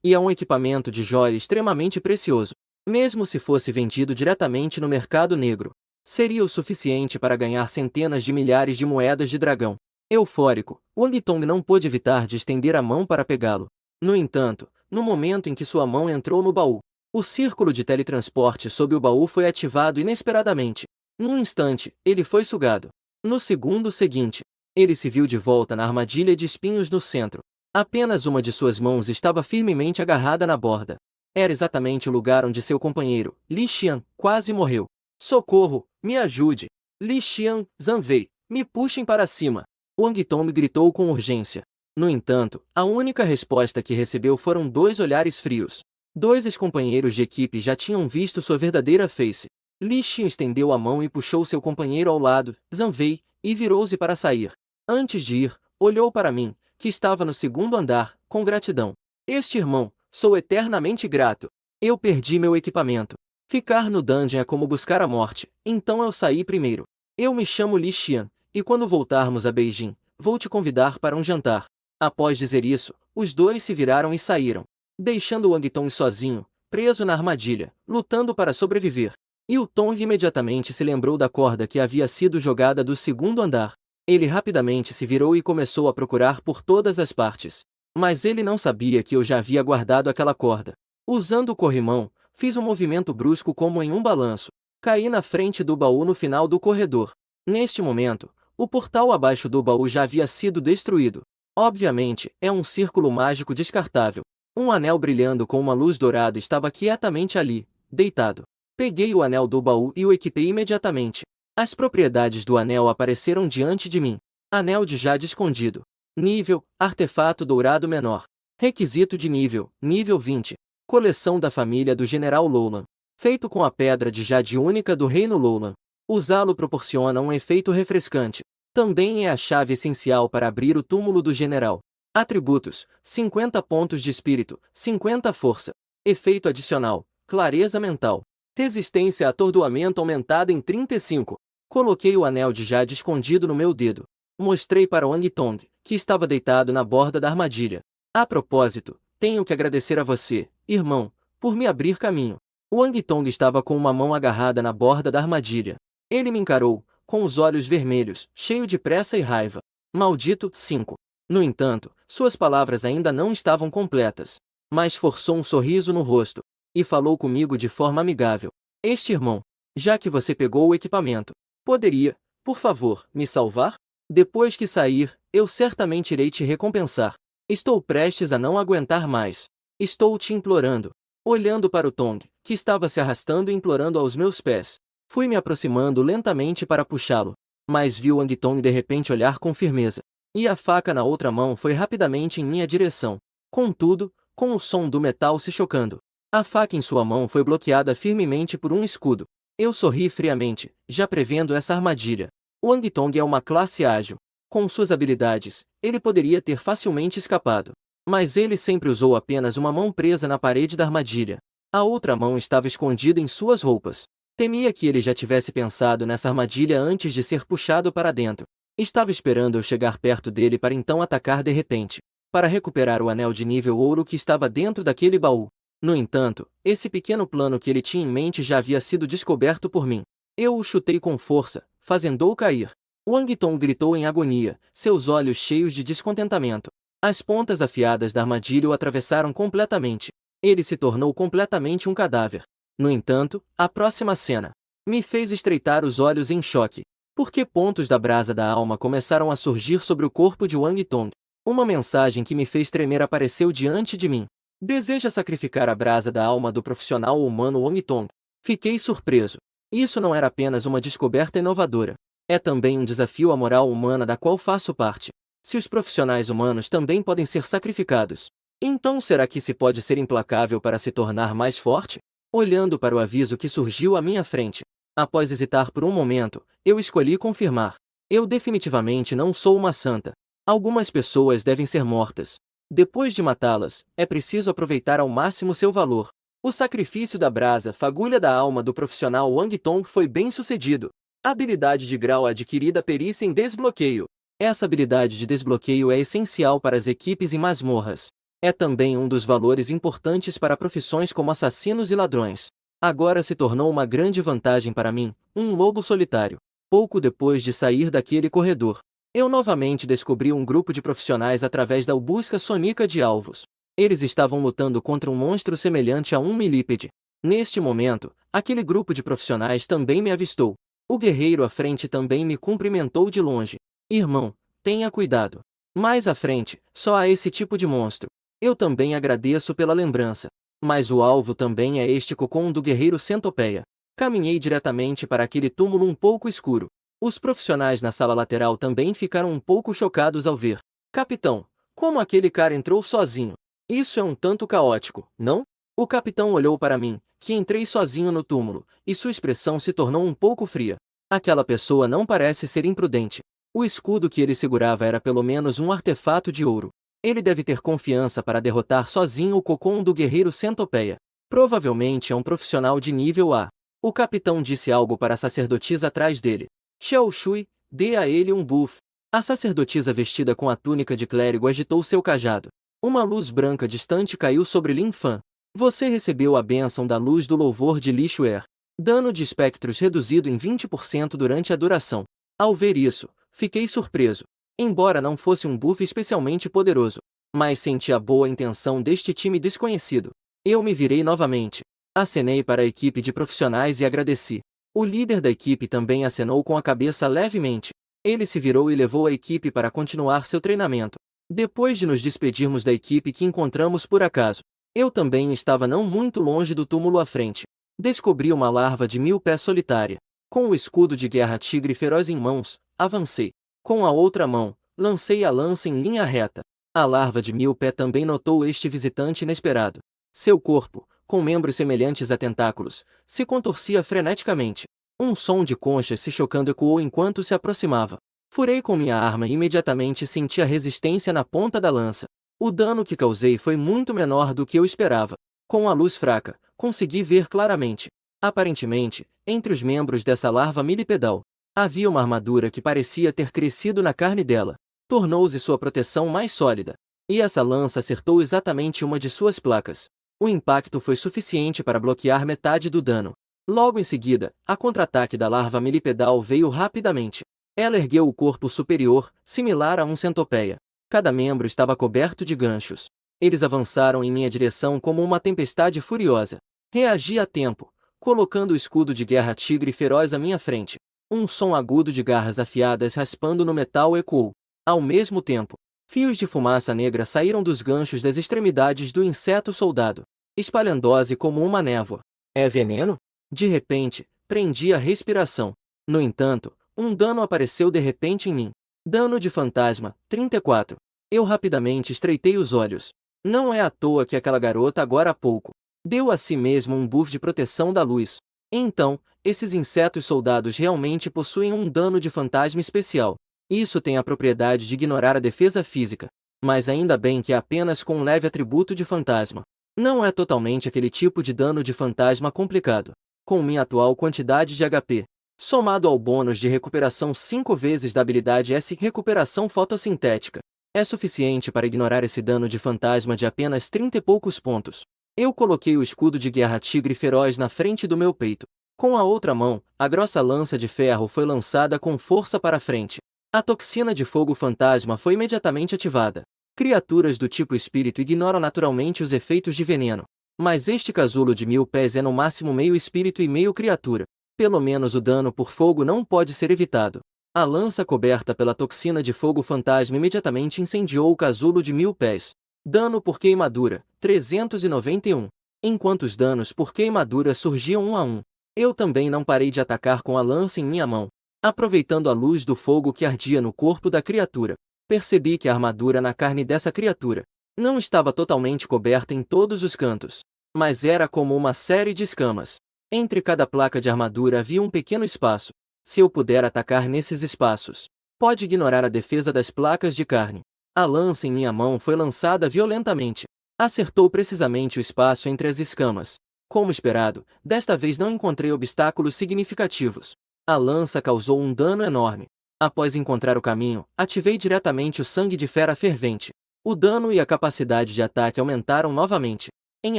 E é um equipamento de joia extremamente precioso. Mesmo se fosse vendido diretamente no mercado negro, Seria o suficiente para ganhar centenas de milhares de moedas de dragão. Eufórico, Wang Tong não pôde evitar de estender a mão para pegá-lo. No entanto, no momento em que sua mão entrou no baú, o círculo de teletransporte sob o baú foi ativado inesperadamente. Num instante, ele foi sugado. No segundo seguinte, ele se viu de volta na armadilha de espinhos no centro. Apenas uma de suas mãos estava firmemente agarrada na borda. Era exatamente o lugar onde seu companheiro, Li Xian, quase morreu. Socorro, me ajude! Li Xian, Zanvei, me puxem para cima! Wang Tong gritou com urgência. No entanto, a única resposta que recebeu foram 2 olhares frios. 2 ex-companheiros de equipe já tinham visto sua verdadeira face. Li Xian estendeu a mão e puxou seu companheiro ao lado, Zanvei, e virou-se para sair. Antes de ir, olhou para mim, que estava no segundo andar, com gratidão. Este irmão, sou eternamente grato. Eu perdi meu equipamento. Ficar no dungeon é como buscar a morte, então eu saí primeiro. Eu me chamo Li Xian, e quando voltarmos a Beijing, vou te convidar para um jantar. Após dizer isso, os 2 se viraram e saíram, deixando Wang Tong sozinho, preso na armadilha, lutando para sobreviver. E o Tong imediatamente se lembrou da corda que havia sido jogada do segundo andar. Ele rapidamente se virou e começou a procurar por todas as partes. Mas ele não sabia que eu já havia guardado aquela corda. Usando o corrimão, fiz um movimento brusco como em um balanço. Caí na frente do baú no final do corredor. Neste momento, o portal abaixo do baú já havia sido destruído. Obviamente, é um círculo mágico descartável. Um anel brilhando com uma luz dourada estava quietamente ali, deitado. Peguei o anel do baú e o equipei imediatamente. As propriedades do anel apareceram diante de mim. Anel de jade escondido. Nível, artefato dourado menor. Requisito de nível, nível 20. Coleção da família do General Loulan. Feito com a pedra de jade única do Reino Loulan. Usá-lo proporciona um efeito refrescante. Também é a chave essencial para abrir o túmulo do general. Atributos: 50 pontos de espírito, 50 força. Efeito adicional: clareza mental. Resistência a atordoamento aumentada em 35. Coloquei o anel de jade escondido no meu dedo. Mostrei para Wang Tong, que estava deitado na borda da armadilha. A propósito, tenho que agradecer a você, irmão, por me abrir caminho. Wang Tong estava com uma mão agarrada na borda da armadilha. Ele me encarou, com os olhos vermelhos, cheio de pressa e raiva. Maldito, 5. No entanto, suas palavras ainda não estavam completas. Mas forçou um sorriso no rosto. E falou comigo de forma amigável. Este irmão, já que você pegou o equipamento, poderia, por favor, me salvar? Depois que sair, eu certamente irei te recompensar. Estou prestes a não aguentar mais. Estou te implorando. Olhando para o Tong, que estava se arrastando e implorando aos meus pés. Fui me aproximando lentamente para puxá-lo. Mas vi Wang Tong de repente olhar com firmeza. E a faca na outra mão foi rapidamente em minha direção. Contudo, com o som do metal se chocando. A faca em sua mão foi bloqueada firmemente por um escudo. Eu sorri friamente, já prevendo essa armadilha. Wang Tong é uma classe ágil. Com suas habilidades, ele poderia ter facilmente escapado. Mas ele sempre usou apenas uma mão presa na parede da armadilha. A outra mão estava escondida em suas roupas. Temia que ele já tivesse pensado nessa armadilha antes de ser puxado para dentro. Estava esperando eu chegar perto dele para então atacar de repente, para recuperar o anel de nível ouro que estava dentro daquele baú. No entanto, esse pequeno plano que ele tinha em mente já havia sido descoberto por mim. Eu o chutei com força, fazendo-o cair. Wang Tong gritou em agonia, seus olhos cheios de descontentamento. As pontas afiadas da armadilha o atravessaram completamente. Ele se tornou completamente um cadáver. No entanto, a próxima cena me fez estreitar os olhos em choque, porque pontos da brasa da alma começaram a surgir sobre o corpo de Wang Tong. Uma mensagem que me fez tremer apareceu diante de mim. Deseja sacrificar a brasa da alma do profissional humano Wang Tong? Fiquei surpreso. Isso não era apenas uma descoberta inovadora. É também um desafio à moral humana da qual faço parte. Se os profissionais humanos também podem ser sacrificados, então será que se pode ser implacável para se tornar mais forte? Olhando para o aviso que surgiu à minha frente, após hesitar por um momento, eu escolhi confirmar. Eu definitivamente não sou uma santa. Algumas pessoas devem ser mortas. Depois de matá-las, é preciso aproveitar ao máximo seu valor. O sacrifício da brasa fagulha da alma do profissional Wang Tong foi bem sucedido. Habilidade de grau adquirida: perícia em desbloqueio. Essa habilidade de desbloqueio é essencial para as equipes em masmorras. É também um dos valores importantes para profissões como assassinos e ladrões. Agora se tornou uma grande vantagem para mim, um lobo solitário. Pouco depois de sair daquele corredor, eu novamente descobri um grupo de profissionais através da busca sonica de alvos. Eles estavam lutando contra um monstro semelhante a um milípede. Neste momento, aquele grupo de profissionais também me avistou. O guerreiro à frente também me cumprimentou de longe. Irmão, tenha cuidado. Mais à frente, só há esse tipo de monstro. Eu também agradeço pela lembrança. Mas o alvo também é este cocom do guerreiro centopeia. Caminhei diretamente para aquele túmulo um pouco escuro. Os profissionais na sala lateral também ficaram um pouco chocados ao ver. Capitão, como aquele cara entrou sozinho? Isso é um tanto caótico, não? O capitão olhou para mim, que entrei sozinho no túmulo, e sua expressão se tornou um pouco fria. Aquela pessoa não parece ser imprudente. O escudo que ele segurava era pelo menos um artefato de ouro. Ele deve ter confiança para derrotar sozinho o cocom do guerreiro centopeia. Provavelmente é um profissional de nível A. O capitão disse algo para a sacerdotisa atrás dele. Xiao Shui, dê a ele um buff. A sacerdotisa vestida com a túnica de clérigo agitou seu cajado. Uma luz branca distante caiu sobre Lin Fan. Você recebeu a bênção da luz do louvor de Li Xuer. Dano de espectros reduzido em 20% durante a duração. Ao ver isso, fiquei surpreso. Embora não fosse um buff especialmente poderoso, mas senti a boa intenção deste time desconhecido. Eu me virei novamente. Acenei para a equipe de profissionais e agradeci. O líder da equipe também acenou com a cabeça levemente. Ele se virou e levou a equipe para continuar seu treinamento. Depois de nos despedirmos da equipe que encontramos por acaso, eu também estava não muito longe do túmulo à frente. Descobri uma larva de 1000 pés solitária. Com o escudo de guerra tigre feroz em mãos, avancei. Com a outra mão, lancei a lança em linha reta. A larva de 1000 pés também notou este visitante inesperado. Seu corpo, com membros semelhantes a tentáculos, se contorcia freneticamente. Um som de conchas se chocando ecoou enquanto se aproximava. Furei com minha arma e imediatamente senti a resistência na ponta da lança. O dano que causei foi muito menor do que eu esperava. Com a luz fraca, consegui ver claramente. Aparentemente, entre os membros dessa larva milipedal, havia uma armadura que parecia ter crescido na carne dela. Tornou-se sua proteção mais sólida. E essa lança acertou exatamente uma de suas placas. O impacto foi suficiente para bloquear metade do dano. Logo em seguida, a contra-ataque da larva milipedal veio rapidamente. Ela ergueu o corpo superior, similar a um centopeia. Cada membro estava coberto de ganchos. Eles avançaram em minha direção como uma tempestade furiosa. Reagi a tempo, colocando o escudo de guerra tigre feroz à minha frente. Um som agudo de garras afiadas raspando no metal ecoou. Ao mesmo tempo, fios de fumaça negra saíram dos ganchos das extremidades do inseto soldado, espalhando-se como uma névoa. É veneno? De repente, prendi a respiração. No entanto, um dano apareceu de repente em mim. Dano de fantasma, 34. Eu rapidamente estreitei os olhos. Não é à toa que aquela garota agora há pouco deu a si mesma um buff de proteção da luz. Então, esses insetos soldados realmente possuem um dano de fantasma especial. Isso tem a propriedade de ignorar a defesa física. Mas ainda bem que é apenas com um leve atributo de fantasma. Não é totalmente aquele tipo de dano de fantasma complicado. Com minha atual quantidade de HP, somado ao bônus de recuperação 5 vezes da habilidade S Recuperação Fotossintética, é suficiente para ignorar esse dano de fantasma de apenas 30 e poucos pontos. Eu coloquei o escudo de guerra tigre feroz na frente do meu peito. Com a outra mão, a grossa lança de ferro foi lançada com força para frente. A toxina de fogo fantasma foi imediatamente ativada. Criaturas do tipo espírito ignoram naturalmente os efeitos de veneno. Mas este casulo de 1000 pés é no máximo meio espírito e meio criatura. Pelo menos o dano por fogo não pode ser evitado. A lança coberta pela toxina de fogo fantasma imediatamente incendiou o casulo de 1000 pés. Dano por queimadura, 391. Enquanto os danos por queimadura surgiam um a um, eu também não parei de atacar com a lança em minha mão. Aproveitando a luz do fogo que ardia no corpo da criatura, percebi que a armadura na carne dessa criatura não estava totalmente coberta em todos os cantos, mas era como uma série de escamas. Entre cada placa de armadura havia um pequeno espaço. Se eu puder atacar nesses espaços, pode ignorar a defesa das placas de carne. A lança em minha mão foi lançada violentamente. Acertou precisamente o espaço entre as escamas. Como esperado, desta vez não encontrei obstáculos significativos. A lança causou um dano enorme. Após encontrar o caminho, ativei diretamente o sangue de fera fervente. O dano e a capacidade de ataque aumentaram novamente. Em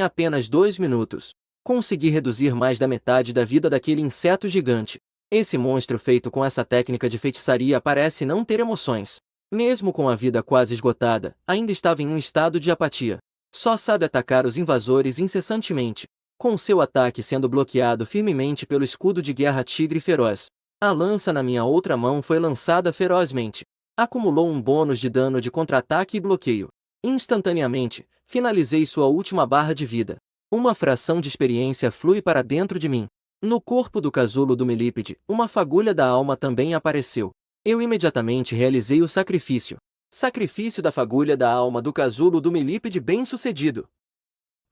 apenas 2 minutos, Consegui reduzir mais da metade da vida daquele inseto gigante. Esse monstro feito com essa técnica de feitiçaria parece não ter emoções. Mesmo com a vida quase esgotada, ainda estava em um estado de apatia. Só sabe atacar os invasores incessantemente, com seu ataque sendo bloqueado firmemente pelo escudo de guerra tigre feroz. A lança na minha outra mão foi lançada ferozmente. Acumulou um bônus de dano de contra-ataque e bloqueio. Instantaneamente, finalizei sua última barra de vida. Uma fração de experiência flui para dentro de mim. No corpo do casulo do Milípede, uma fagulha da alma também apareceu. Eu imediatamente realizei o sacrifício. Sacrifício da fagulha da alma do casulo do Milípede bem-sucedido.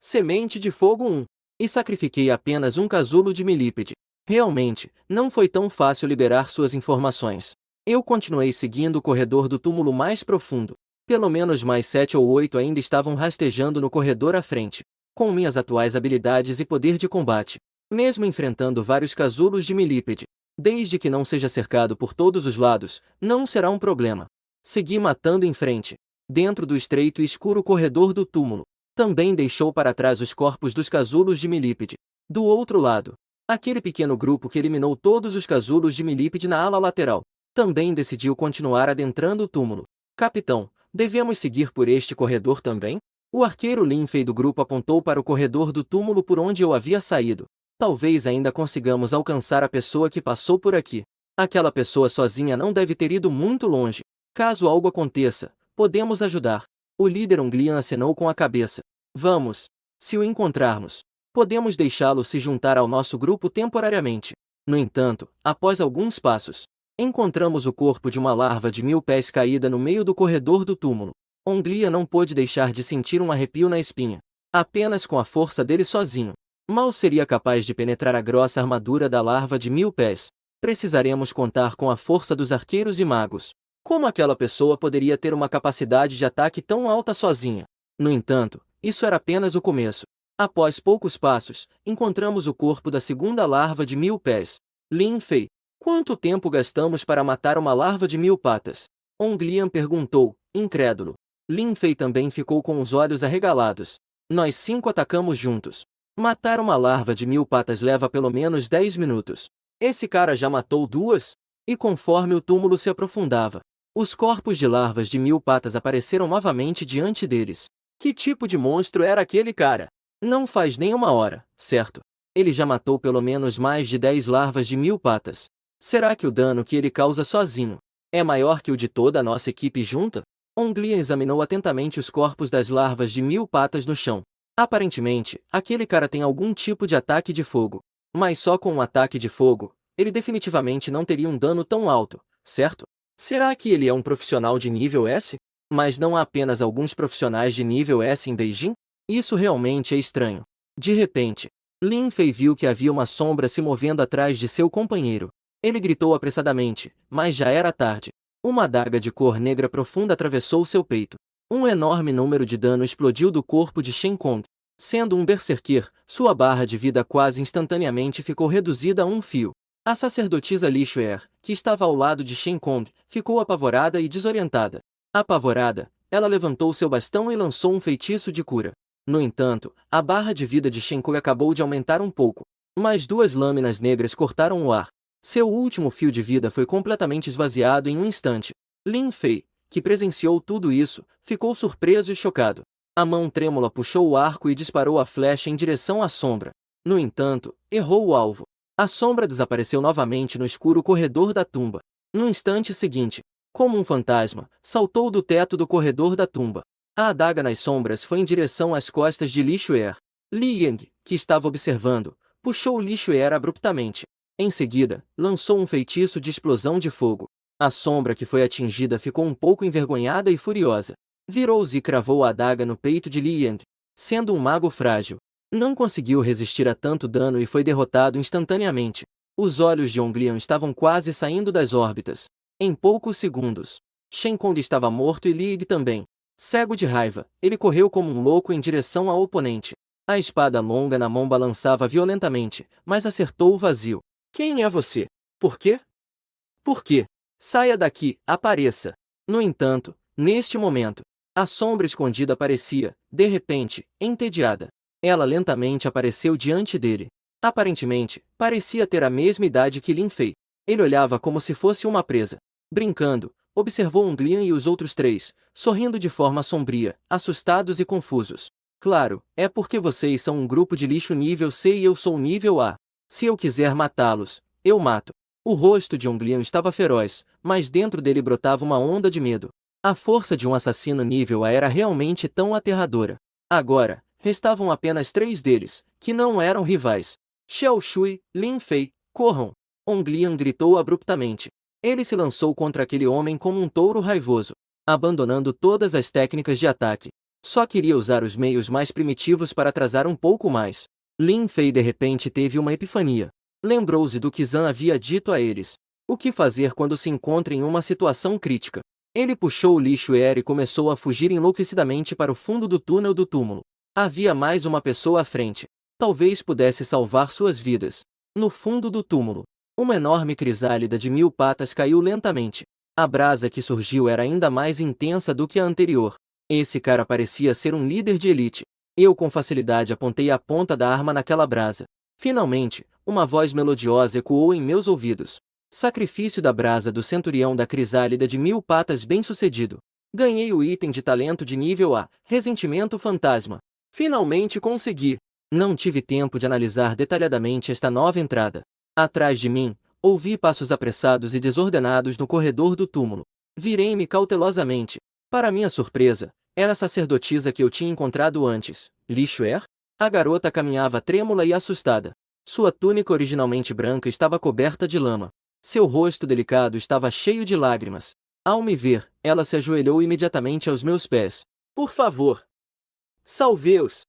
Semente de fogo 1. E sacrifiquei apenas um casulo de Milípede. Realmente, não foi tão fácil liberar suas informações. Eu continuei seguindo o corredor do túmulo mais profundo. Pelo menos mais 7 ou 8 ainda estavam rastejando no corredor à frente. Com minhas atuais habilidades e poder de combate, mesmo enfrentando vários casulos de Milípede, desde que não seja cercado por todos os lados, não será um problema. Segui matando em frente. Dentro do estreito e escuro corredor do túmulo, também deixou para trás os corpos dos casulos de Milípede. Do outro lado, aquele pequeno grupo que eliminou todos os casulos de Milípede na ala lateral, também decidiu continuar adentrando o túmulo. Capitão, devemos seguir por este corredor também? O arqueiro Linfey do grupo apontou para o corredor do túmulo por onde eu havia saído. Talvez ainda consigamos alcançar a pessoa que passou por aqui. Aquela pessoa sozinha não deve ter ido muito longe. Caso algo aconteça, podemos ajudar. O líder Unglian acenou com a cabeça. Vamos. Se o encontrarmos, podemos deixá-lo se juntar ao nosso grupo temporariamente. No entanto, após alguns passos, encontramos o corpo de uma larva de 1000 pés caída no meio do corredor do túmulo. Unglian não pôde deixar de sentir um arrepio na espinha. Apenas com a força dele sozinho, mal seria capaz de penetrar a grossa armadura da larva de 1000 pés. Precisaremos contar com a força dos arqueiros e magos. Como aquela pessoa poderia ter uma capacidade de ataque tão alta sozinha? No entanto, isso era apenas o começo. Após poucos passos, encontramos o corpo da segunda larva de 1000 pés. Linfey, quanto tempo gastamos para matar uma larva de 1000 patas? Unglian perguntou, incrédulo. Linfey também ficou com os olhos arregalados. Nós 5 atacamos juntos. Matar uma larva de 1000 patas leva pelo menos 10 minutos. Esse cara já matou 2? E conforme o túmulo se aprofundava, os corpos de larvas de 1000 patas apareceram novamente diante deles. Que tipo de monstro era aquele cara? Não faz nem uma hora, certo? Ele já matou pelo menos mais de 10 larvas de 1000 patas. Será que o dano que ele causa sozinho é maior que o de toda a nossa equipe junta? Unglian examinou atentamente os corpos das larvas de 1000 patas no chão. Aparentemente, aquele cara tem algum tipo de ataque de fogo. Mas só com um ataque de fogo, ele definitivamente não teria um dano tão alto, certo? Será que ele é um profissional de nível S? Mas não há apenas alguns profissionais de nível S em Beijing? Isso realmente é estranho. De repente, Linfey viu que havia uma sombra se movendo atrás de seu companheiro. Ele gritou apressadamente, mas já era tarde. Uma adaga de cor negra profunda atravessou seu peito. Um enorme número de dano explodiu do corpo de Shen Kong. Sendo um berserker, sua barra de vida quase instantaneamente ficou reduzida a um fio. A sacerdotisa Li Xuer, que estava ao lado de Shen Kong, ficou apavorada e desorientada. Apavorada, ela levantou seu bastão e lançou um feitiço de cura. No entanto, a barra de vida de Shen Kong acabou de aumentar um pouco. Mais 2 lâminas negras cortaram o ar. Seu último fio de vida foi completamente esvaziado em um instante. Linfey, que presenciou tudo isso, ficou surpreso e chocado. A mão trêmula puxou o arco e disparou a flecha em direção à sombra. No entanto, errou o alvo. A sombra desapareceu novamente no escuro corredor da tumba. No instante seguinte, como um fantasma, saltou do teto do corredor da tumba. A adaga nas sombras foi em direção às costas de Li Xuer. Li Yang, que estava observando, puxou Li Xuer abruptamente. Em seguida, lançou um feitiço de explosão de fogo. A sombra que foi atingida ficou um pouco envergonhada e furiosa. Virou-se e cravou a adaga no peito de Li Yang. Sendo um mago frágil, não conseguiu resistir a tanto dano e foi derrotado instantaneamente. Os olhos de Unglian estavam quase saindo das órbitas. Em poucos segundos, Shen Kong estava morto e Li Ying também. Cego de raiva, ele correu como um louco em direção ao oponente. A espada longa na mão balançava violentamente, mas acertou o vazio. Quem é você? Por quê? Por quê? Saia daqui, apareça. No entanto, neste momento, a sombra escondida aparecia, de repente, entediada. Ela lentamente apareceu diante dele. Aparentemente, parecia ter a mesma idade que Lin Fei. Ele olhava como se fosse uma presa. Brincando, observou Onglian e os outros três, sorrindo de forma sombria, assustados e confusos. Claro, é porque vocês são um grupo de lixo nível C e eu sou nível A. Se eu quiser matá-los, eu mato. O rosto de Onglian estava feroz, mas dentro dele brotava uma onda de medo. A força de um assassino nível A era realmente tão aterradora. Agora, restavam apenas 3 deles, que não eram rivais. Xiao Shui, Lin Fei, corram! Onglian gritou abruptamente. Ele se lançou contra aquele homem como um touro raivoso, abandonando todas as técnicas de ataque. Só queria usar os meios mais primitivos para atrasar um pouco mais. Lin Fei de repente teve uma epifania. Lembrou-se do que Zhan havia dito a eles. O que fazer quando se encontra em uma situação crítica? Ele puxou o lixo e começou a fugir enlouquecidamente para o fundo do túnel do túmulo. Havia mais uma pessoa à frente. Talvez pudesse salvar suas vidas. No fundo do túmulo, uma enorme crisálida de 1000 patas caiu lentamente. A brasa que surgiu era ainda mais intensa do que a anterior. Esse cara parecia ser um líder de elite. Eu com facilidade apontei a ponta da arma naquela brasa. Finalmente, uma voz melodiosa ecoou em meus ouvidos. Sacrifício da brasa do centurião da crisálida de 1000 patas bem-sucedido. Ganhei o item de talento de nível A, ressentimento fantasma. Finalmente consegui. Não tive tempo de analisar detalhadamente esta nova entrada. Atrás de mim, ouvi passos apressados e desordenados no corredor do túmulo. Virei-me cautelosamente. Para minha surpresa, era a sacerdotisa que eu tinha encontrado antes, Li Xuer. A garota caminhava trêmula e assustada. Sua túnica originalmente branca estava coberta de lama. Seu rosto delicado estava cheio de lágrimas. Ao me ver, ela se ajoelhou imediatamente aos meus pés. Por favor, salve-os!